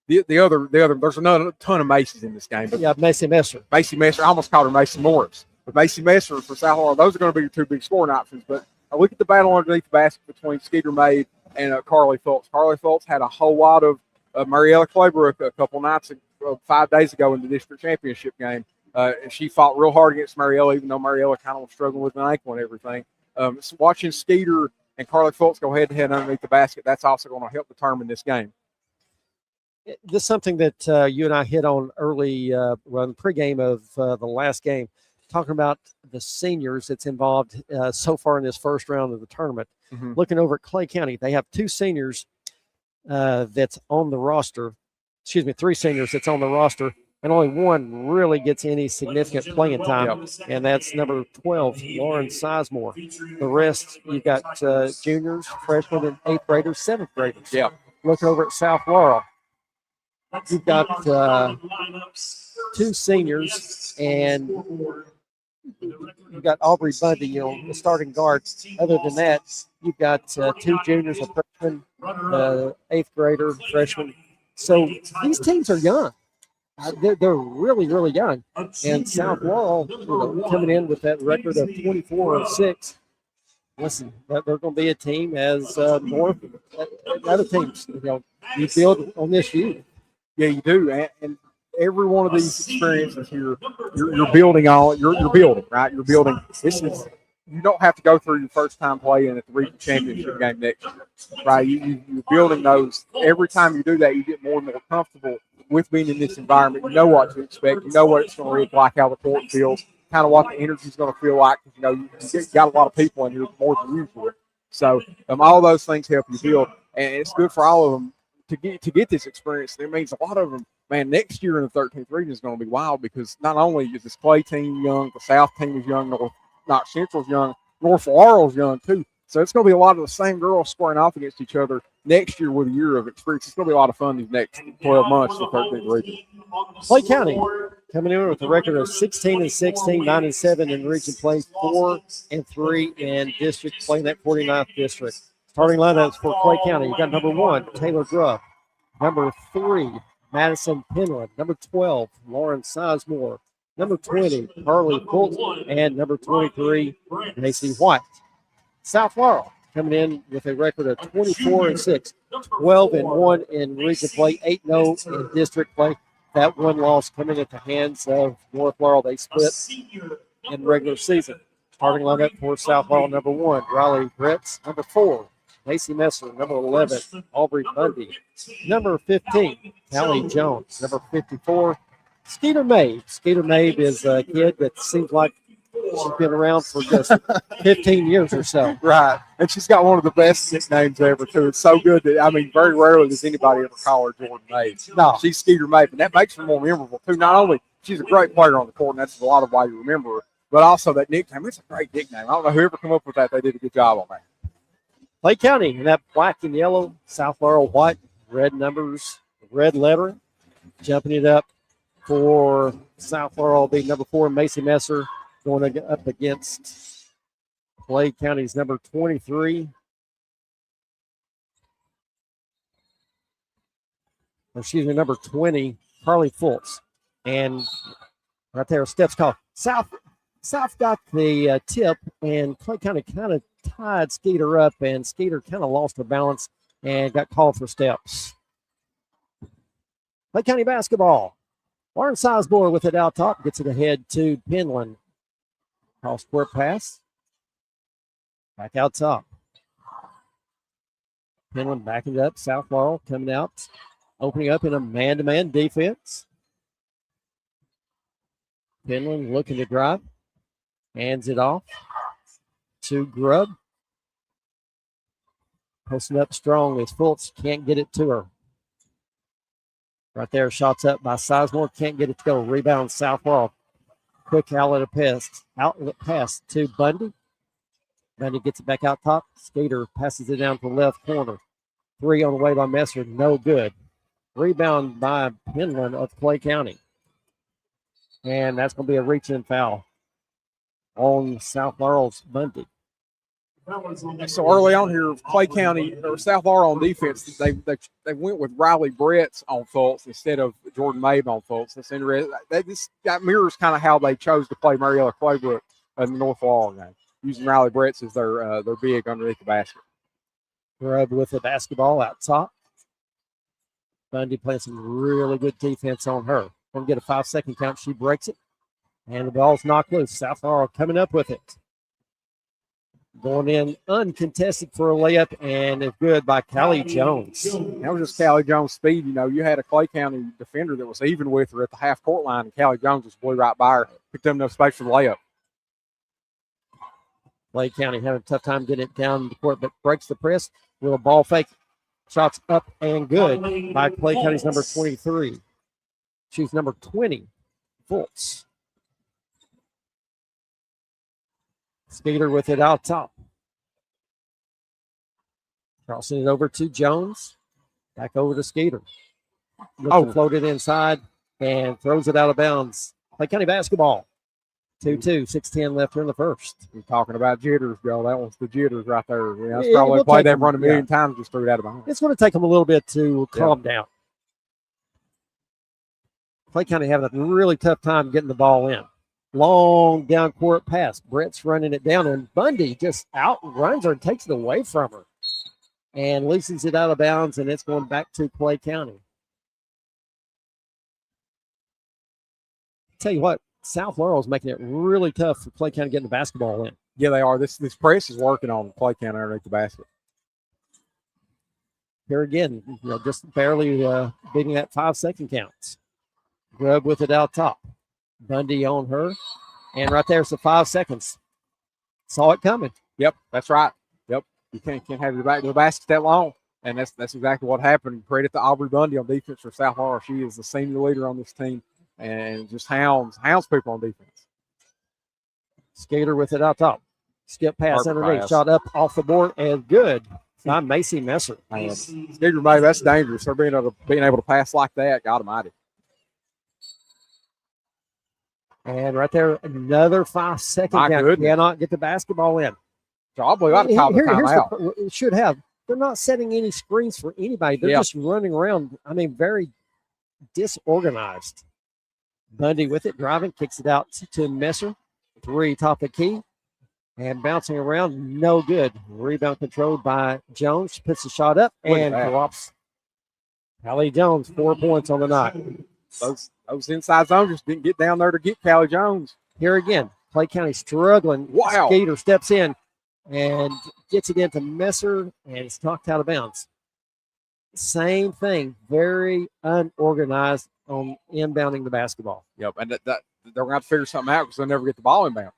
The other. There's another ton of Macy's in this game. But Macy Messer. Macy Messer. I almost called her Macy Morris, but Macy Messer for South Laurel. Those are going to be your two big scoring options. But I look at the battle underneath the basket between Skeeter Maid and Carly Fultz. Carly Fultz had a whole lot of Mariella Claybrook a couple nights, 5 days ago in the district championship game. And she fought real hard against Mariella, even though Mariella kind of was struggling with an ankle and everything. So watching Skeeter and Carly Fultz go head-to-head underneath the basket, that's also going to help determine this game. This is something that you and I hit on early, in the pregame of the last game, talking about the seniors that's involved so far in this first round of the tournament. Mm-hmm. Looking over at Clay County, they have 2 seniors that's on the roster. 3 seniors that's on the roster, and only one really gets any significant playing time, and that's number 12, Lauren Sizemore. The rest, you've got juniors, freshmen, and 8th graders, 7th graders. Yeah. Looking over at South Laurel, you've got 2 seniors, and you've got Aubrey Bundy, the starting guard. Other than that, you've got 2 juniors, a freshman, 8th grader, freshman. So these teams are young. They're really, really young. And South Laurel, coming in with that record of 24-6. Listen, they're going to be a team as North and other teams. You build on this youth. Yeah, you do. And every one of these experiences here, you're building on. You're building, right? You're building. You don't have to go through your first time playing at the regional championship game next year, right? You're building those. Every time you do that, you get more and more comfortable with being in this environment. You know what to expect. You know what it's going to look like, how the court feels, kind of what the energy is going to feel like. You got a lot of people in here more than usual. So all those things help you build, and it's good for all of them to get this experience. It means a lot of them, man, next year in the 13th region is going to be wild because not only is this Clay team young, the South team is young, Knox Central's young, North Laurel's young too. So it's going to be a lot of the same girls squaring off against each other next year with a year of experience. It's going to be a lot of fun these next 12 months in the 13th region. Clay County coming in with a record of 16-16, 9-7 in region play, 4-3 in district, playing that 49th district. Starting lineups for Clay County. You got number 1, Taylor Grubb. Number 3, Madison Penland. Number 12, Lauren Sizemore. Number 20, Carly Fultz. And number 23, Macy White. South Laurel coming in with a record of 24-6, 12-1 in region play, 8-0 in district play. That one loss coming at the hands of North Laurel. They split in regular season. Starting lineup for South Laurel, number 1, Riley Bretz. Number 4, Macy Messer. Number 11, Aubrey Bundy. Number 15, Callie Jones. Number 54, Skeeter Mabe. Skeeter Mabe is a kid that seems like she's been around for just 15 years or so. Right. And she's got one of the best nicknames ever, too. It's so good that, I mean, very rarely does anybody ever call her Jordan Mabe. No. She's Skeeter Mabe, and that makes her more memorable, too. Not only she's a great player on the court, and that's a lot of why you remember her, but also that nickname. It's a great nickname. I don't know whoever came up with that. They did a good job on that. Clay County in that black and yellow, South Laurel white, red numbers, red lettering. Jumping it up for South Laurel will be number 4, Macy Messer, going up against Clay County's number 23. Excuse me, number 20, Carly Fultz. And right there, steps call. South got the tip, and Clay County kind of tied Skeeter up, and Skeeter kind of lost her balance and got called for steps. Clay County basketball. Lauren Sizemore with it out top, gets it ahead to Penland. Cross court pass. Back out top. Penland backing it up. South Laurel coming out, opening up in a man-to-man defense. Penland looking to drive. Hands it off to Grubb. Posting up strong as Fultz can't get it to her. Right there, shots up by Sizemore. Can't get it to go. Rebound South Laurel. Quick outlet pass to Bundy. Bundy gets it back out top. Skater passes it down to the left corner. 3 on the way by Messer. No good. Rebound by Penland of Clay County. And that's going to be a reach-in foul on South Laurel's Bundy. So early on here, Clay County or South Laurel on defense, they went with Riley Bretz on Fultz instead of Jordan Mabe on Fultz. That's interesting. That mirrors kind of how they chose to play Mariella Claybrook in the North Laurel game, using Riley Bretz as their big underneath the basket. Grubb with the basketball out top. Bundy playing some really good defense on her. Going to get a 5-second count. She breaks it. And the ball's knocked loose. South Laurel coming up with it. Going in uncontested for a layup, and it's good by Callie Jones. That was just Callie Jones' speed. You know, you had a Clay County defender that was even with her at the half-court line, and Callie Jones just blew right by her, picked up enough space for the layup. Clay County having a tough time getting it down the court, but breaks the press with a ball fake. Shots up and good by Clay County's number 23. She's number 20, Fultz. Skeeter with it out top. Crossing it over to Jones. Back over to Skeeter. Looking to float it inside and throws it out of bounds. Clay County basketball. 2-2, 6:10 left here in the first. We're talking about jitters, Joe. That was the jitters right there. Yeah, that's probably played that run a million times, just threw it out of bounds. It's going to take them a little bit to calm down. Clay County having a really tough time getting the ball in. Long down court pass. Brett's running it down, and Bundy just outruns her and takes it away from her and loosens it out of bounds, and it's going back to Clay County. Tell you what, South Laurel is making it really tough for Clay County getting the basketball in. Yeah, they are. This press is working on Clay County underneath the basket. Here again, just barely beating that 5-second counts. Grubb with it out top. Bundy on her. And right there's the 5 seconds. Saw it coming. Yep, that's right. Yep. You can't have your back to the basket that long. And that's exactly what happened. Credit to Aubrey Bundy on defense for South Laurel. She is the senior leader on this team and just hounds people on defense. Skater with it out top. Skip pass Perfect underneath. pass. Shot up off the board and good by Macy Messer. Skeeter May, that's dangerous. They're being able to pass like that. God almighty. And right there, another 5-second My count. goodness. Cannot get the basketball in. So I believe I'd call the timeout. Here's it should have. They're not setting any screens for anybody. They're just running around. I mean, very disorganized. Bundy with it, driving, kicks it out to Messer. 3 top of the key. And bouncing around, no good. Rebound controlled by Jones. Puts the shot up and drops. Callie Jones, 4 points on the night. Those inside zones just didn't get down there to get Callie Jones. Here again, Clay County struggling. Wow. Skeeter steps in and gets it into Messer, and it's knocked out of bounds. Same thing, very unorganized on inbounding the basketball. Yep, and that they're going to have to figure something out because they'll never get the ball inbound.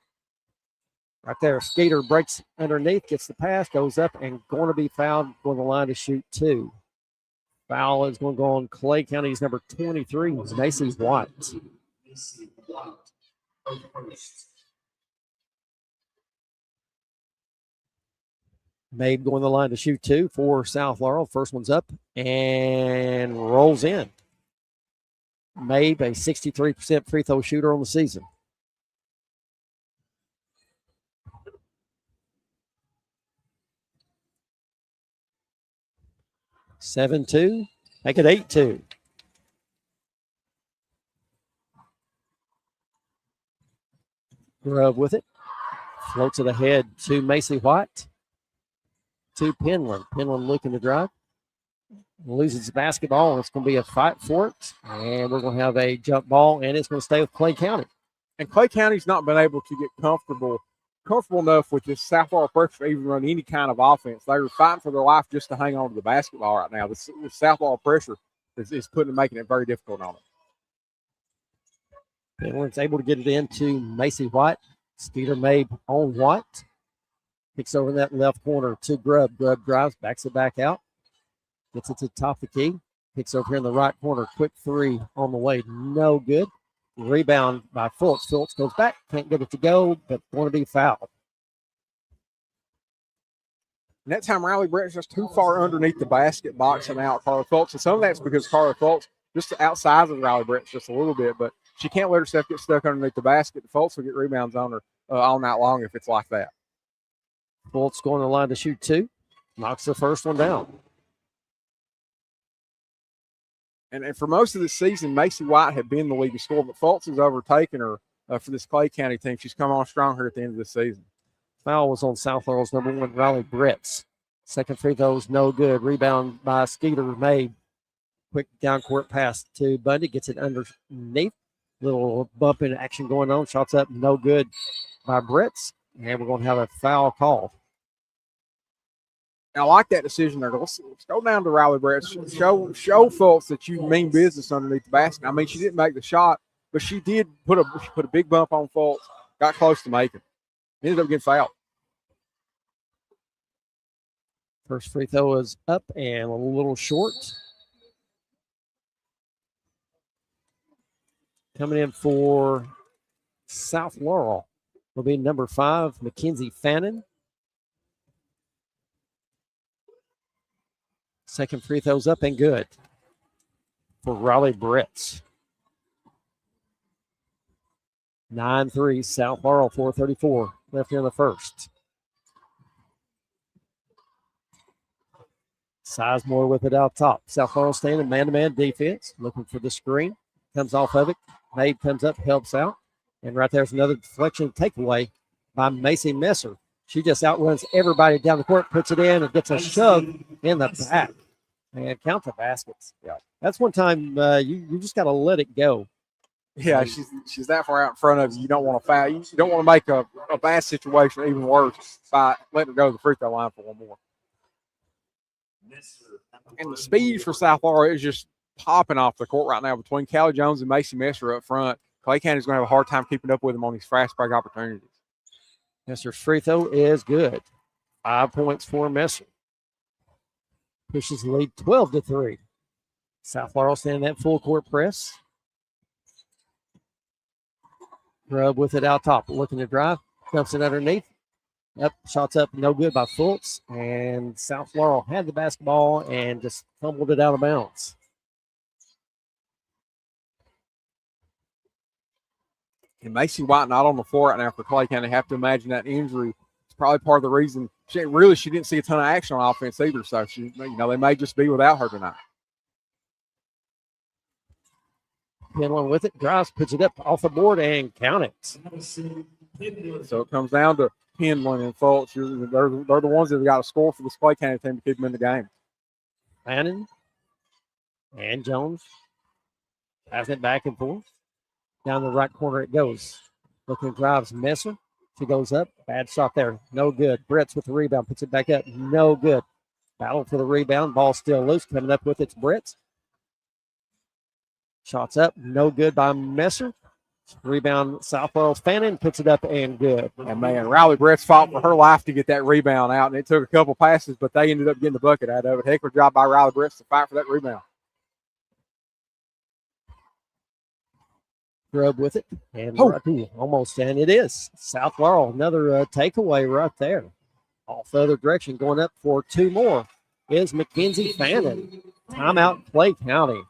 Right there, Skeeter breaks underneath, gets the pass, goes up, and going to be fouled, going to the line to shoot 2. Foul is going to go on Clay County's number 23, Macy White. Mabe going to the line to shoot 2 for South Laurel. First one's up and rolls in. Mabe, a 63% free throw shooter on the season. Seven 2, make it 8-2. Grove with it, floats it ahead to Macy White, to Penland. Penland looking to drive, loses the basketball, and it's going to be a fight for it. And we're going to have a jump ball, and it's going to stay with Clay County. And Clay County's not been able to get comfortable enough with this South Laurel pressure to even run any kind of offense. They're fighting for their life just to hang on to the basketball right now. The South Laurel pressure is making it very difficult on them. Penland's able to get it into Macy White. Skeeter Mabe on White. Kicks over in that left corner to Grubb. Grubb drives, backs it back out. Gets it to the top of the key. Kicks over here in the right corner. Quick 3 on the way. No good. Rebound by Fultz. Fultz goes back. Can't get it to go, but going to be fouled. And that time, Riley Brett's just too far underneath the basket, boxing out Carla Fultz. And some of that's because Carla Fultz just outside of Riley Brett's just a little bit, but she can't let herself get stuck underneath the basket. Fultz will get rebounds on her all night long if it's like that. Fultz going to the line to shoot 2. Knocks the first one down. And for most of the season, Macy White had been the leading scorer, but Fultz has overtaken her for this Clay County team. She's come on strong here at the end of the season. Foul was on South Laurel's number 1, Riley Bretts. Second free throw's no good. Rebound by Skeeter Mabe. Quick down court pass to Bundy. Gets it underneath. Little bump in action going on. Shots up, no good by Bretts. And we're going to have a foul call. I like that decision there. Let's go down to Riley Brett. Show folks that you mean business underneath the basket. I mean, she didn't make the shot, but she did put a big bump on Fultz. Got close to making. Ended up getting fouled. First free throw is up and a little short. Coming in for South Laurel will be number 5, Mackenzie Fannin. Second free throw's up and good for Riley Bretts. 9-3, South Laurel, 4:34 left here in the first. Sizemore with it out top. South Laurel staying in man-to-man defense, looking for the screen. Comes off of it. Mabe comes up, helps out. And right there's another deflection takeaway by Macy Messer. She just outruns everybody down the court, puts it in, and gets a shove in the back. And count the baskets. Yeah, that's one time you just got to let it go. Yeah, she's that far out in front of you. You don't want to foul. You don't want to make a bad situation even worse by letting her go to the free throw line for one more. And the speed for South Laurel is just popping off the court right now between Callie Jones and Macy Messer up front. Clay County's going to have a hard time keeping up with them on these fast break opportunities. Messer's free throw is good. 5 points for Messer. Pushes the lead 12-3. South Laurel standing that full court press. Grubb with it out top, looking to drive. Dumps it underneath. Up, shots up, no good by Fultz. And South Laurel had the basketball and just fumbled it out of bounds. And Macy White not on the floor right now for Clay County. Have to imagine that injury is probably part of the reason. She didn't see a ton of action on offense either. So they may just be without her tonight. Penland with it, drives, puts it up off the board, and count it. So it comes down to Penland and Fultz. They're the ones that have got to score for this Clay County team to keep them in the game. Fannin and Jones passing it back and forth. Down the right corner it goes. Looking drives Messer. She goes up. Bad shot there. No good. Brett's with the rebound. Puts it back up. No good. Battle for the rebound. Ball still loose. Coming up with it's Brett's. Shots up. No good by Messer. Rebound, South Laurel's Fannin puts it up and good. And, man, Riley Brett's fought for her life to get that rebound out, and it took a couple passes, but they ended up getting the bucket out of it. Heck of a job by Riley Brett to fight for that rebound. Grub with it. And almost, and it is. South Laurel, another takeaway right there. Off the other direction, going up for two more is Mackenzie Fannin. Timeout, Clay County.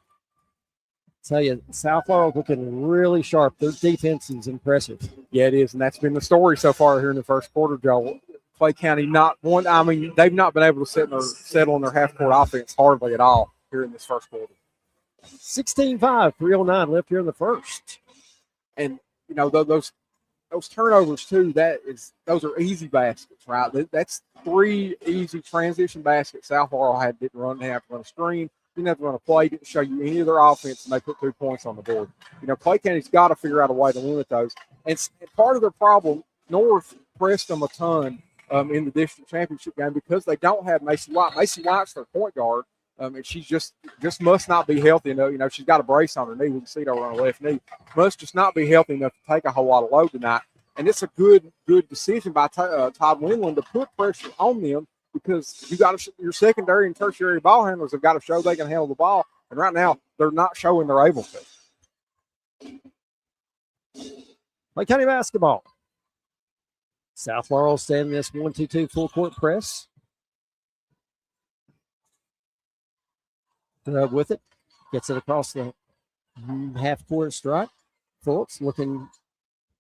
Tell you, South Laurel looking really sharp. Their defense is impressive. Yeah, it is, and that's been the story so far here in the first quarter, Joe. Clay County they've not been able to settle on their half-court offense hardly at all here in this first quarter. 16-5, 3:09 left here in the first. And, you know, those turnovers, too, those are easy baskets, right? That's three easy transition baskets South Laurel didn't have to run a screen. Didn't have to run a play, didn't show you any of their offense, and they put 2 points on the board. You know, Clay County's got to figure out a way to limit those. And part of their problem, North pressed them a ton in the district championship game because they don't have Macy White. Macy White's their point guard, and she just must not be healthy enough. You know, she's got a brace on her knee. We can see it over on her left knee. Must just not be healthy enough to take a whole lot of load tonight. And it's a good decision by Todd Winland to put pressure on them, because you got your secondary and tertiary ball handlers have got to show they can handle the ball, and right now they're not showing they're able to. Clay County basketball. South Laurel standing this 1-2-2 full court press. Grub with it, gets it across the half court strike. Fultz looking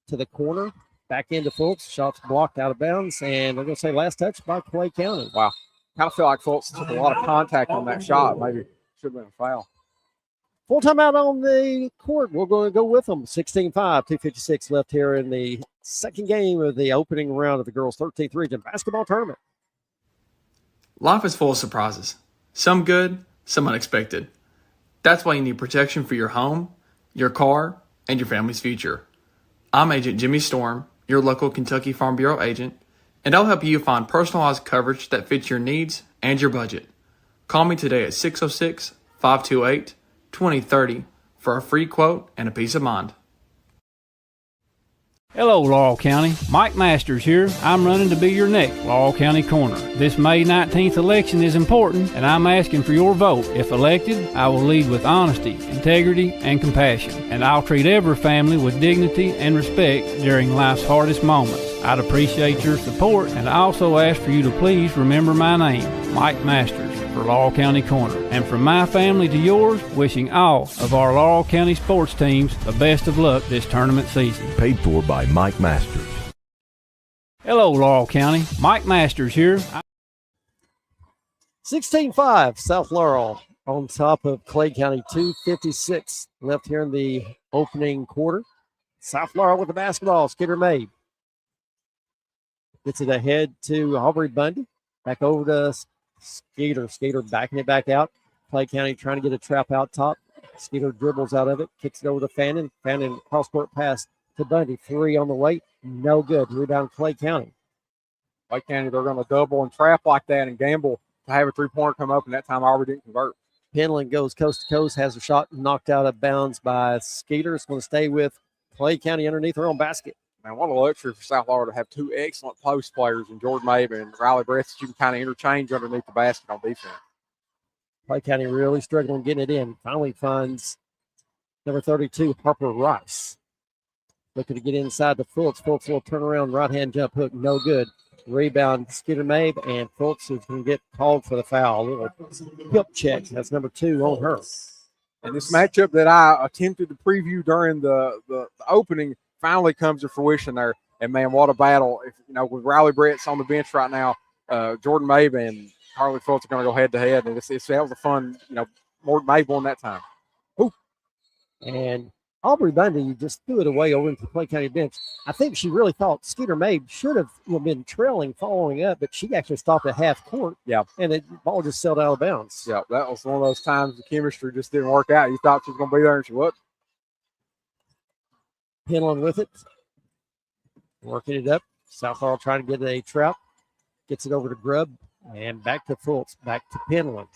to the corner. Back into Fultz. Shots blocked out of bounds. And they're going to say last touch by Clay County. Wow. Kind of feel like Fultz took a lot of contact on that shot. Maybe should have been a foul. Full timeout on the court. We're going to go with them. 16-5, 2:56 left here in the second game of the opening round of the girls' 13th region basketball tournament. Life is full of surprises. Some good, some unexpected. That's why you need protection for your home, your car, and your family's future. I'm Agent Jimmy Storm, your local Kentucky Farm Bureau agent, and I'll help you find personalized coverage that fits your needs and your budget. Call me today at 606-528-2030 for a free quote and a peace of mind. Hello, Laurel County. Mike Masters here. I'm running to be your next Laurel County Corner. This May 19th election is important, and I'm asking for your vote. If elected, I will lead with honesty, integrity, and compassion, and I'll treat every family with dignity and respect during life's hardest moments. I'd appreciate your support, and I also ask for you to please remember my name, Mike Masters, for Laurel County Corner. And from my family to yours, wishing all of our Laurel County sports teams the best of luck this tournament season. Paid for by Mike Masters. Hello, Laurel County. Mike Masters here. 16-5, South Laurel on top of Clay County. 2:56 left here in the opening quarter. South Laurel with the basketball. Skeeter Mabe gets it ahead to Aubrey Bundy. Back over to Skeeter backing it back out. Clay County trying to get a trap out top. Skeeter dribbles out of it, kicks it over to Fannin. Fannin cross-court pass to Bundy. Three on the way, no good. Rebound Clay County. Clay County, they're going to double and trap like that and gamble to have a three-pointer come up, and that time Aubrey didn't convert. Penland goes coast to coast, has a shot knocked out of bounds by Skeeter. It's going to stay with Clay County underneath their own basket. Man, what a luxury for South Laurel to have two excellent post players in Jordan Mabe and Riley Brett that you can kind of interchange underneath the basket on defense. Clay County really struggling getting it in. Finally finds number 32, Harper Rice. Looking to get inside to Fultz. Fultz will turn around, right-hand jump hook, no good. Rebound, Skeeter Mabe, and Fultz is going to get called for the foul. A little hip check. That's number 2 on her. And this matchup that I attempted to preview during the opening finally comes to fruition there. And, man, what a battle. With Riley Brett's on the bench right now, Jordan Mabe and Harley Fultz are going to go head-to-head. And that was a fun, Morton Mabe won that time. Ooh. And Aubrey Bundy just threw it away over into the Clay County bench. I think she really thought Skeeter May should have been trailing, following up, but she actually stopped at half court. Yeah. And the ball just sailed out of bounds. Yeah, that was one of those times the chemistry just didn't work out. You thought she was going to be there, and she wasn't. Penland with it. Working it up. South Laurel trying to get a trap. Gets it over to Grubb. And back to Fultz. Back to Penland.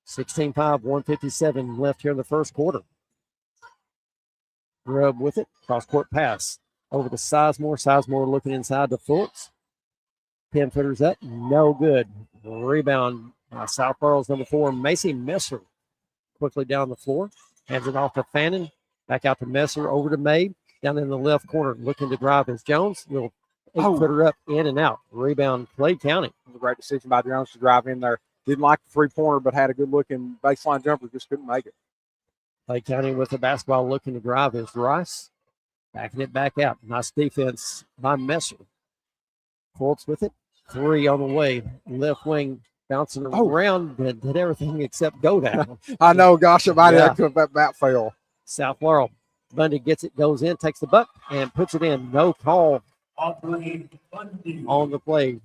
16-5, 157 left here in the first quarter. Grubb with it. Cross-court pass. Over to Sizemore. Sizemore looking inside to Fultz. Pin footers up. No good. Rebound by South Laurel's number 4, Macy Messer. Quickly down the floor. Hands it off to Fannin. Back out to Messer. Over to May. Down in the left corner. Looking to drive is Jones. Little 8-footer up, in and out. Rebound, Clay County. It was a great decision by Jones to drive in there. Didn't like the three-pointer, but had a good-looking baseline jumper. Just couldn't make it. Clay County with the basketball looking to drive is Rice. Backing it back out. Nice defense by Messer. Fultz with it. 3 on the way. Left wing bouncing around. Did everything except go down. I know. Gosh, it might have that bat fail. South Laurel. Bundy gets it, goes in, takes the buck, and puts it in. No call Aubrey Bundy on the play.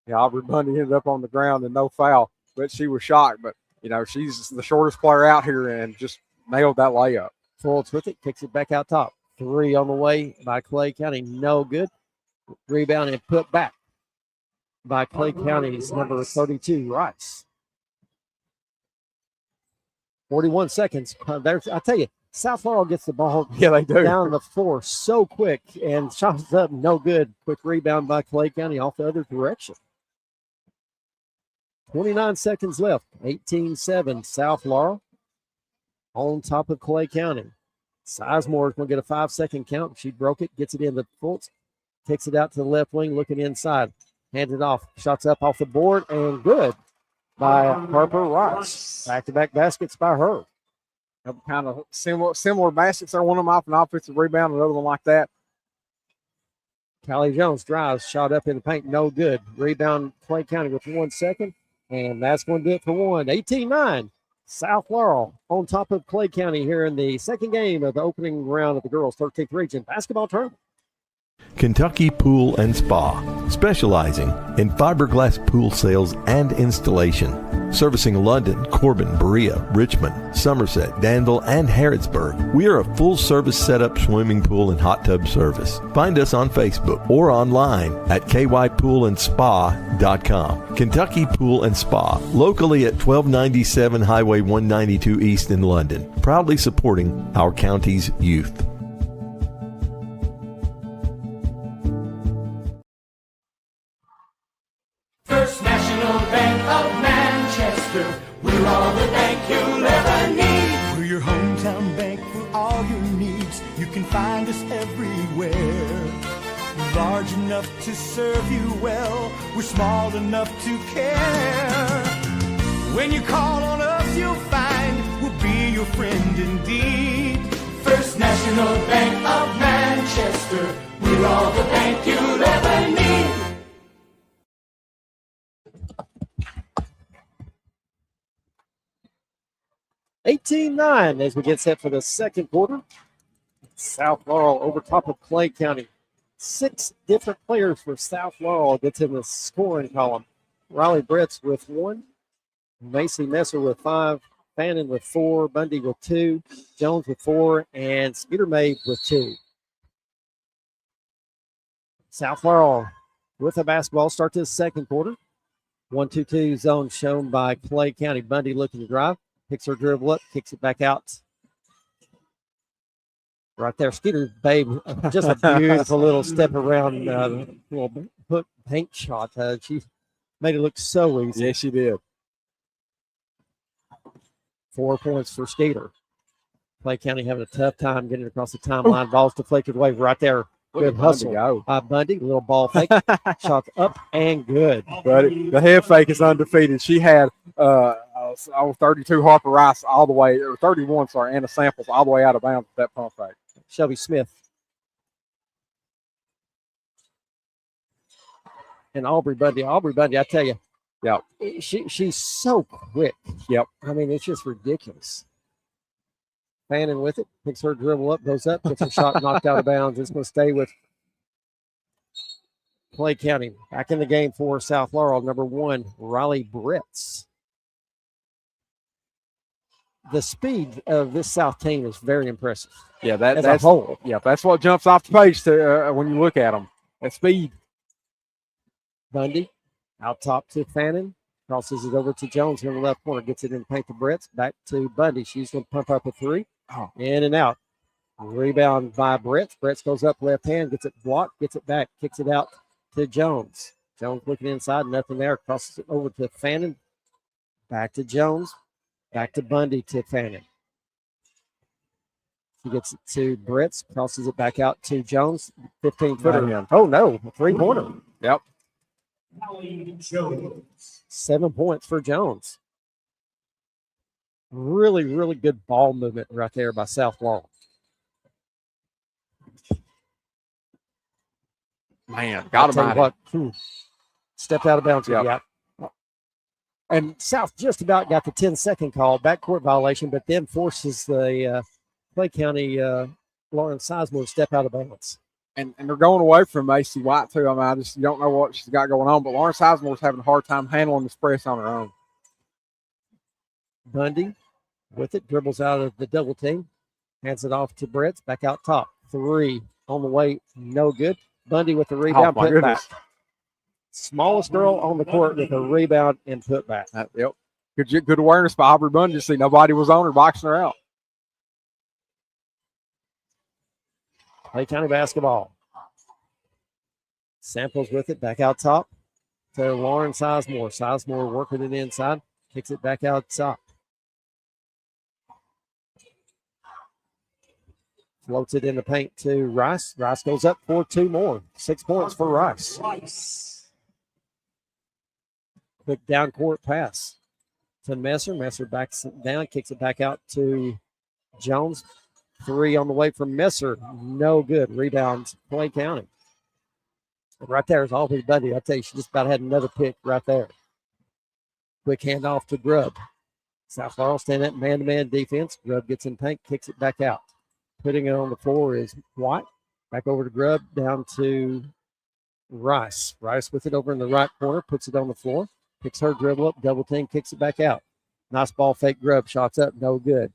Yeah, Aubrey Bundy ended up on the ground and no foul, but she was shocked. But, she's the shortest player out here and just nailed that layup. Fultz with it, kicks it back out top. 3 on the way by Clay County. No good. Rebound and put back by Clay County's number 32, Rice. 41 seconds. I tell you, South Laurel gets the ball they do. down the floor so quick and shots up, no good. Quick rebound by Clay County off the other direction. 29 seconds left. 18-7. South Laurel on top of Clay County. Sizemore is going to get a 5-second count. She broke it, gets it into Fultz, takes it out to the left wing, looking inside. Hands it off. Shots up off the board and good by Harper Rice. Back-to-back baskets by her. Kind of similar baskets there. One of them off an offensive rebound, another one like that. Callie Jones drives, shot up in the paint, no good. Rebound, Clay County with 1 second, and that's going to do it for one. 18-9, South Laurel on top of Clay County here in the second game of the opening round of the girls' 13th region basketball tournament. Kentucky Pool and Spa, specializing in fiberglass pool sales and installation. Servicing London, Corbin, Berea, Richmond, Somerset, Danville, and Harrodsburg. We are a full-service setup swimming pool and hot tub service. Find us on Facebook or online at kypoolandspa.com. Kentucky Pool and Spa, locally at 1297 Highway 192 East in London. Proudly supporting our county's youth. First National Bank of Manchester, we're all the bank you'll ever need. We're your hometown bank for all your needs. You can find us everywhere. Large enough to serve you well, we're small enough to care. When you call on us, you'll find we'll be your friend indeed. First National Bank of Manchester, we're all the bank you'll ever need. $18-9 as we get set for the second quarter. South Laurel over top of Clay County. 6 different players for South Laurel gets in the scoring column. Riley Bretz with 1, Macy Messer with 5, Fannin with 4, Bundy with 2, Jones with 4, and Skeeter May with 2. South Laurel with the basketball start to the second quarter. 1-2-2 zone shown by Clay County. Bundy looking to drive. Picks her dribble up, kicks it back out. Right there, Skeeter Babe, just a beautiful little step around, little hook paint shot. She made it look so easy. Yes, she did. 4 points for Skeeter. Clay County having a tough time getting across the timeline. Ball's deflected away right there. Good hustle by Bundy. Little ball fake. Shot up and good. But the head fake is undefeated. She had 32 Harper Rice all the way, or 31, sorry, Anna Samples all the way out of bounds with that pump fake. Shelby Smith. And Aubrey Bundy, I tell you. Yep. She's so quick. Yep. I mean, it's just ridiculous. Fannin with it, picks her dribble up, goes up, gets her shot knocked out of bounds. It's going to stay with Clay County. Back in the game for South Laurel, number 1, Riley Britz. The speed of this South team is very impressive. Yeah, As that's a whole. Yeah, that's what jumps off the page to, when you look at them. That speed. Bundy out top to Fannin. Crosses it over to Jones in the left corner. Gets it in the paint to Britz. Back to Bundy. She's going to pump up a 3. Oh. In and out. Rebound by Britz. Britz goes up left hand. Gets it blocked. Gets it back. Kicks it out to Jones. Jones looking inside. Nothing there. Crosses it over to Fannin. Back to Jones. Back to Bundy to Fannin. She gets it to Britz. Crosses it back out to Jones. 15-footer. Oh, no. A 3-pointer. Yep. 7 points for Jones. Really, really good ball movement right there by South Laurel. Man, got him. Stepped out of bounds. Yep. Yeah. And South just about got the 10-second call, backcourt violation, but then forces the Clay County Lauren Sizemore to step out of bounds. And they're going away from Macy White, too. I mean, you don't know what she's got going on, but Lauren Sizemore's having a hard time handling this press on her own. Bundy with it, dribbles out of the double team, hands it off to Britz, back out top. 3 on the way, no good. Bundy with the rebound, put back. Smallest girl on the court with a rebound and put back. Yep. Good awareness by Aubrey Bundy to see nobody was on her, boxing her out. Clay County basketball. Samples with it, back out top to Lauren Sizemore. Sizemore working it inside, kicks it back out top. Floats it in the paint to Rice. Rice goes up for 2 more. 6 points for Rice. Quick down court pass to Messer. Messer backs it down, kicks it back out to Jones. 3 on the way from Messer. No good. Rebounds, Clay County. Right there is Aubrey Bundy. I tell you, she just about had another pick right there. Quick handoff to Grubb. South Laurel stand up man-to-man defense. Grubb gets in paint, kicks it back out. Putting it on the floor is White. Back over to Grubb, down to Rice. Rice with it over in the right corner, puts it on the floor. Picks her dribble up, double team, kicks it back out. Nice ball fake, Grubb, shots up, no good.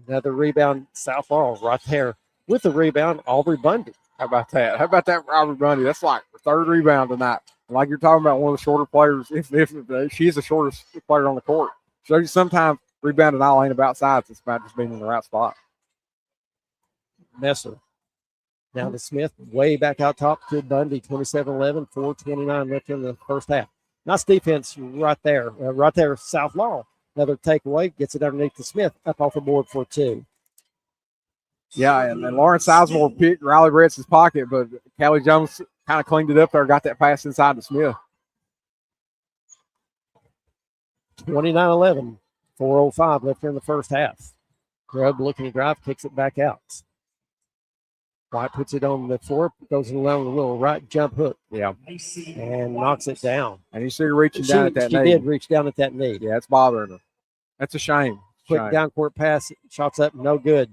Another rebound, South Laurel right there with the rebound, Aubrey Bundy. How about that? How about that for Aubrey Bundy? That's like the 3rd rebound tonight. Like you're talking about one of the shorter players, if she's the shortest player on the court. So sometimes rebounding all ain't about size. It's about just being in the right spot. Messer. Down to Smith, way back out top to Bundy, 27-11, 4:29 left in the first half. Nice defense right there. Right there, South Laurel. Another takeaway, gets it underneath to Smith, up off the board for 2. Yeah, and Lauren Sizemore picked Riley Britz's pocket, but Callie Jones kind of cleaned it up there, got that pass inside to Smith. 29-11, 4:05 left in the first half. Grubb looking to drive, kicks it back out. White puts it on the floor, goes along the little right jump hook. Yeah. And knocks it down. And you see her reaching down at that knee. She did reach down at that knee. Yeah, it's bothering her. That's a shame. Quick down court pass, shots up, no good.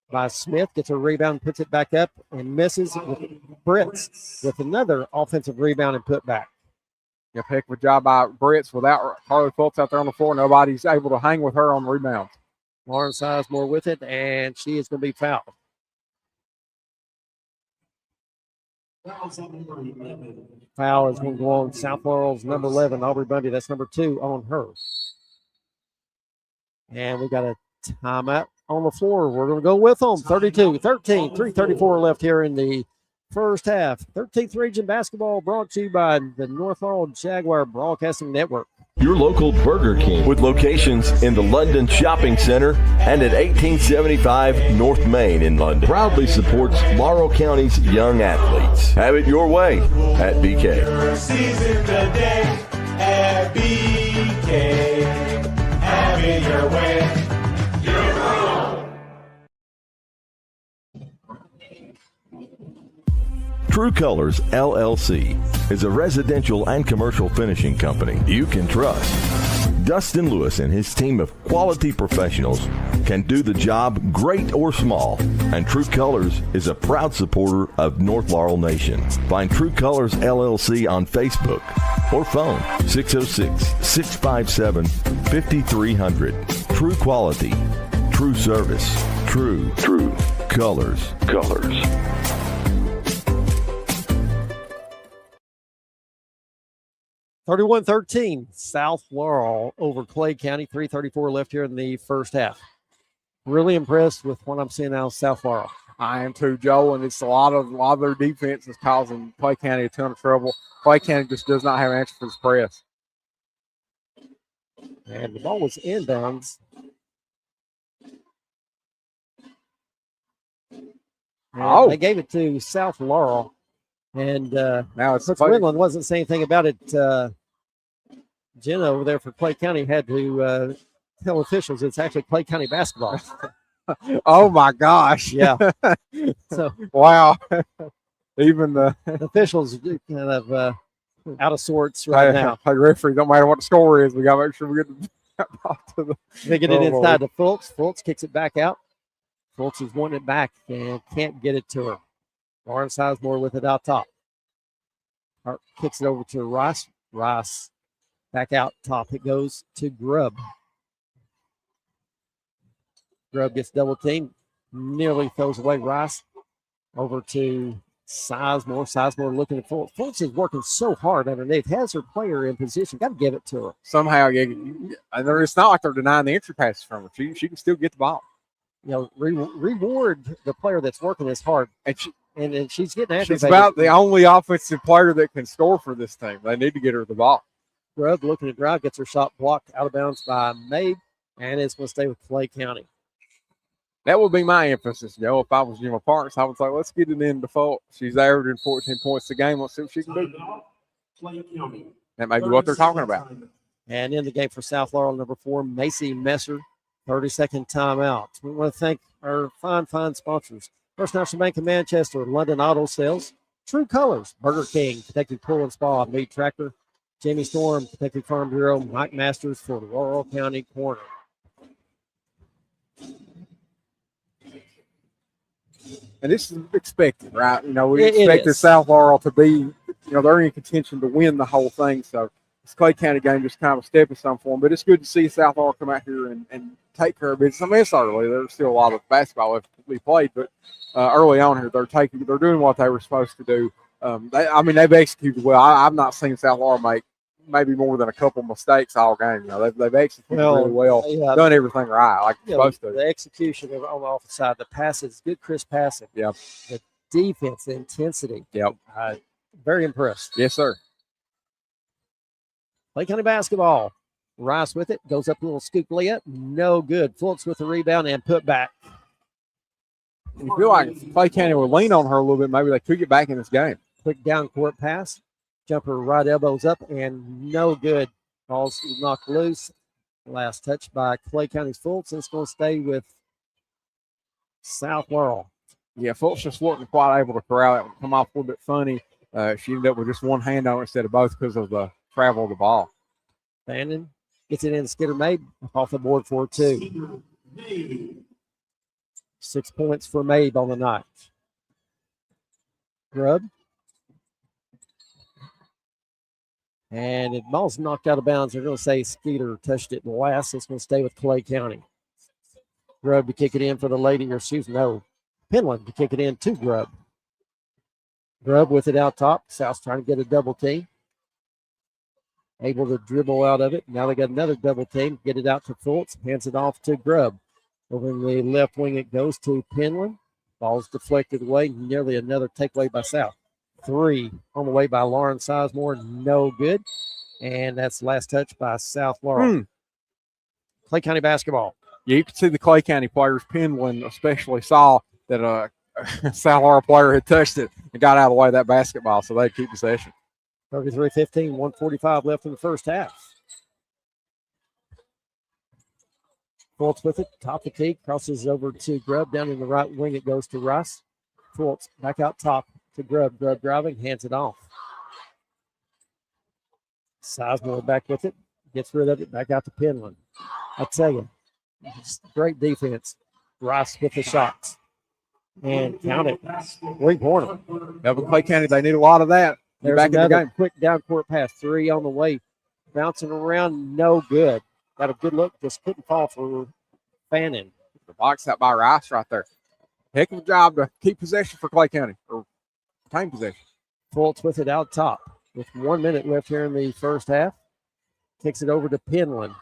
By Smith, gets a rebound, puts it back up, and misses with Britz with another offensive rebound and put back. Yeah, heck of a job by Britz. Without Harley Fultz out there on the floor, nobody's able to hang with her on the rebounds. Lauren Sizemore with it, and she is going to be fouled. Foul is going to go on South Laurel's number 11, Aubrey Bundy. That's number 2 on her. And we got a timeout on the floor. We're going to go with them. 32-13, 3:34 left here in the first half. 13th Region Basketball brought to you by the North Laurel Jaguar Broadcasting Network. Your local Burger King with locations in the London Shopping Center and at 1875 North Main in London proudly supports Laurel County's young athletes. Have it your way at BK. Season today at BK. Have it your way. True Colors LLC is a residential and commercial finishing company you can trust. Dustin Lewis and his team of quality professionals can do the job great or small, and True Colors is a proud supporter of North Laurel Nation. Find True Colors LLC on Facebook or phone 606-657-5300. True quality, true service, true colors. 31-13, South Laurel over Clay County. 3:34 left here in the first half. Really impressed with what I'm seeing out of South Laurel. I am too, Joe, and it's a lot of their defense is causing Clay County a ton of trouble. Clay County just does not have an answer for this press. And the ball was inbounds. And they gave it to South Laurel. And now it's Coach Windland wasn't saying anything about it. Jenna over there for Clay County had to tell officials it's actually Clay County basketball. Oh my gosh! Yeah. So wow. Even the officials kind of out of sorts right now. Hey, referee, don't matter what the score is, we got to make sure we get the ball to the. They get it inside to Fultz. Fultz kicks it back out. Fultz is wanting it back and can't get it to her. Lauren Sizemore with it out top. Hart kicks it over to Rice. Rice back out top. It goes to Grubb. Grubb gets double teamed. Nearly throws away Rice. Over to Sizemore. Sizemore looking at Fultz. Fultz is working so hard underneath. Has her player in position. Got to give it to her. Somehow, it's not like they're denying the entry passes from her. She can still get the ball. You know, reward the player that's working this hard. And she's getting aggravated. She's about the only offensive player that can score for this team. They need to get her the ball. Grubb looking to drive, gets her shot blocked out of bounds by Mabe, and it's going to stay with Clay County. That would be my emphasis, Joe. If I was Jimmy Parks, I was like, let's get it in default. She's averaging 14 points a game. Let's see what she can do. That may be what they're talking about. And in the game for South Laurel, number 4, Macy Messer, 30-second timeout. We want to thank our fine sponsors. First National Bank of Manchester, London Auto Sales, True Colors, Burger King, Kentucky Pool and Spa, Meat Tractor, Jamie Storm, Kentucky Farm Bureau, Mike Masters for the Laurel County Corner. And this is expected, right? You know, we expected South Laurel to be, they're in contention to win the whole thing. So this Clay County game just kind of a stepping stone for them. But it's good to see South Laurel come out here and take care of business. I mean, it's early. There's still a lot of basketball left to be played, but early on here, they're doing what they were supposed to do. They've executed well. I've not seen South Laurel make maybe more than a couple mistakes all game. They've executed really well, done everything right like they're supposed to. The execution on the offensive side, the passes, good crisp passing. Yeah. The defense, the intensity. Yep. Very impressed. Yes, sir. Clay County basketball. Rice with it, goes up a little scoop layup, no good. Fultz with the rebound and put back. And you feel like Clay County would lean on her a little bit, maybe they could get back in this game. Quick down court pass, jumper right elbows up and no good. Ball's knocked loose. Last touch by Clay County's Fultz. It's going to stay with South Laurel. Yeah, Fultz just wasn't quite able to corral it. Come off a little bit funny. She ended up with just one hand on it instead of both because of the travel of the ball. Fannin gets it in. Skidder Mabe off the board for 2. 6 points for Mabe on the night. Grubb. And the ball's knocked out of bounds. They're going to say Skeeter touched it last. It's going to stay with Clay County. Grubb to kick it in for the lady. Or Penland to kick it in to Grubb. Grubb with it out top. South's trying to get a double team. Able to dribble out of it. Now they got another double team. Get it out to Fultz. Hands it off to Grubb. Over in the left wing it goes to Penland. Ball's deflected away. Nearly another takeaway by South. 3 on the way by Lauren Sizemore. No good. And that's the last touch by South Laurel. Clay County basketball. Yeah, you can see the Clay County players, Penland especially, saw that a South Laurel player had touched it and got out of the way of that basketball, so they'd keep possession. 33-15, 1:45 left in the first half. Fultz with it, top of the key, crosses over to Grubb. Down in the right wing, it goes to Rice. Fultz back out top to Grubb. Grubb driving, hands it off. Sizemore back with it. Gets rid of it, back out to Penland. I tell you, great defense. Rice with the shots. And count it. 3-pointer. Yeah, but Clay County, they need a lot of that. There's Back in the another game. quick down court pass. 3 on the way. Bouncing around, no good. Got a good look, just couldn't fall for Fannin. The box out by Rice right there. Heck of a job to keep possession for Clay County, or retain possession. Fultz with it out top. With 1 minute left here in the first half. Kicks it over to Penland.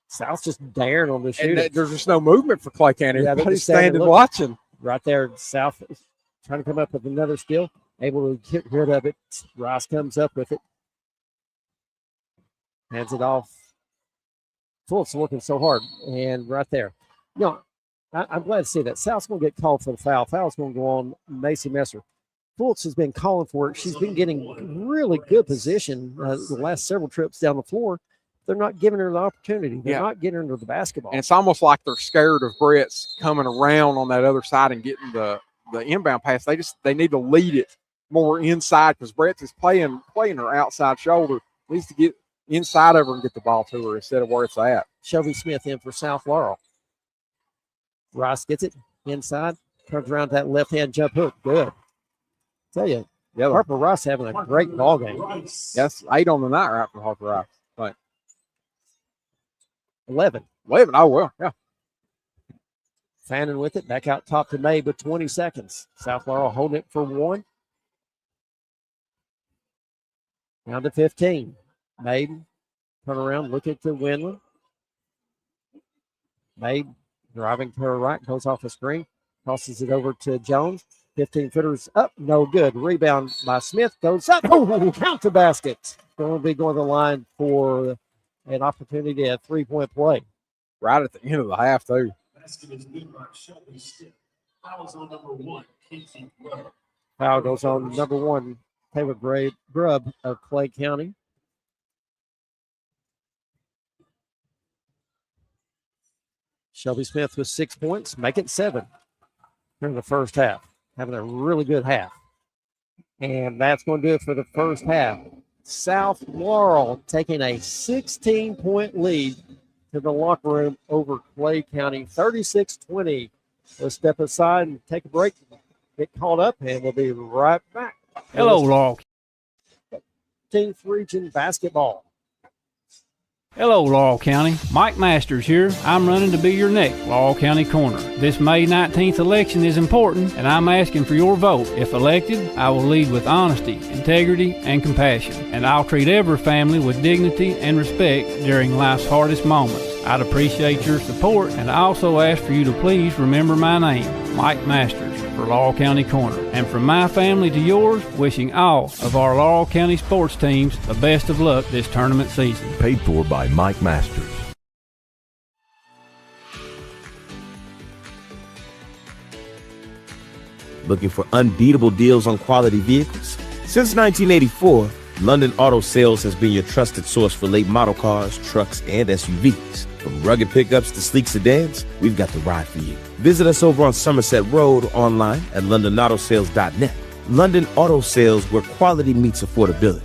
South's just daring on the shooting. And there's just no movement for Clay County. Yeah, they're Everybody's just standing standing looking. watching. Right there, South is trying to come up with another steal. Able to get rid of it. Rice comes up with it. Hands it off. Fultz working so hard. And right there. You know, I'm glad to see that. South's going to get called for the foul. Foul's going to go on Macy Messer. Fultz has been calling for it. She's been getting really good position the last several trips down the floor. They're not giving her the opportunity. They're not getting her the basketball. And it's almost like they're scared of Brett's coming around on that other side and getting the inbound pass. They need to lead it more inside because Brett's is playing her outside shoulder. Needs to get inside of her and get the ball to her instead of where it's at. Shelby Smith in for South Laurel. Rice gets it inside, turns around that left-hand jump hook. Good. Tell you, Harper Rice having a great ball game. That's 8 on the night right for Harper Rice. Right. 11. Oh, well, yeah. Fannin with it, back out top to May with 20 seconds. South Laurel holding it for 1. Down to 15. Maiden, turn around, look at the Windland. Maiden driving to her right, goes off the screen, crosses it over to Jones. 15-footers up, no good. Rebound by Smith, goes up. Oh, count the basket. Going to be going to the line for an opportunity at 3-point play. Right at the end of the half, too. Basket is good by Shelby Smith. Fouls on number 1, Casey Grubb. Foul goes on number 1, Taylor Grubb of Clay County. Shelby Smith with 6 points, make it 7 in the first half. Having a really good half. And that's going to do it for the first half. South Laurel taking a 16-point lead to the locker room over Clay County, 36-20. We'll step aside and take a break, get caught up, and we'll be right back. Hello, Laurel. 15th Region Basketball. Hello, Laurel County. Mike Masters here. I'm running to be your next Laurel County Corner. This May 19th election is important, and I'm asking for your vote. If elected, I will lead with honesty, integrity, and compassion, and I'll treat every family with dignity and respect during life's hardest moments. I'd appreciate your support, and I also ask for you to please remember my name, Mike Masters, for Laurel County Corner. And from my family to yours, wishing all of our Laurel County sports teams the best of luck this tournament season. Paid for by Mike Masters. Looking for unbeatable deals on quality vehicles? Since 1984, London Auto Sales has been your trusted source for late model cars, trucks, and SUVs. From rugged pickups to sleek sedans, we've got the ride for you. Visit us over on Somerset Road, online at londonautosales.net. London Auto Sales, where quality meets affordability.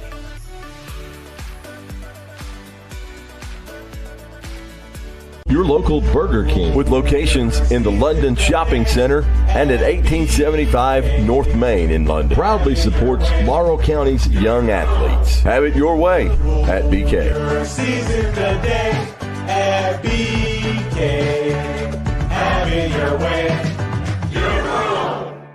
Your local Burger King with locations in the London Shopping Center and at 1875 North Main in London proudly supports Laurel County's young athletes. Have it your way at BK. Season today at BK. Have it your way. Your own.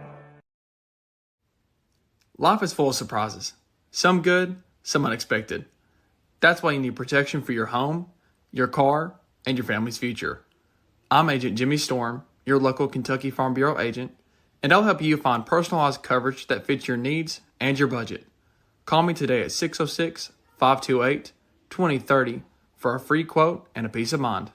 Life is full of surprises. Some good, some unexpected. That's why you need protection for your home, your car, and your family's future. I'm Agent Jimmy Storm, your local Kentucky Farm Bureau agent, and I'll help you find personalized coverage that fits your needs and your budget. Call me today at 606-528-2030 for a free quote and a peace of mind.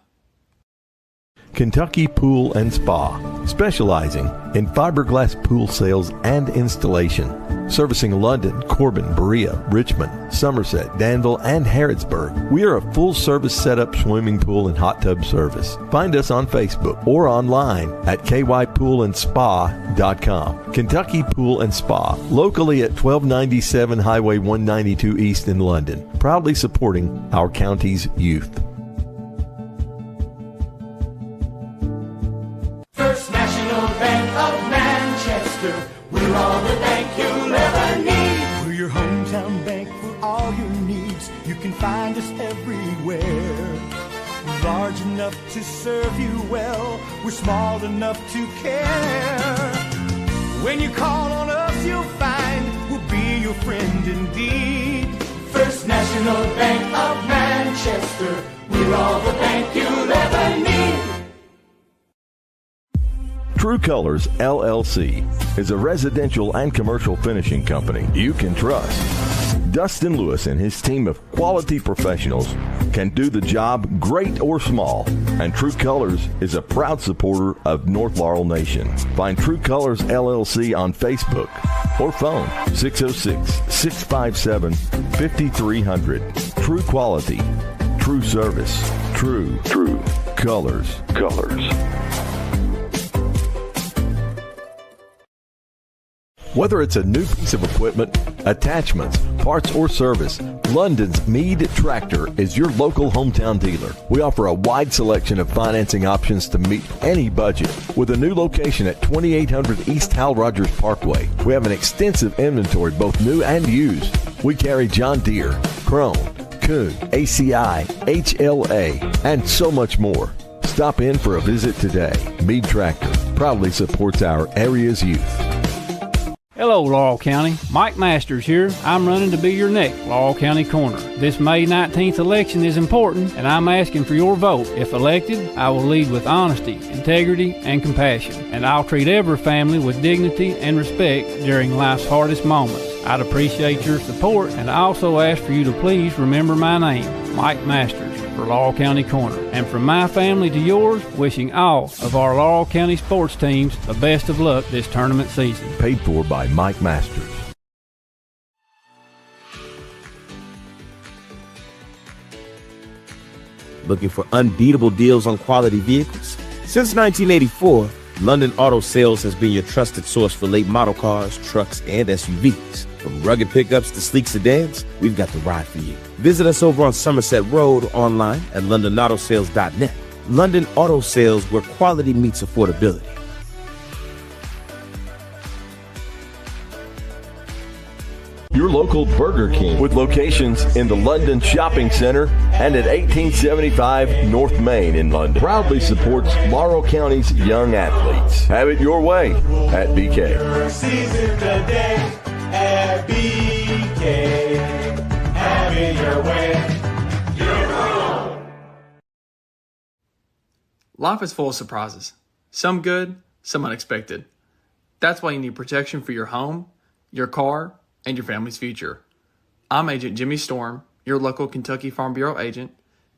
Kentucky Pool and Spa, specializing in fiberglass pool sales and installation. Servicing London, Corbin, Berea, Richmond, Somerset, Danville, and Harrodsburg. We are a full-service setup swimming pool and hot tub service. Find us on Facebook or online at kypoolandspa.com. Kentucky Pool and Spa, locally at 1297 Highway 192 East in London, proudly supporting our county's youth. First National Bank of Manchester, we're all the bank you'll ever need. We're your hometown bank for all your needs. You can find us everywhere. Large enough to serve you well, we're small enough to care. When you call on us, you'll find we'll be your friend indeed. First National Bank of Manchester, we're all the bank you'll ever need. True Colors LLC is a residential and commercial finishing company you can trust. Dustin Lewis and his team of quality professionals can do the job great or small, and True Colors is a proud supporter of North Laurel Nation. Find True Colors LLC on Facebook or phone 606-657-5300. True quality, true service, true colors. Whether it's a new piece of equipment, attachments, parts, or service, London's Meade Tractor is your local hometown dealer. We offer a wide selection of financing options to meet any budget. With a new location at 2800 East Hal Rogers Parkway, we have an extensive inventory, both new and used. We carry John Deere, Krone, Kuhn, ACI, HLA, and so much more. Stop in for a visit today. Meade Tractor proudly supports our area's youth. Hello, Laurel County. Mike Masters here. I'm running to be your next Laurel County Coroner. This May 19th election is important, and I'm asking for your vote. If elected, I will lead with honesty, integrity, and compassion, and I'll treat every family with dignity and respect during life's hardest moments. I'd appreciate your support, and I also ask for you to please remember my name, Mike Masters, for Laurel County Coroner. And from my family to yours, wishing all of our Laurel County sports teams the best of luck this tournament season. Paid for by Mike Masters. Looking for unbeatable deals on quality vehicles? Since 1984, London Auto Sales has been your trusted source for late model cars, trucks, and SUVs. From rugged pickups to sleek sedans, we've got the ride for you. Visit us over on Somerset Road, online at londonautosales.net. London Auto Sales, where quality meets affordability. Your local Burger King, with locations in the London Shopping Center and at 1875 North Main in London, proudly supports Laurel County's young athletes. Have it your way at BK. At BK, have it your way. Life is full of surprises. Some good, some unexpected. That's why you need protection for your home, your car, and your family's future. I'm Agent Jimmy Storm, your local Kentucky Farm Bureau agent,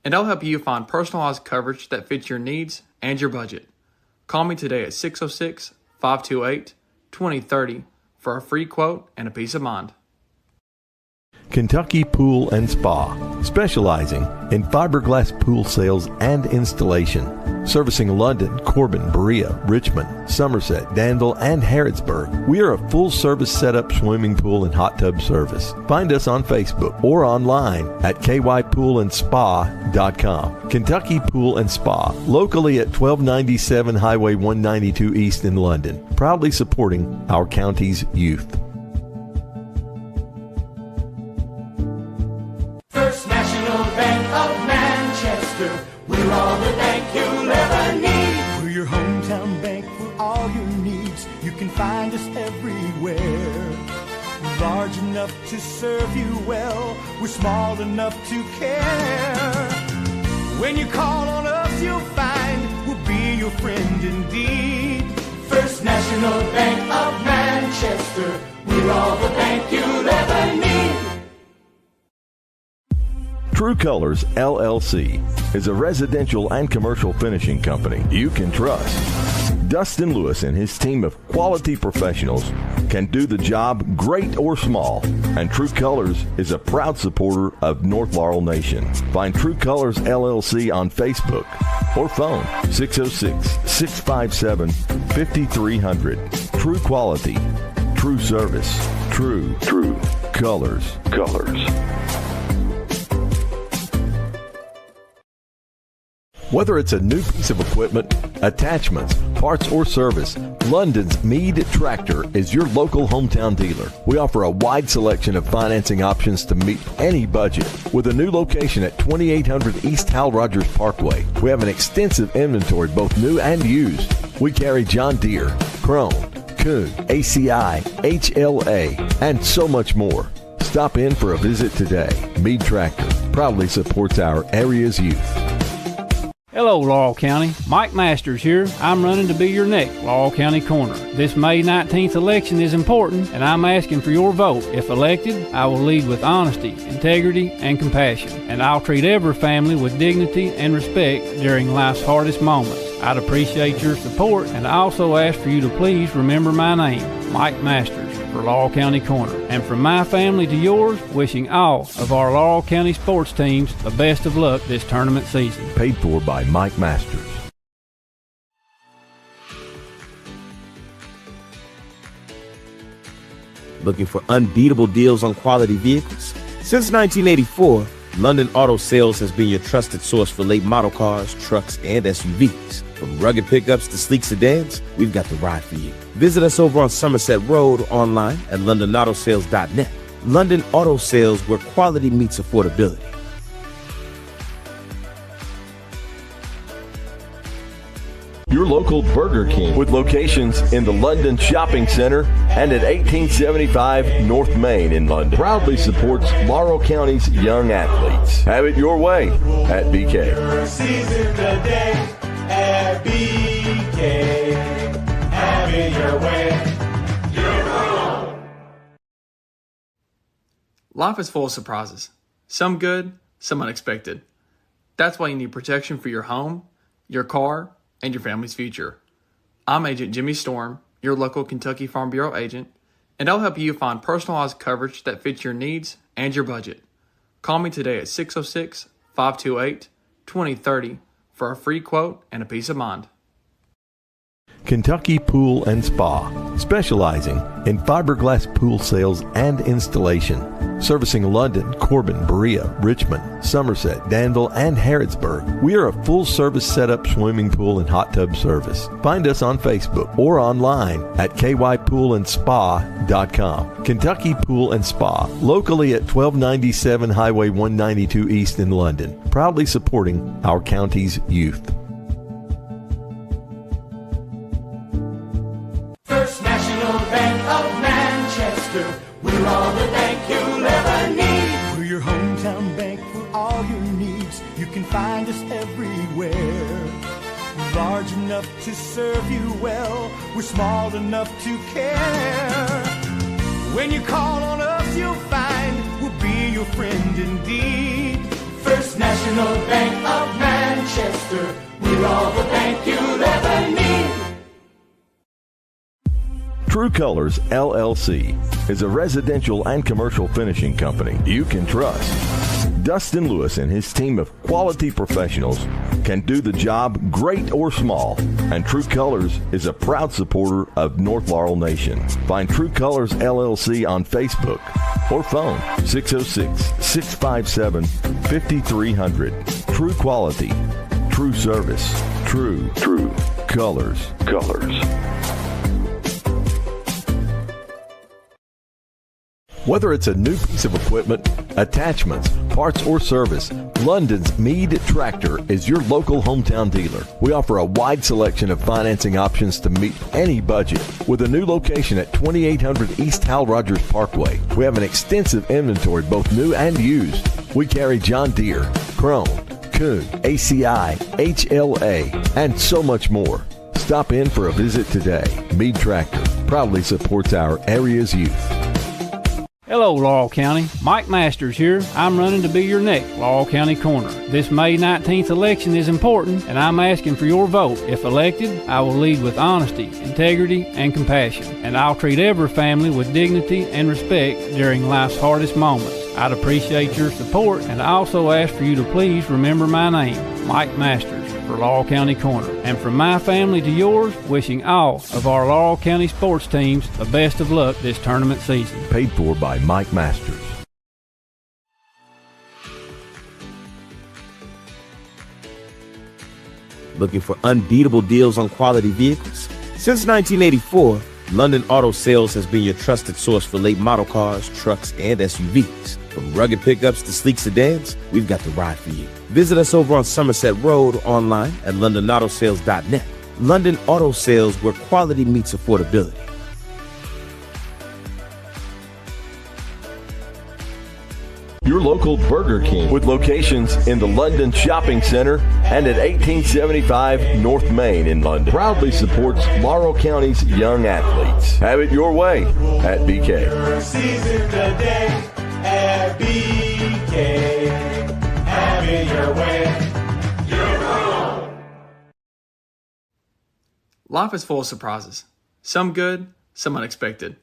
and I'll help you find personalized coverage that fits your needs and your budget. Call me today at 606-528-2030 for a free quote and a peace of mind. Kentucky Pool and Spa, specializing in fiberglass pool sales and installation. Servicing London, Corbin, Berea, Richmond, Somerset, Danville, and Harrodsburg. We are a full-service setup swimming pool and hot tub service. Find us on Facebook or online at kypoolandspa.com. Kentucky Pool and Spa, locally at 1297 Highway 192 East in London, proudly supporting our county's youth. First National Bank of Manchester, we're all the bank you'll ever need. We're your hometown bank for all your needs. You can find us everywhere. Large enough to serve you well, we're small enough to care. When you call on us, you'll find we'll be your friend indeed. First National Bank of Manchester, we're all the bank you'll ever need. True Colors LLC is a residential and commercial finishing company you can trust. Dustin Lewis and his team of quality professionals can do the job great or small, and True Colors is a proud supporter of North Laurel Nation. Find True Colors LLC on Facebook or phone 606-657-5300. True quality, true service, true colors. Whether it's a new piece of equipment, attachments, parts, or service, London's Meade Tractor is your local hometown dealer. We offer a wide selection of financing options to meet any budget. With a new location at 2800 East Hal Rogers Parkway, we have an extensive inventory, both new and used. We carry John Deere, Krone, Kuhn, ACI, HLA, and so much more. Stop in for a visit today. Meade Tractor proudly supports our area's youth. Hello, Laurel County. Mike Masters here. I'm running to be your next Laurel County Coroner. This May 19th election is important, and I'm asking for your vote. If elected, I will lead with honesty, integrity, and compassion, and I'll treat every family with dignity and respect during life's hardest moments. I'd appreciate your support, and I also ask for you to please remember my name, Mike Masters, for Laurel County Coroner. And from my family to yours, wishing all of our Laurel County sports teams the best of luck this tournament season. Paid for by Mike Masters. Looking for unbeatable deals on quality vehicles? Since 1984, London Auto Sales has been your trusted source for late model cars, trucks, and SUVs. From rugged pickups to sleek sedans, we've got the ride for you. Visit us over on Somerset Road, online at londonautosales.net. London Auto Sales, where quality meets affordability. Your local Burger King, with locations in the London Shopping Center and at 1875 North Main in London, proudly supports Laurel County's young athletes. Have it your way at BK. At BK, have it your way. Life is full of surprises. Some good, some unexpected. That's why you need protection for your home, your car, and your family's future. I'm Agent Jimmy Storm, your local Kentucky Farm Bureau agent, and I'll help you find personalized coverage that fits your needs and your budget. Call me today at 606-528-2030 for a free quote and a peace of mind. Kentucky Pool and Spa, specializing in fiberglass pool sales and installation, servicing London, Corbin, Berea, Richmond, Somerset, Danville, and Harrodsburg. We are a full-service setup swimming pool and hot tub service. Find us on Facebook or online at kypoolandspa.com. Kentucky Pool and Spa, locally at 1297 Highway 192 East in London, proudly supporting our county's youth. First National Bank of Manchester, we're all the bank you'll ever need. We're your hometown bank for all your needs. You can find us everywhere. We're large enough to serve you well. We're small enough to care. When you call on us, you'll find we'll be your friend indeed. First National Bank of Manchester, we're all the bank you'll ever need. True Colors LLC is a residential and commercial finishing company you can trust. Dustin Lewis and his team of quality professionals can do the job great or small, and True Colors is a proud supporter of North Laurel Nation. Find True Colors LLC on Facebook or phone 606-657-5300. True quality, true service, true colors. Whether it's a new piece of equipment, attachments, parts, or service, London's Meade Tractor is your local hometown dealer. We offer a wide selection of financing options to meet any budget. With a new location at 2800 East Hal Rogers Parkway, we have an extensive inventory, both new and used. We carry John Deere, Krone, Kuhn, ACI, HLA, and so much more. Stop in for a visit today. Meade Tractor proudly supports our area's youth. Hello, Laurel County. Mike Masters here. I'm running to be your next Laurel County Corner. This May 19th election is important, and I'm asking for your vote. If elected, I will lead with honesty, integrity, and compassion, and I'll treat every family with dignity and respect during life's hardest moments. I'd appreciate your support, and I also ask for you to please remember my name, Mike Masters, for Laurel County Corner. And from my family to yours, wishing all of our Laurel County sports teams the best of luck this tournament season. Paid for by Mike Masters. Looking for unbeatable deals on quality vehicles? Since 1984, London Auto Sales has been your trusted source for late model cars, trucks, and SUVs. From rugged pickups to sleek sedans, we've got the ride for you. Visit us over on Somerset Road, online at londonautosales.net. London Auto Sales, where quality meets affordability. Your local Burger King with locations in the London Shopping Center and at 1875 North Main in London proudly supports Laurel County's young athletes. Have it your way at BK. Season today at BK. Have it your way. Your own. Life is full of surprises. Some good, some unexpected.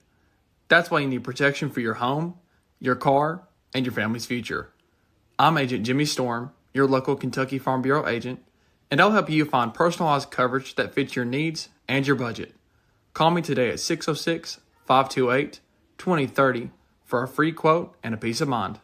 That's why you need protection for your home, your car, and your family's future. I'm Agent Jimmy Storm, your local Kentucky Farm Bureau agent, and I'll help you find personalized coverage that fits your needs and your budget. Call me today at 606-528-2030 for a free quote and a peace of mind.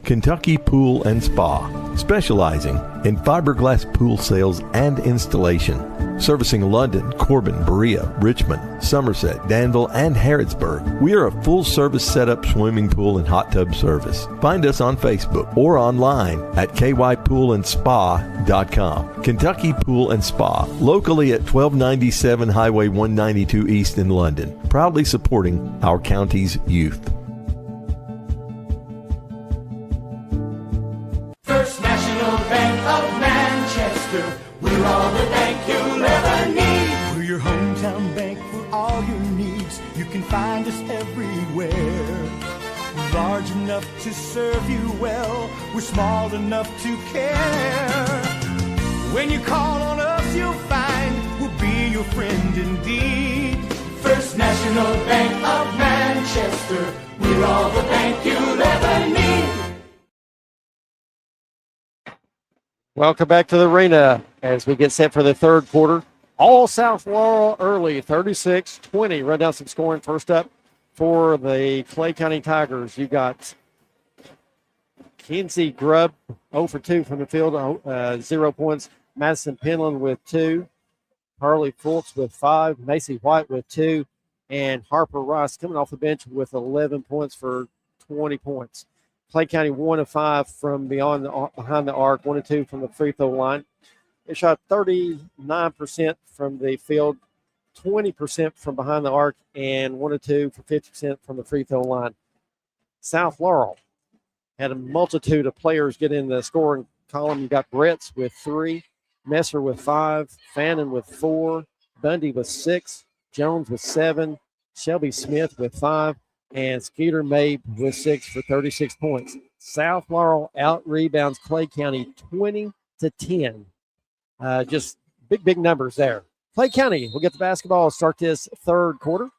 Kentucky Pool and Spa, specializing in fiberglass pool sales and installation. Servicing London, Corbin, Berea, Richmond, Somerset, Danville, and Harrodsburg. We are a full-service setup swimming pool and hot tub service. Find us on Facebook or online at kypoolandspa.com. Kentucky Pool and Spa, locally at 1297 Highway 192 East in London, proudly supporting our county's youth. First National Bank of Manchester. We're all the bank you'll ever need. We're your hometown bank for all your needs. You can find us everywhere. We're large enough to serve you well. We're small enough to care. When you call on us, you'll find we'll be your friend indeed. First National Bank of Manchester. We're all the bank you'll ever need. Welcome back to the arena as we get set for the third quarter. All South Laurel early, 36-20. Run down some scoring. First up for the Clay County Tigers, you got Kinsey Grubb, 0 for 2 from the field, 0 points. Madison Penland with 2. Harley Fultz with 5. Macy White with 2. And Harper Rice coming off the bench with 11 points for 20 points. Clay County 1 of 5 from behind the arc, 1 of 2 from the free throw line. They shot 39% from the field, 20% from behind the arc, and 1 of 2 for 50% from the free throw line. South Laurel had a multitude of players get in the scoring column. You got Bretts with 3, Messer with 5, Fannin with 4, Bundy with 6, Jones with 7, Shelby Smith with 5, and Skeeter Mabe with 6 for 36 points. South Laurel out-rebounds Clay County 20-10. Just big numbers there. Clay County will get the basketball to start this third quarter.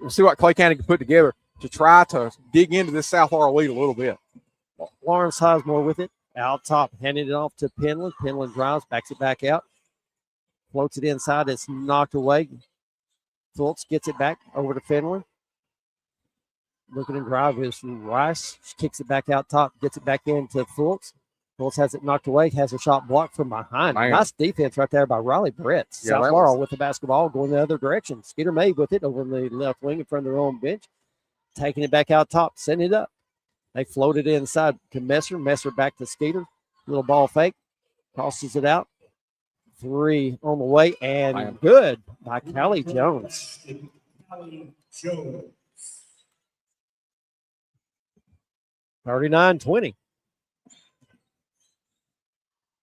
We'll see what Clay County can put together to try to dig into this South Laurel lead a little bit. Lawrence Sizemore with it. Out top, handing it off to Penland. Penland drives, backs it back out. Floats it inside. It's knocked away. Fultz gets it back over to Finland. Looking and drive is Rice. Kicks it back out top. Gets it back into Fultz. Fultz has it knocked away. Has a shot blocked from behind. Man. Nice defense right there by Riley Brett. Yeah, South Laurel with the basketball going the other direction. Skeeter May with it over in the left wing in front of their own bench. Taking it back out top. Setting it up. They floated inside to Messer. Messer back to Skeeter. Little ball fake. Tosses it out. 3 on the way, and good by Callie Jones. 39-20.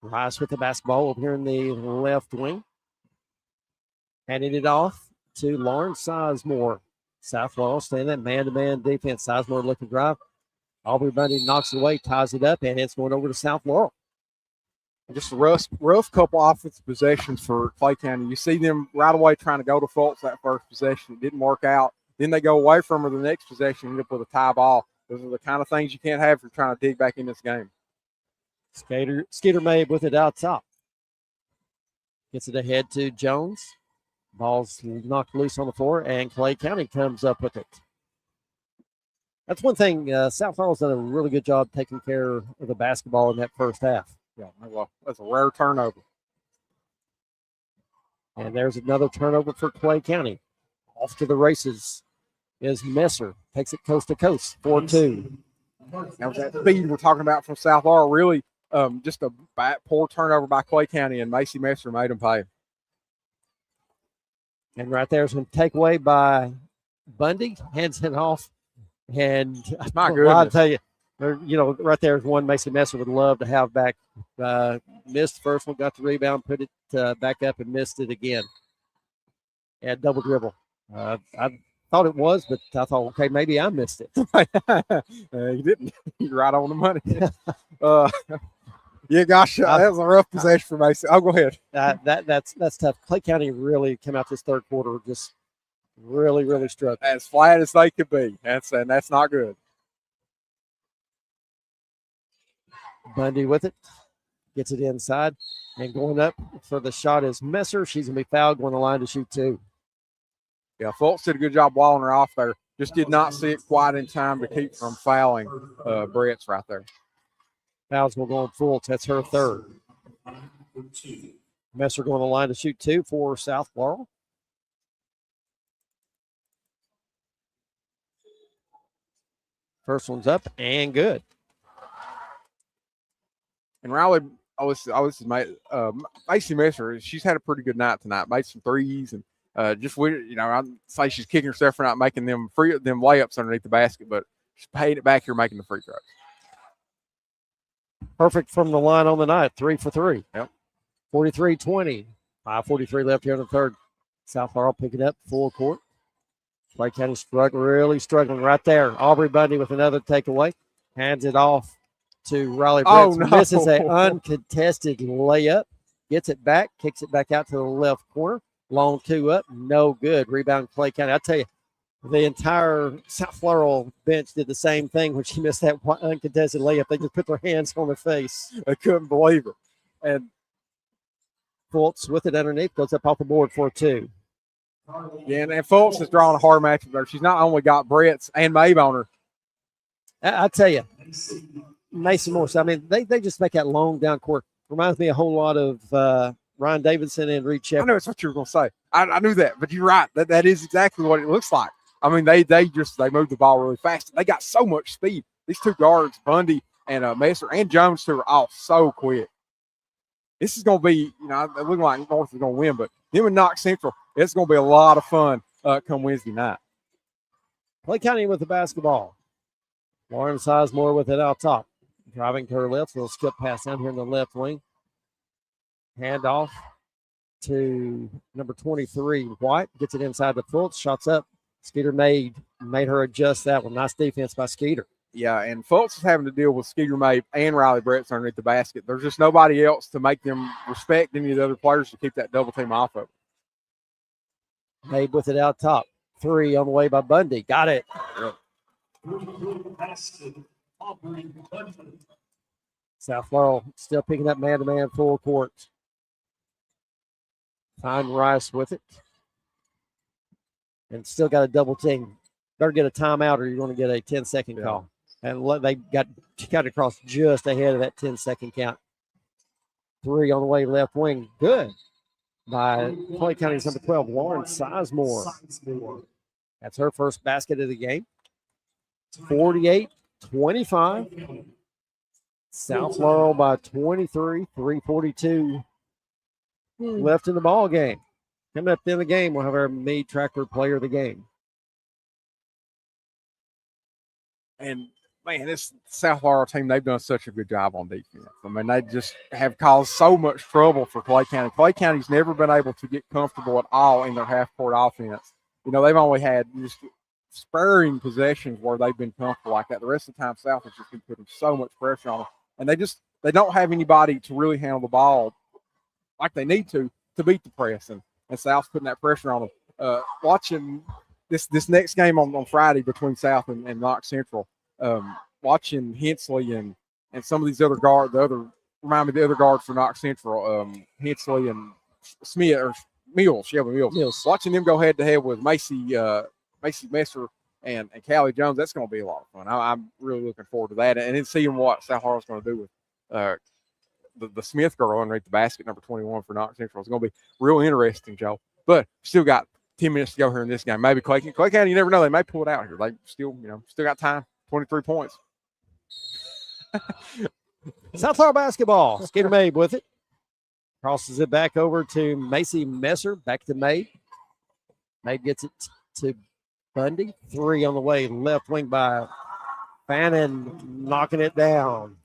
Rice with the basketball over here in the left wing. Handing it off to Lauren Sizemore. South Laurel staying that man-to-man defense. Sizemore looking drive. Aubrey Bundy knocks it away, ties it up, and it's going over to South Laurel. Just a rough couple offensive possessions for Clay County. You see them right away trying to go to Fultz that first possession. It didn't work out. Then they go away from her the next possession, end up with a tie ball. Those are the kind of things you can't have if you're trying to dig back in this game. Skeeter May with it out top. Gets it ahead to Jones. Ball's knocked loose on the floor, and Clay County comes up with it. That's one thing. South Laurel's done a really good job taking care of the basketball in that first half. Yeah, well, that's a rare turnover. And there's another turnover for Clay County. Off to the races is Messer. Takes it coast to coast, 4-2. That was that speed we're talking about from South Laurel. Really just a poor turnover by Clay County, and Macy Messer made them pay. And right there's a takeaway by Bundy. Hands it off. And my goodness. I'll tell you, right there's one Macy Messer would love to have back. Missed the first one, got the rebound, put it back up, and missed it again. And double dribble. I thought it was, but I thought, okay, maybe I missed it. You didn't. You're right on the money. Yeah, gosh, that was a rough possession for Macy. Oh, go ahead. That's tough. Clay County really came out this third quarter just really, really struggling. As flat as they could be. That's not good. Bundy with it. Gets it inside. And going up for the shot is Messer. She's going to be fouled, going to the line to shoot 2. Yeah, Fultz did a good job walling her off there. Just did not see it quite in time to keep from fouling Brett's right there. Fouls will go on Fultz. That's her third. Messer going to the line to shoot 2 for South Laurel. First one's up and good. And Riley, Macy Messer, she's had a pretty good night tonight. Made some threes and I'd say she's kicking herself for not making them layups underneath the basket, but she's paid it back here making the free throws. Perfect from the line on the night, 3 for 3. Yep. 43-20. 5:43 left here in the third. South Laurel picking up full court. Clay County really struggling right there. Aubrey Bundy with another takeaway. Hands it off to Riley Brett. Oh, no. Misses an uncontested layup. Gets it back. Kicks it back out to the left corner. Long 2 up. No good. Rebound Clay County. I tell you, the entire South Laurel bench did the same thing when she missed that uncontested layup. They just put their hands on their face. They couldn't believe it. And Fultz with it underneath. Goes up off the board for 2. Yeah, and Fultz has drawn a hard matchup there. She's not only got Brett's and Mabe on her. I tell you, Mason Morse, I mean, they just make that long down court. Reminds me a whole lot of Ryan Davidson and Reed Shepard. I know it's what you were going to say. I knew that, but you're right. That is exactly what it looks like. I mean, they move the ball really fast. They got so much speed. These 2 guards, Bundy and Messer and Jones, too, are off so quick. This is going to be, it looks like North is going to win, but them and Knox Central, it's going to be a lot of fun come Wednesday night. Clay County with the basketball. Lauren Sizemore with it out top. Driving to her left, little skip pass down here in the left wing. Hand off to number 23, White. Gets it inside the Fultz. Shots up. Skeeter made her adjust that one. Nice defense by Skeeter. Yeah, and Fultz is having to deal with Skeeter Mabe and Riley Brett underneath the basket. There's just nobody else to make them respect any of the other players to keep that double team off of them. Mabe with it out top. 3 on the way by Bundy. Got it. Yep. South Laurel still picking up man-to-man full court. Find Rice with it. And still got a double team. Better get a timeout or you're going to get a 10-second call. And they got across just ahead of that 10-second count. 3 on the way left wing. Good. By Clay County's number 12, Lauren Sizemore. That's her first basket of the game. 48-25. South Laurel by 23, 3:42 left in the ball game. Coming up in the game, we'll have our Meade Tractor player of the game. And man, this South Laurel team, they've done such a good job on defense. I mean, they just have caused so much trouble for Clay County. Clay County's never been able to get comfortable at all in their half-court offense. You know, they've only had just sparing possessions where they've been comfortable like that. The rest of the time, South has just been putting so much pressure on them. And they don't have anybody to really handle the ball like they need to beat the press. And South's putting that pressure on them. Watching this next game on Friday between South and Knox Central, watching Hensley and some of these other guards, the other guards for Knox Central, Hensley and Smith or Mills, Shelby Mills. Watching them go head to head with Macy Messer and Callie Jones, that's going to be a lot of fun. I'm really looking forward to that, and then seeing what South Laurel's going to do with the Smith girl underneath the basket, number 21 for Knox Central. It's going to be real interesting, Joe. But still got 10 minutes to go here in this game. Maybe Clay County, you never know, they may pull it out here. They still got time. 23 points. South Laurel basketball. Skeeter Mabe with it. Crosses it back over to Macy Messer. Back to Mabe. Mabe gets it to Bundy. 3 on the way. Left wing by Fannin, knocking it down.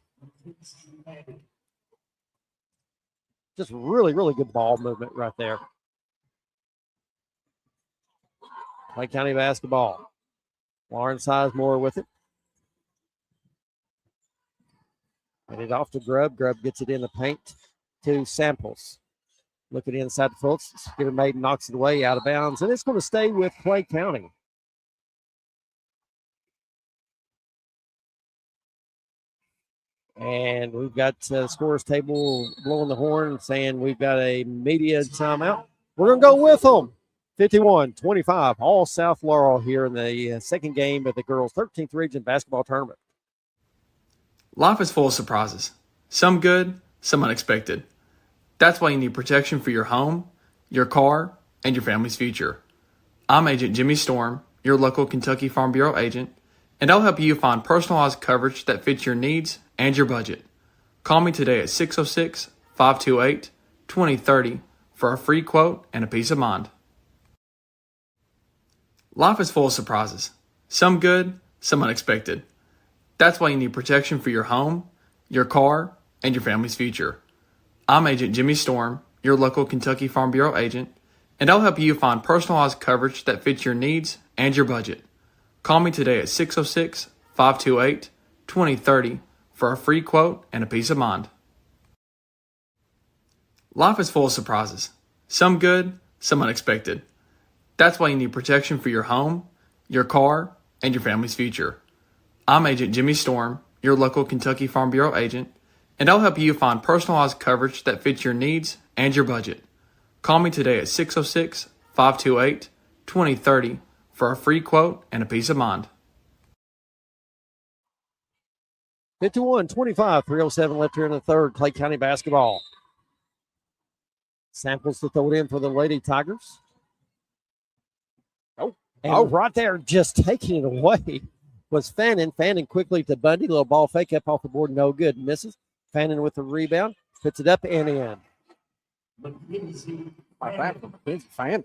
Just really, really good ball movement right there. Clay County basketball. Lauren Sizemore with it. And it off to Grubb. Grubb gets it in the paint to Samples. Looking inside the Fultz. Skeeter Maiden knocks it away out of bounds. And it's going to stay with Clay County. And we've got the scorers table blowing the horn saying we've got a media timeout. We're going to go with them. 51-25, all South Laurel here in the second game of the girls' 13th region basketball tournament. Life is full of surprises. Some good, some unexpected. That's why you need protection for your home, your car, and your family's future. I'm Agent Jimmy Storm, your local Kentucky Farm Bureau agent, and I'll help you find personalized coverage that fits your needs and your budget. Call me today at 606-528-2030 for a free quote and a peace of mind. Life is full of surprises. Some good, some unexpected. That's why you need protection for your home, your car, and your family's future. I'm Agent Jimmy Storm, your local Kentucky Farm Bureau agent, and I'll help you find personalized coverage that fits your needs and your budget. Call me today at 606-528-2030 for a free quote and a peace of mind. Life is full of surprises. Some good, some unexpected. That's why you need protection for your home, your car, and your family's future. I'm Agent Jimmy Storm, your local Kentucky Farm Bureau agent, and I'll help you find personalized coverage that fits your needs and your budget. Call me today at 606-528-2030 for a free quote and a peace of mind. 51-25, 3:07 left here in the third. Clay County basketball. Samples to throw it in for the Lady Tigers. And right there, just taking it away, was Fannin. Fannin quickly to Bundy. Little ball fake up off the board. No good. Misses. Fannin with the rebound. Puts it up and in. Like that from Fannin.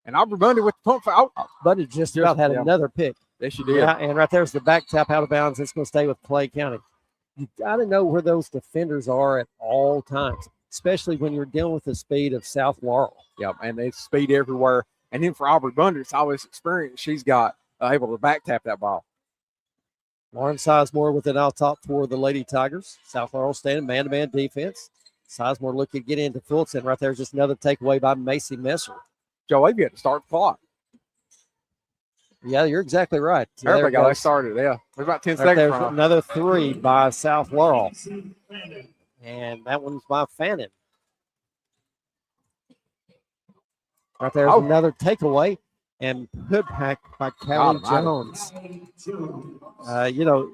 And Aubrey Bundy with the pump foul. Bundy just about had another pick. Yes, she did. Yeah, and right there's the back tap out of bounds. It's going to stay with Clay County. You got to know where those defenders are at all times, especially when you're dealing with the speed of South Laurel. Yeah, and there's speed everywhere. And then for Aubrey Bundy, it's always experience she's got able to back tap that ball. Lauren Sizemore with it out top for the Lady Tigers. South Laurel standing man-to-man defense. Sizemore looking to get into Fultz, and right there's just another takeaway by Macy Messer. Joe, they've got to start the clock. Yeah, you're exactly right. So there we go. They started. Yeah, there's about 10 seconds. There's another three by South Laurel, and that one's by Fannin. Right there's another takeaway and put back by Callie Jones. You know,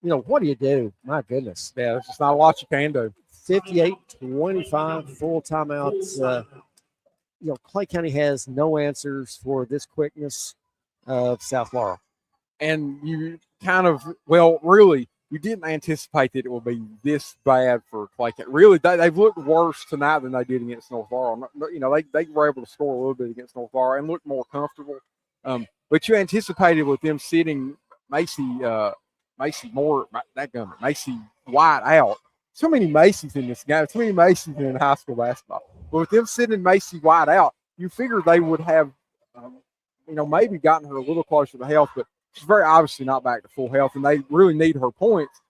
what do you do? My goodness. Yeah, there's just not a lot you can do. 58-25, full timeouts. Clay County has no answers for this quickness of South Laurel. And you kind of, really, you didn't anticipate that it would be this bad for Clay County. Really, they've looked worse tonight than they did against North Laurel. They were able to score a little bit against North Laurel and look more comfortable. But you anticipated with them sitting Macy Macy Moore, Macy White out. So many Macy's in this game. So many Macy's in high school basketball. But with them sending Macy White out, you figure they would have, maybe gotten her a little closer to health, but she's very obviously not back to full health, and they really need her points.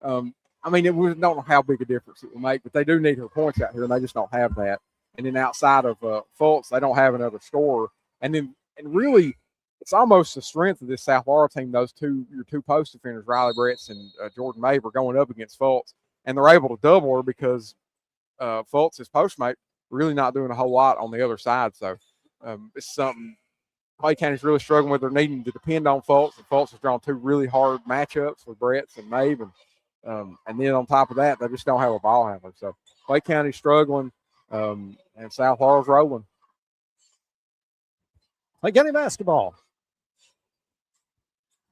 We don't know how big a difference it will make, but they do need her points out here, and they just don't have that. And then outside of Fultz, they don't have another scorer. And really, it's almost the strength of this South Laurel team. Your two post defenders, Riley Bretz and Jordan Mabe, are going up against Fultz, and they're able to double her because Fultz, his postmate, really not doing a whole lot on the other side. So it's something Clay County's really struggling with. They're needing to depend on Fultz, and Fultz has drawn two really hard matchups with Bretz and Mabe, and then on top of that, they just don't have a ball handler. So Clay County's struggling, and South Laurel's rolling. Clay County basketball.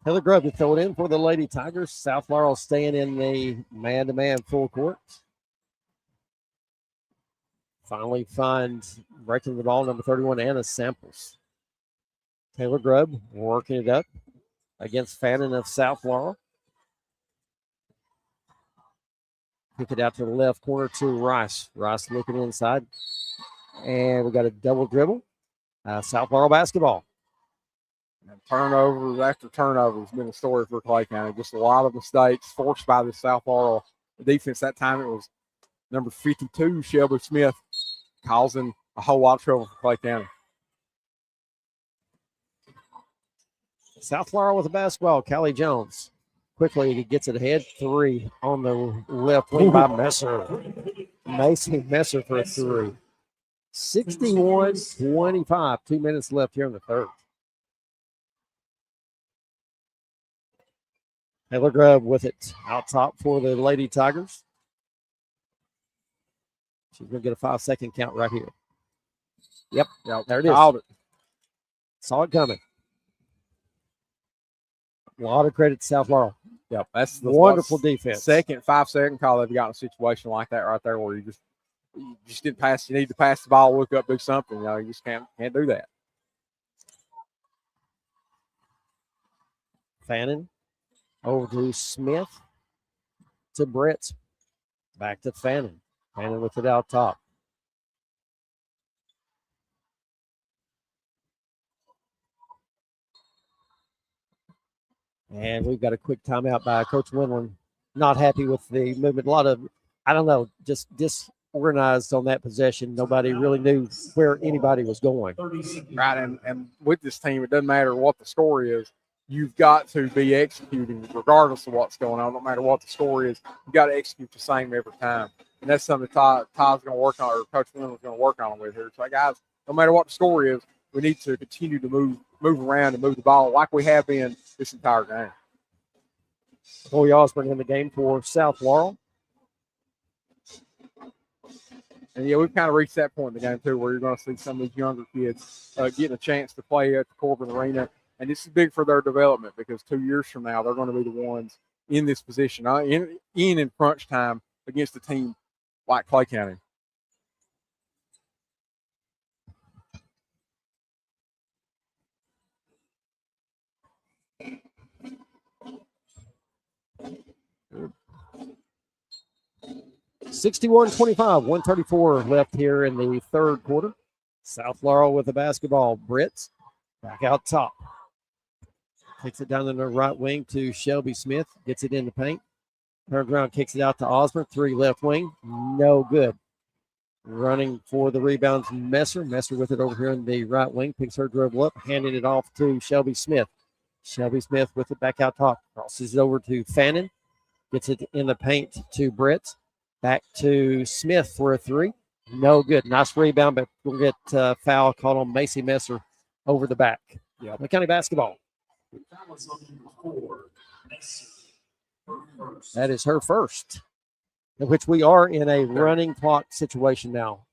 Taylor Grubb to throw it in for the Lady Tigers. South Laurel staying in the man-to-man full court. Finally find breaking the ball, number 31, Anna Samples. Taylor Grubb working it up against Fannin of South Laurel. Kick it out to the left corner to Rice. Rice looking inside. And we got a double dribble. South Laurel basketball. And turnovers after turnovers has been a story for Clay County. Just a lot of mistakes forced by the South Laurel defense. That time it was number 52, Shelby Smith, causing a whole lot of trouble for Clay County. South Laurel with the basketball. Callie Jones. Quickly, he gets it ahead. 3 on the left wing by Messer. Macy Messer for a 3. 61-25. 2 minutes left here in the third. Taylor Grubb with it out top for the Lady Tigers. She's going to get a 5-second count right here. Yep, there it is. Saw it coming. A lot of credit to South Laurel. Yep, that's the wonderful defense. Second 5-second call they've got in a situation like that right there where you just didn't pass. You need to pass the ball, look up, do something. You just can't do that. Fannin over to Smith to Brett. Back to Fannin. Fannin with it out top. And we've got a quick timeout by Coach Winland. Not happy with the movement. A lot of, just disorganized on that possession. Nobody really knew where anybody was going. Right, and with this team, it doesn't matter what the score is. You've got to be executing regardless of what's going on. No matter what the score is, you've got to execute the same every time. And that's something Todd's going to work on, or Coach Winland's going to work on with here. So, guys, no matter what the score is, we need to continue to move around and move the ball like we have been this entire game. Chloe Osborne in the game for South Laurel. And, we've kind of reached that point in the game, too, where you're going to see some of these younger kids getting a chance to play at the Corbin Arena. And this is big for their development because 2 years from now, they're going to be the ones in this position, in crunch time against a team like Clay County. Good. 61-25, 134 left here in the third quarter. South Laurel with the basketball. Brits back out top. Takes it down in the right wing to Shelby Smith. Gets it in the paint. Turns around, kicks it out to Osborne. 3 left wing. No good. Running for the rebounds, Messer. Messer with it over here in the right wing. Picks her dribble up, handing it off to Shelby Smith. Shelby Smith with it back out top. Crosses it over to Fannin. Gets it in the paint to Brett. Back to Smith for a 3. No good. Nice rebound, but we'll get foul called on Macy Messer over the back. Yeah, Clay County basketball. That is her first, in which we are in a running clock situation now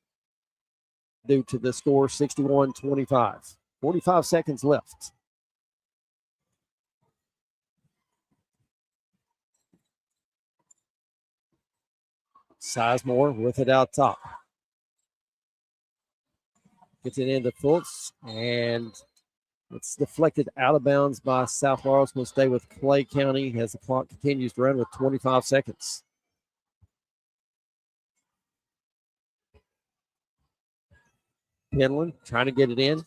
due to the score 61-25. 45 seconds left. Sizemore with it out top. Gets it into Fultz, and It's deflected out of bounds by South Laurel. It's going to stay with Clay County as the clock continues to run with 25 seconds. Penland trying to get it in.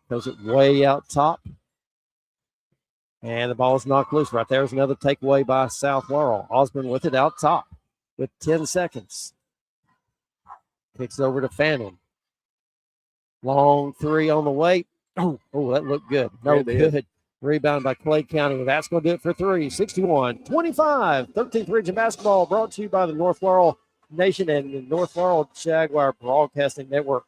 Goes it way out top. And the ball is knocked loose. Right there's another takeaway by South Laurel. Osborne with it out top with 10 seconds. Kicks it over to Fannin. Long three on the way. Oh, that looked good. No good. Rebound by Clay County. That's going to do it for three. 61-25. 13th Region Basketball brought to you by the North Laurel Nation and the North Laurel Jaguar Broadcasting Network.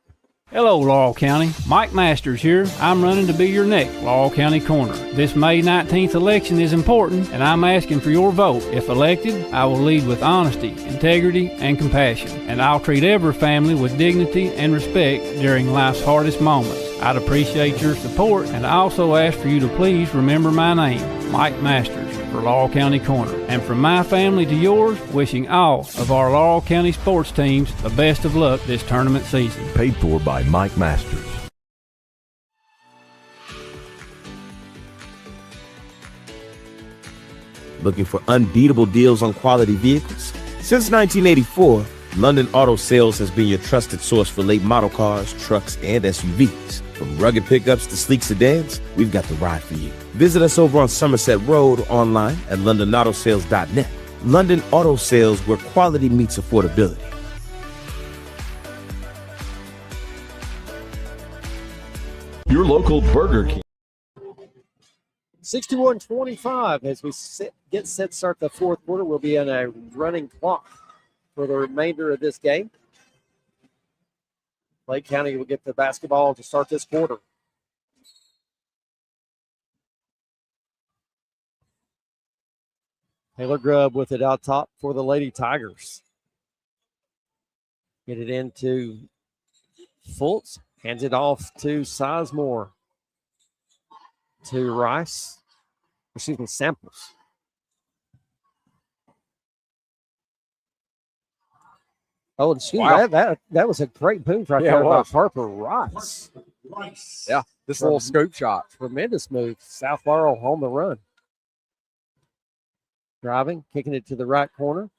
Hello, Laurel County. Mike Masters here. I'm running to be your next Laurel County Corner. This May 19th election is important, and I'm asking for your vote. If elected, I will lead with honesty, integrity, and compassion, and I'll treat every family with dignity and respect during life's hardest moments. I'd appreciate your support, and I also ask for you to please remember my name, Mike Masters, for Laurel County Corner. And from my family to yours, wishing all of our Laurel County sports teams the best of luck this tournament season. Paid for by Mike Masters. Looking for unbeatable deals on quality vehicles? Since 1984, London Auto Sales has been your trusted source for late model cars, trucks, and SUVs. From rugged pickups to sleek sedans, we've got the ride for you. Visit us over on Somerset Road online at londonautosales.net. London Auto Sales, where quality meets affordability. Your local Burger King. 61-25 as we get set to start the fourth quarter. We'll be on a running clock for the remainder of this game. Lake County will get the basketball to start this quarter. Taylor Grubb with it out top for the Lady Tigers. Get it into Fultz. Hands it off to Sizemore. To Rice. Excuse me, Samples. Oh, excuse me, that was a great move right there by Harper Rice. Yeah, this little scoop shot. Tremendous move. South Laurel on the run. Driving, kicking it to the right corner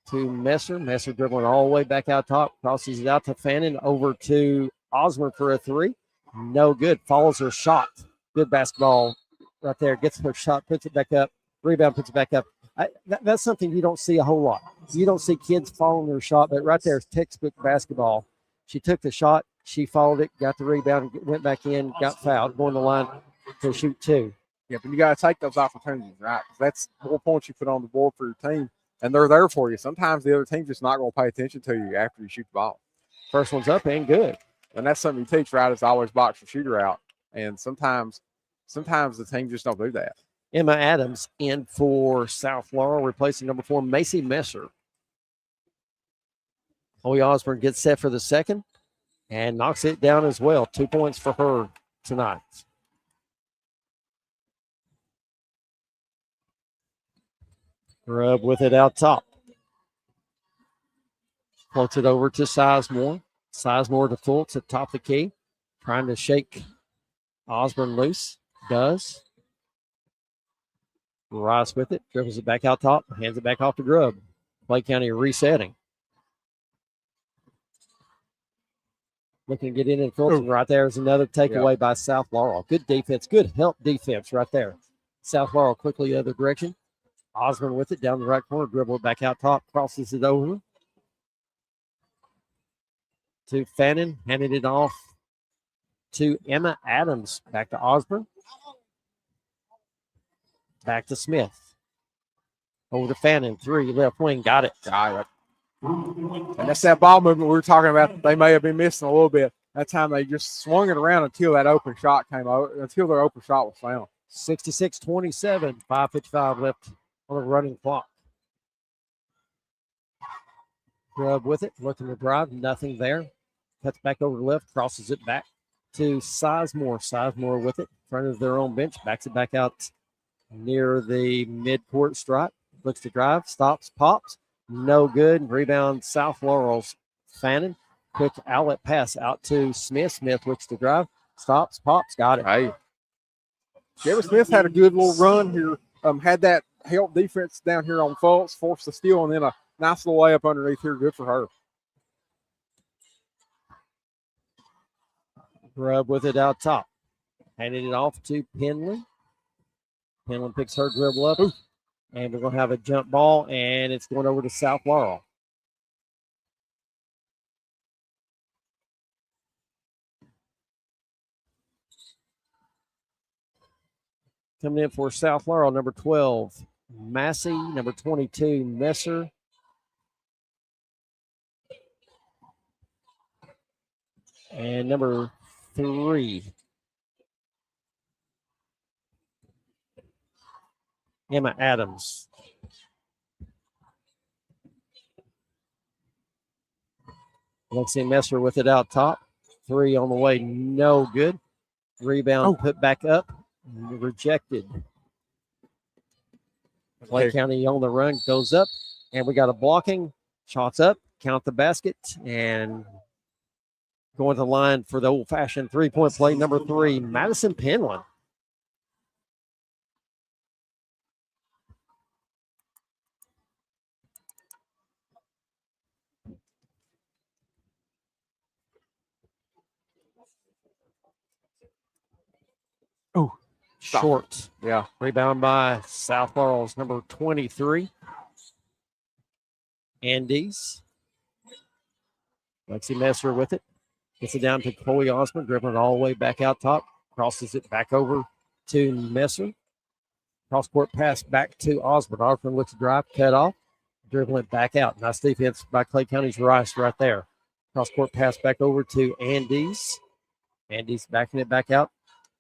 to Messer. Messer dribbling all the way back out top. Crosses it out to Fannin. Over to Osborne for a three. No good. Follows her shot. Good basketball right there. Gets her shot, puts it back up. Rebound, puts it back up. That's something you don't see a whole lot. You don't see kids following their shot, but right there is textbook basketball. She took the shot. She followed it, got the rebound, went back in, got fouled, going to the line to shoot two. Yeah, but you got to take those opportunities, right? Because that's more points you put on the board for your team, and they're there for you. Sometimes the other team's just not going to pay attention to you after you shoot the ball. First one's up and good. And that's something you teach, right? Is always box your shooter out. And sometimes the team just don't do that. Emma Adams in for South Laurel, replacing number 4, Macy Messer. Chloe Osborne gets set for the second and knocks it down as well. 2 points for her tonight. Grubb with it out top. Floats it over to Sizemore. Sizemore to Fultz at top of the key. Trying to shake Osborne loose. Does. Rice with it. Dribbles it back out top. Hands it back off to Grubb. Clay County resetting. Looking to get in Fulton. Right there is another takeaway by South Laurel. Good defense. Good help defense right there. South Laurel quickly the other direction. Osborne with it down the right corner. Dribble it back out top. Crosses it over to Fannin. Handed it off to Emma Adams. Back to Osborne. Back to Smith. Over to Fannin. 3, left wing. Got it. And that's that ball movement we were talking about. They may have been missing a little bit. That time they just swung it around until that open shot came over, until their open shot was found. 66-27. 5:55 left on the running clock. Grubb with it. Looking to drive. Nothing there. Cuts back over the left. Crosses it back to Sizemore. Sizemore with it. In front of their own bench. Backs it back out near the midcourt stripe. Looks to drive. Stops. Pops. No good. Rebound South Laurel's Fannin. Quick outlet pass out to Smith. Smith looks to drive. Stops, pops, got it. Hey. Sherry Smith had a good little run here. Had that help defense down here on Fultz, forced the steal, and then a nice little layup underneath here. Good for her. Grubb with it out top. Handed it off to Penland. Penland picks her dribble up. And we're going to have a jump ball, and it's going over to South Laurel. Coming in for South Laurel, number 12, Massey, number 22, Messer. And number 3, Emma Adams. Lexi Messer with it out top. 3 on the way, no good. Rebound put back up, rejected. Clay County on the run, goes up, and we got a blocking. Shots up, count the basket, and going to the line for the old-fashioned three-point play, number 3, Madison Penland. Short. Yeah. Rebound by South Laurel's number 23. Andes. Lexi Messer with it. Gets it down to Chloe Osmond, dribbling it all the way back out top. Crosses it back over to Messer. Cross court pass back to Osmond. Osmond looks to drive, cut off, dribbling it back out. Nice defense by Clay County's Rice right there. Cross court pass back over to Andes. Andes backing it back out.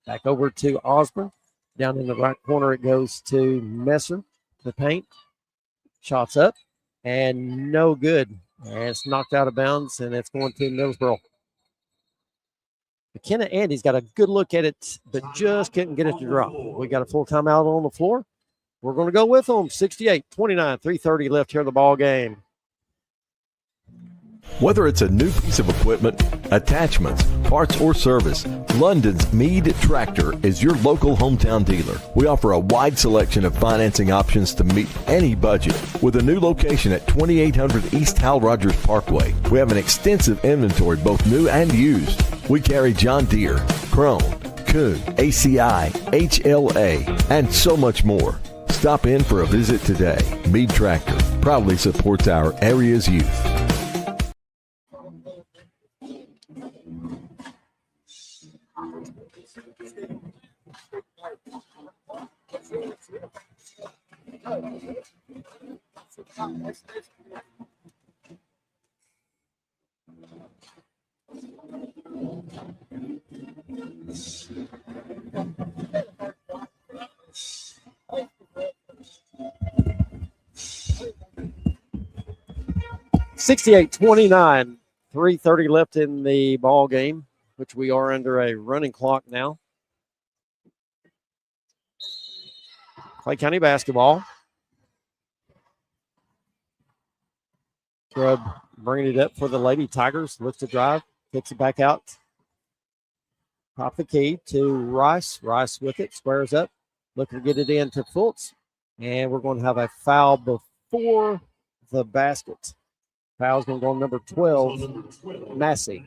Back over to Osborne. Down in the right corner, it goes to Messer. The paint. Shots up. And no good. And it's knocked out of bounds, and it's going to Middlesboro. McKenna Andy's got a good look at it, but just couldn't get it to drop. We got a full timeout on the floor. We're going to go with them. 68-29, 3:30 left here in the ball game. Whether it's a new piece of equipment, attachments, parts, or service, London's Mead Tractor is your local hometown dealer. We offer a wide selection of financing options to meet any budget. With a new location at 2800 East Hal Rogers Parkway, we have an extensive inventory, both new and used. We carry John Deere, Krone, Kuhn, ACI, HLA, and so much more. Stop in for a visit today. Mead Tractor proudly supports our area's youth. $68-29, 3:30 left in the ball game, which we are under a running clock now. Clay County basketball. Grubb bringing it up for the Lady Tigers. Looks to drive, kicks it back out. Top the key to Rice. Rice with it, squares up, looking to get it in to Fultz. And we're going to have a foul before the basket. Foul's going to go on number 12, Massey.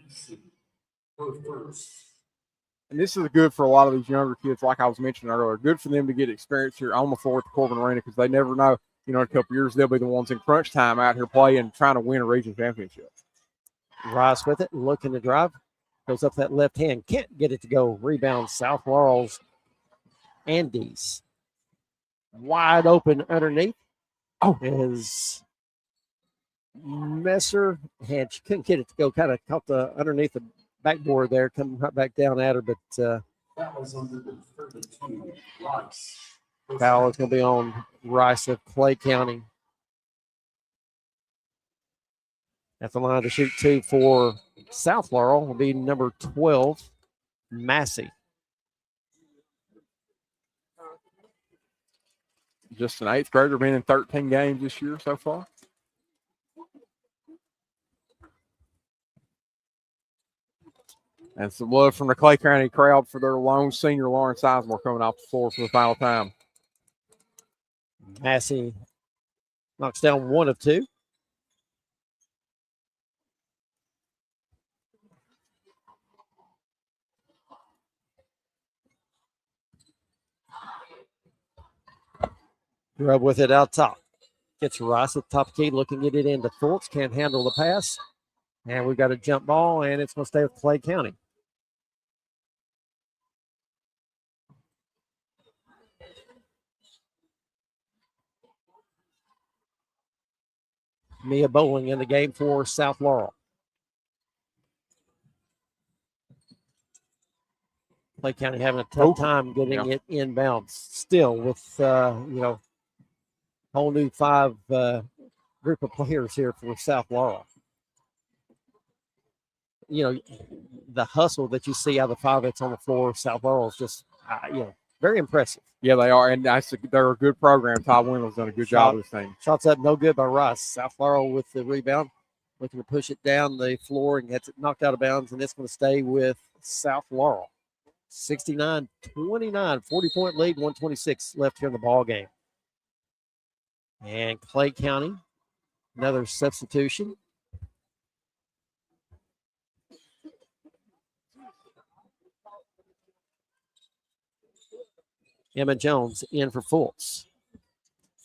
And this is good for a lot of these younger kids, like I was mentioning earlier. Good for them to get experience here on the floor at the Corbin Arena, because they never know, in a couple years, they'll be the ones in crunch time out here playing, trying to win a region championship. Rice with it, looking to drive. Goes up that left hand. Can't get it to go. Rebound, South Laurel's Andes. Wide open underneath. Is Messer. And she couldn't get it to go. Kind of caught the underneath the backboard there, coming right back down at her. But That was under the 32 Rice. foul is going to be on Rice of Clay County. At the line to shoot 2 for South Laurel will be number 12, Massey. Just an 8th grader, been in 13 games this year so far. And some love from the Clay County crowd for their lone senior, Lauren Sizemore, coming off the floor for the final time. Massey knocks down one of two. Grub with it out top. Gets Rice at the top key, looking to get it into Fultz. Can't handle the pass. And we've got a jump ball, and it's going to stay with Clay County. Mia Bowling in the game for South Laurel. Clay County having a tough time getting it inbounds still with, whole new five group of players here for South Laurel. The hustle that you see out of the five that's on the floor of South Laurel is just, very impressive. Yeah, they are, and they're a good program. Todd Wendell's done a good job with this thing. Shots up, no good by Rice. South Laurel with the rebound, looking to push it down the floor and gets it knocked out of bounds, and it's going to stay with South Laurel. 69-29, 40-point lead, 126 left here in the ball game. And Clay County, another substitution. Emma Jones in for Fultz.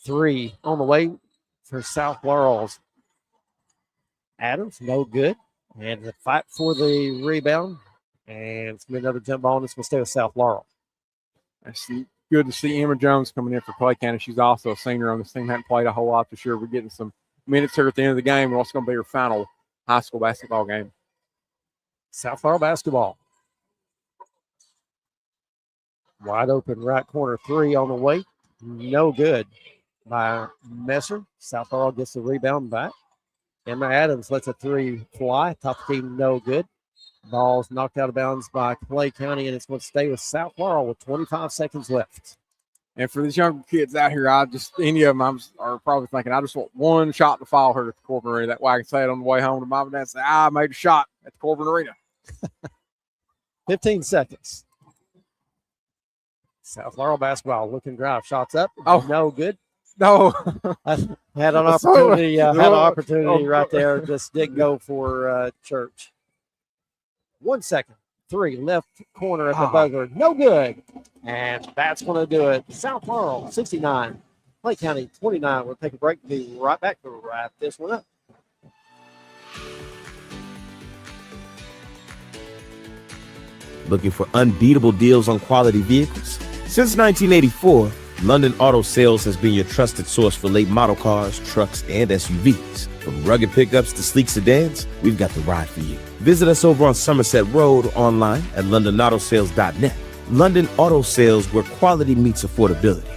Three on the way for South Laurel's Adams, no good. And the fight for the rebound. And it's going to be another jump ball, and it's going to stay with South Laurel. It's good to see Emma Jones coming in for Clay County. She's also a senior on this team. Hadn't played a whole lot this year. We're getting some minutes here at the end of the game. What's going to be her final high school basketball game. South Laurel basketball. Wide open right corner three on the way. No good by Messer. South Laurel gets the rebound back. Emma Adams lets a three fly. Top team, no good. Ball's knocked out of bounds by Clay County, and it's going to stay with South Laurel with 25 seconds left. And for these younger kids out here, any of them are probably thinking, I just want one shot to follow her at the Corbin Arena. That way I can say it on the way home to mom and dad and say, I made a shot at the Corbin Arena. 15 seconds. South Laurel basketball looking drive. Shots up. Oh, no good. No. I had an opportunity. Right there. Just didn't go for Church. 1 second. Three left corner at the buzzer. No good. And that's going to do it. South Laurel 69. Clay County 29. We'll take a break and be right back to wrap this one up. Looking for unbeatable deals on quality vehicles? Since 1984, London Auto Sales has been your trusted source for late model cars, trucks, and SUVs. From rugged pickups to sleek sedans, we've got the ride for you. Visit us over on Somerset Road online at londonautosales.net. London Auto Sales, where quality meets affordability.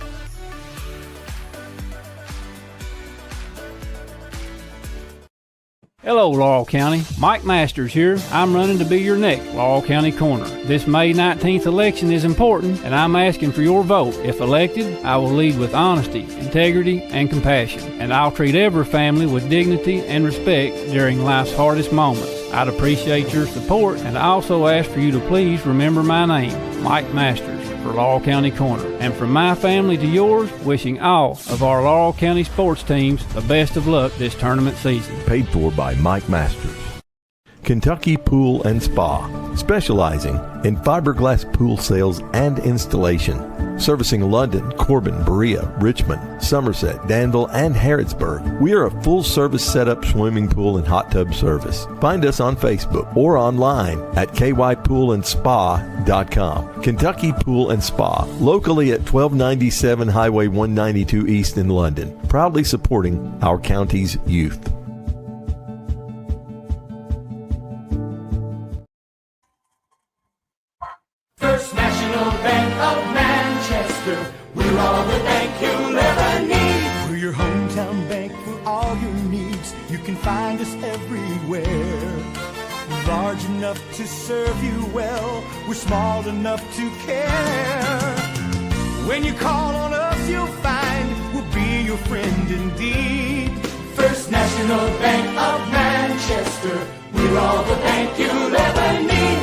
Hello, Laurel County. Mike Masters here. I'm running to be your next Laurel County Corner. This May 19th election is important, and I'm asking for your vote. If elected, I will lead with honesty, integrity, and compassion, and I'll treat every family with dignity and respect during life's hardest moments. I'd appreciate your support, and I also ask for you to please remember my name, Mike Masters, for Laurel County Corner. And from my family to yours, wishing all of our Laurel County sports teams the best of luck this tournament season. Paid for by Mike Masters. Kentucky Pool and Spa, specializing in fiberglass pool sales and installation. Servicing London, Corbin, Berea, Richmond, Somerset, Danville, and Harrodsburg. We are a full-service setup swimming pool and hot tub service. Find us on Facebook or online at kypoolandspa.com. Kentucky Pool and Spa, locally at 1297 Highway 192 East in London. Proudly supporting our county's youth. First National Bank of Manchester, we're all the bank you'll ever need. We're your hometown bank for all your needs. You can find us everywhere. Large enough to serve you well, we're small enough to care. When you call on us, you'll find we'll be your friend indeed. First National Bank of Manchester, we're all the bank you'll ever need.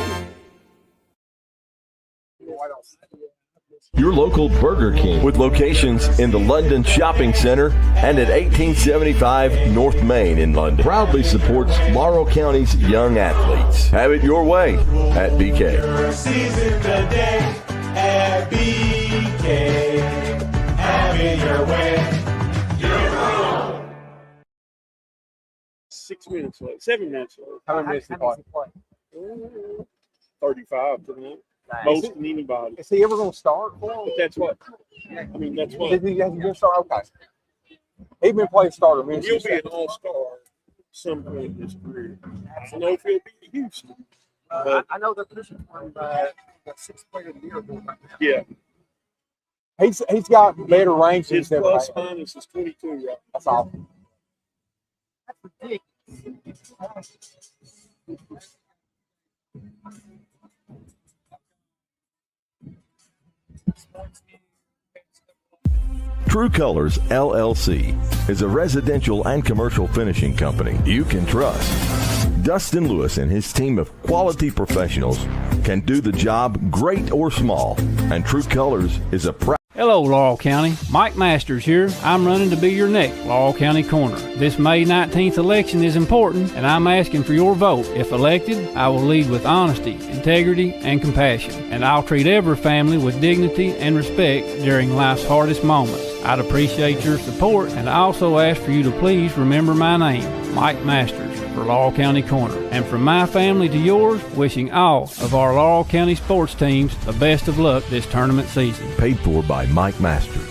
Your local Burger King with locations in the London Shopping Center and at 1875 North Main in London proudly supports Laurel County's young athletes. Have it your way at BK. Season the day at BK. Have it your way. 6 minutes left, 7 minutes left. How many minutes did he play? 35 tonight. Most than anybody. Is he ever going to start for him? But that's what. I mean, that's what. Has he going to start? Okay. He's been playing starter. He'll be an all-star at some point in his career. I don't know if he'll be in Houston. I know they're pushing for the sixth player of the year. Yeah. He's got better range than His he's ever plus had. minus is 22 right. That's awesome. True Colors LLC is a residential and commercial finishing company you can trust. Dustin Lewis and his team of quality professionals can do the job great or small, and True Colors is a proud. Hello, Laurel County. Mike Masters here. I'm running to be your next Laurel County Coroner. This May 19th election is important, and I'm asking for your vote. If elected, I will lead with honesty, integrity, and compassion, and I'll treat every family with dignity and respect during life's hardest moments. I'd appreciate your support, and I also ask for you to please remember my name, Mike Masters, for Laurel County Coroner. And from my family to yours, wishing all of our Laurel County sports teams the best of luck this tournament season. Paid for by Mike Masters.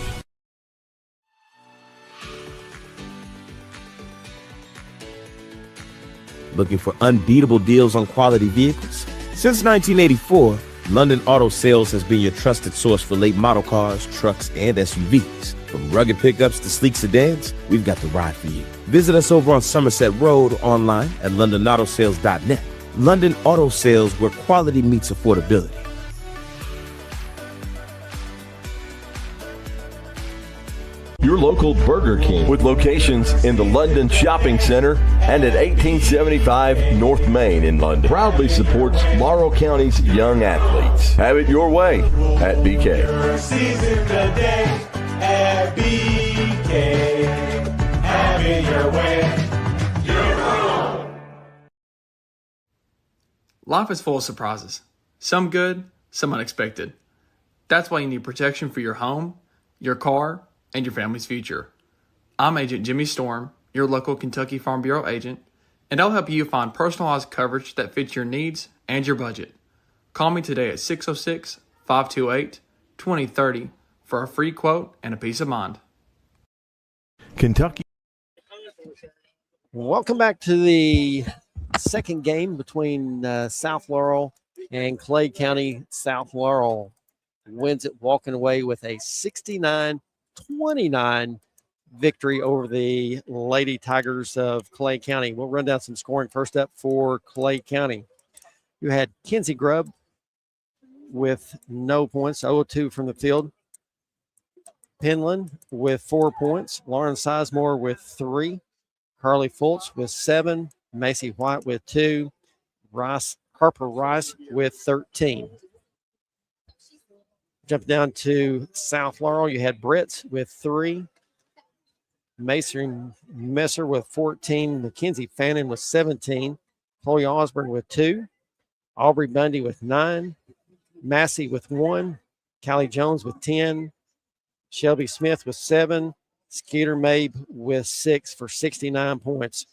Looking for unbeatable deals on quality vehicles? Since 1984, London Auto Sales has been your trusted source for late model cars, trucks, and SUVs. From rugged pickups to sleek sedans, we've got the ride for you. Visit us over on Somerset Road or online at londonautosales.net. London Auto Sales, where quality meets affordability. Your local Burger King with locations in the London Shopping Center and at 1875 North Main in London proudly supports Laurel County's young athletes. Have it your way at BK. Season the day at BK. Have it your way. Life is full of surprises. Some good, some unexpected. That's why you need protection for your home, your car, and your family's future. I'm Agent Jimmy Storm, your local Kentucky Farm Bureau agent, and I'll help you find personalized coverage that fits your needs and your budget. Call me today at 606-528-2030 for a free quote and a peace of mind. Kentucky. Welcome back to the second game between South Laurel and Clay County. South Laurel wins it, walking away with a 69-29 victory over the Lady Tigers of Clay County. We'll run down some scoring. First up for Clay County, you had Kinsey Grubb with no points, 0-2 from the field. Penland with 4 points. Lauren Sizemore with 3. Carly Fultz with 7. Macy White with 2. Harper Rice with 13. Jump down to South Laurel. You had Britz with 3. Mason Messer with 14. Mackenzie Fannin with 17. Chloe Osborne with 2. Aubrey Bundy with 9. Massey with 1. Callie Jones with 10. Shelby Smith with 7. Skeeter Mabe with 6 for 69 points.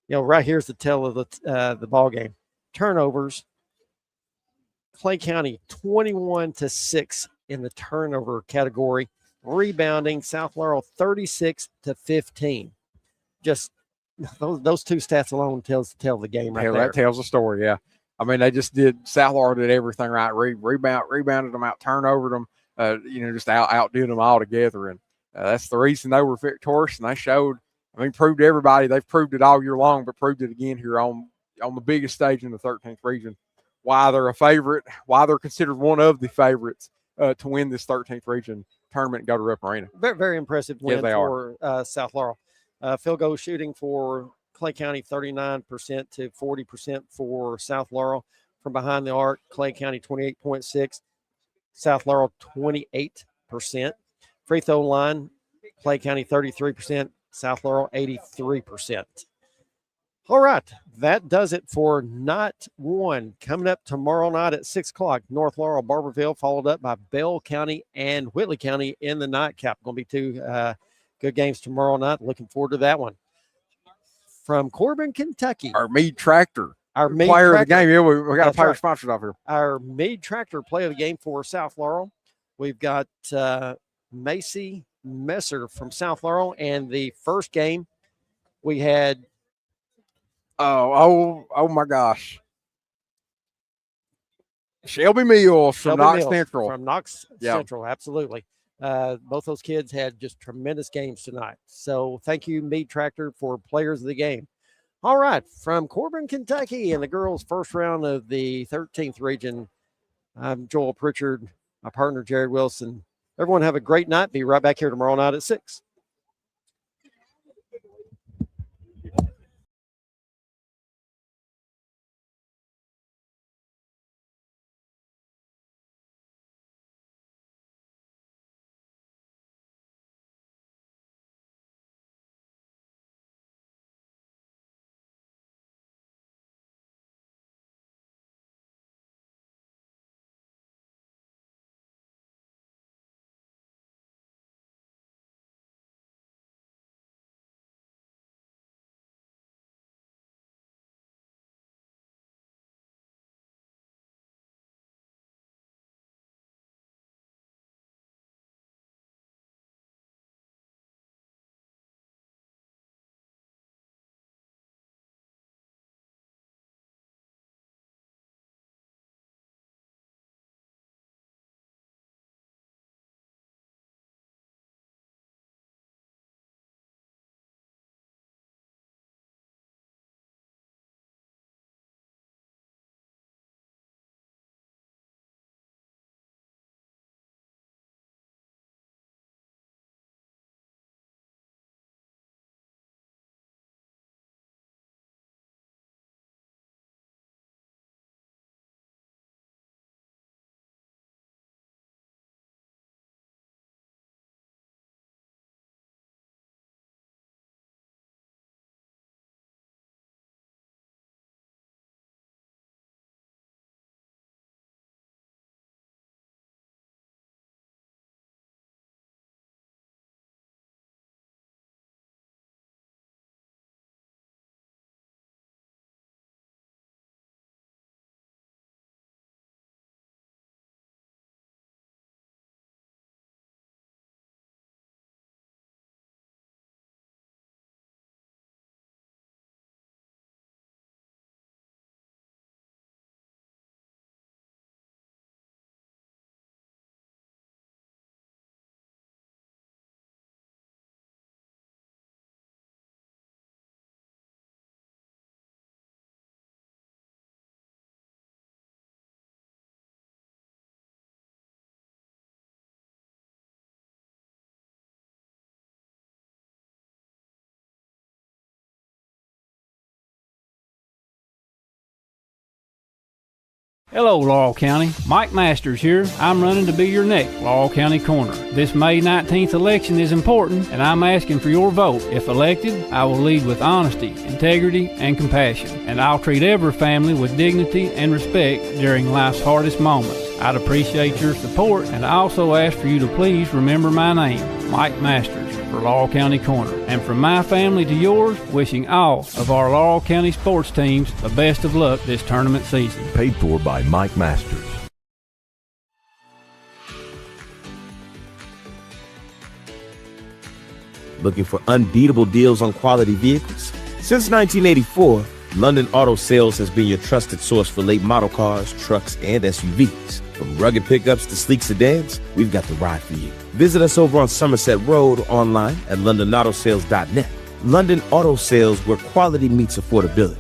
You know, right here's the tell of the ball game. Turnovers. Clay County 21-6 in the turnover category. Rebounding, South Laurel 36-15. Just those two stats alone tell the game right there. That tells the story. Yeah, I mean they just did. South Laurel did everything right. Rebounded them out, turnovered them. Just outdid them all together, and that's the reason they were victorious. And they showed. I mean, proved to everybody. They've proved it all year long, but proved it again here on the biggest stage in the 13th region. Why they're a favorite. Why they're considered one of the favorites to win this 13th region tournament and go to Rupp Arena. Very, very impressive win for are. South Laurel. Field goal shooting for Clay County 39% to 40% for South Laurel. From behind the arc, Clay County 28.6. South Laurel 28%. Free throw line, Clay County 33%, South Laurel 83%. All right, that does it for night one. Coming up tomorrow night at 6 o'clock, North Laurel, Barberville, followed up by Bell County and Whitley County in the nightcap. Going to be two good games tomorrow night. Looking forward to that one. From Corbin, Kentucky. Our Meade Tractor. Our Meade player Tractor. of the game. Yeah, we got That's a player right. sponsored off here. Our Meade Tractor play of the game for South Laurel. We've got Macy Messer from South Laurel. And the first game we had. Oh my gosh. Shelby Mills from Shelby Knox Mills Central. From Knox Central, absolutely. Both those kids had just tremendous games tonight. So thank you, Meade Tractor, for players of the game. All right, from Corbin, Kentucky, in the girls' first round of the 13th region, I'm Joel Pritchard, my partner, Jared Wilson. Everyone have a great night. Be right back here tomorrow night at 6. Hello, Laurel County. Mike Masters here. I'm running to be your next Laurel County Corner. This May 19th election is important, and I'm asking for your vote. If elected, I will lead with honesty, integrity, and compassion, and I'll treat every family with dignity and respect during life's hardest moments. I'd appreciate your support, and I also ask for you to please remember my name, Mike Masters, for Laurel County Corner. And from my family to yours, wishing all of our Laurel County sports teams the best of luck this tournament season. Paid for by Mike Masters. Looking for unbeatable deals on quality vehicles? Since 1984, London Auto Sales has been your trusted source for late model cars, trucks, and SUVs. From rugged pickups to sleek sedans, we've got the ride for you. Visit us over on Somerset Road or online at londonautosales.net. London Auto Sales, where quality meets affordability.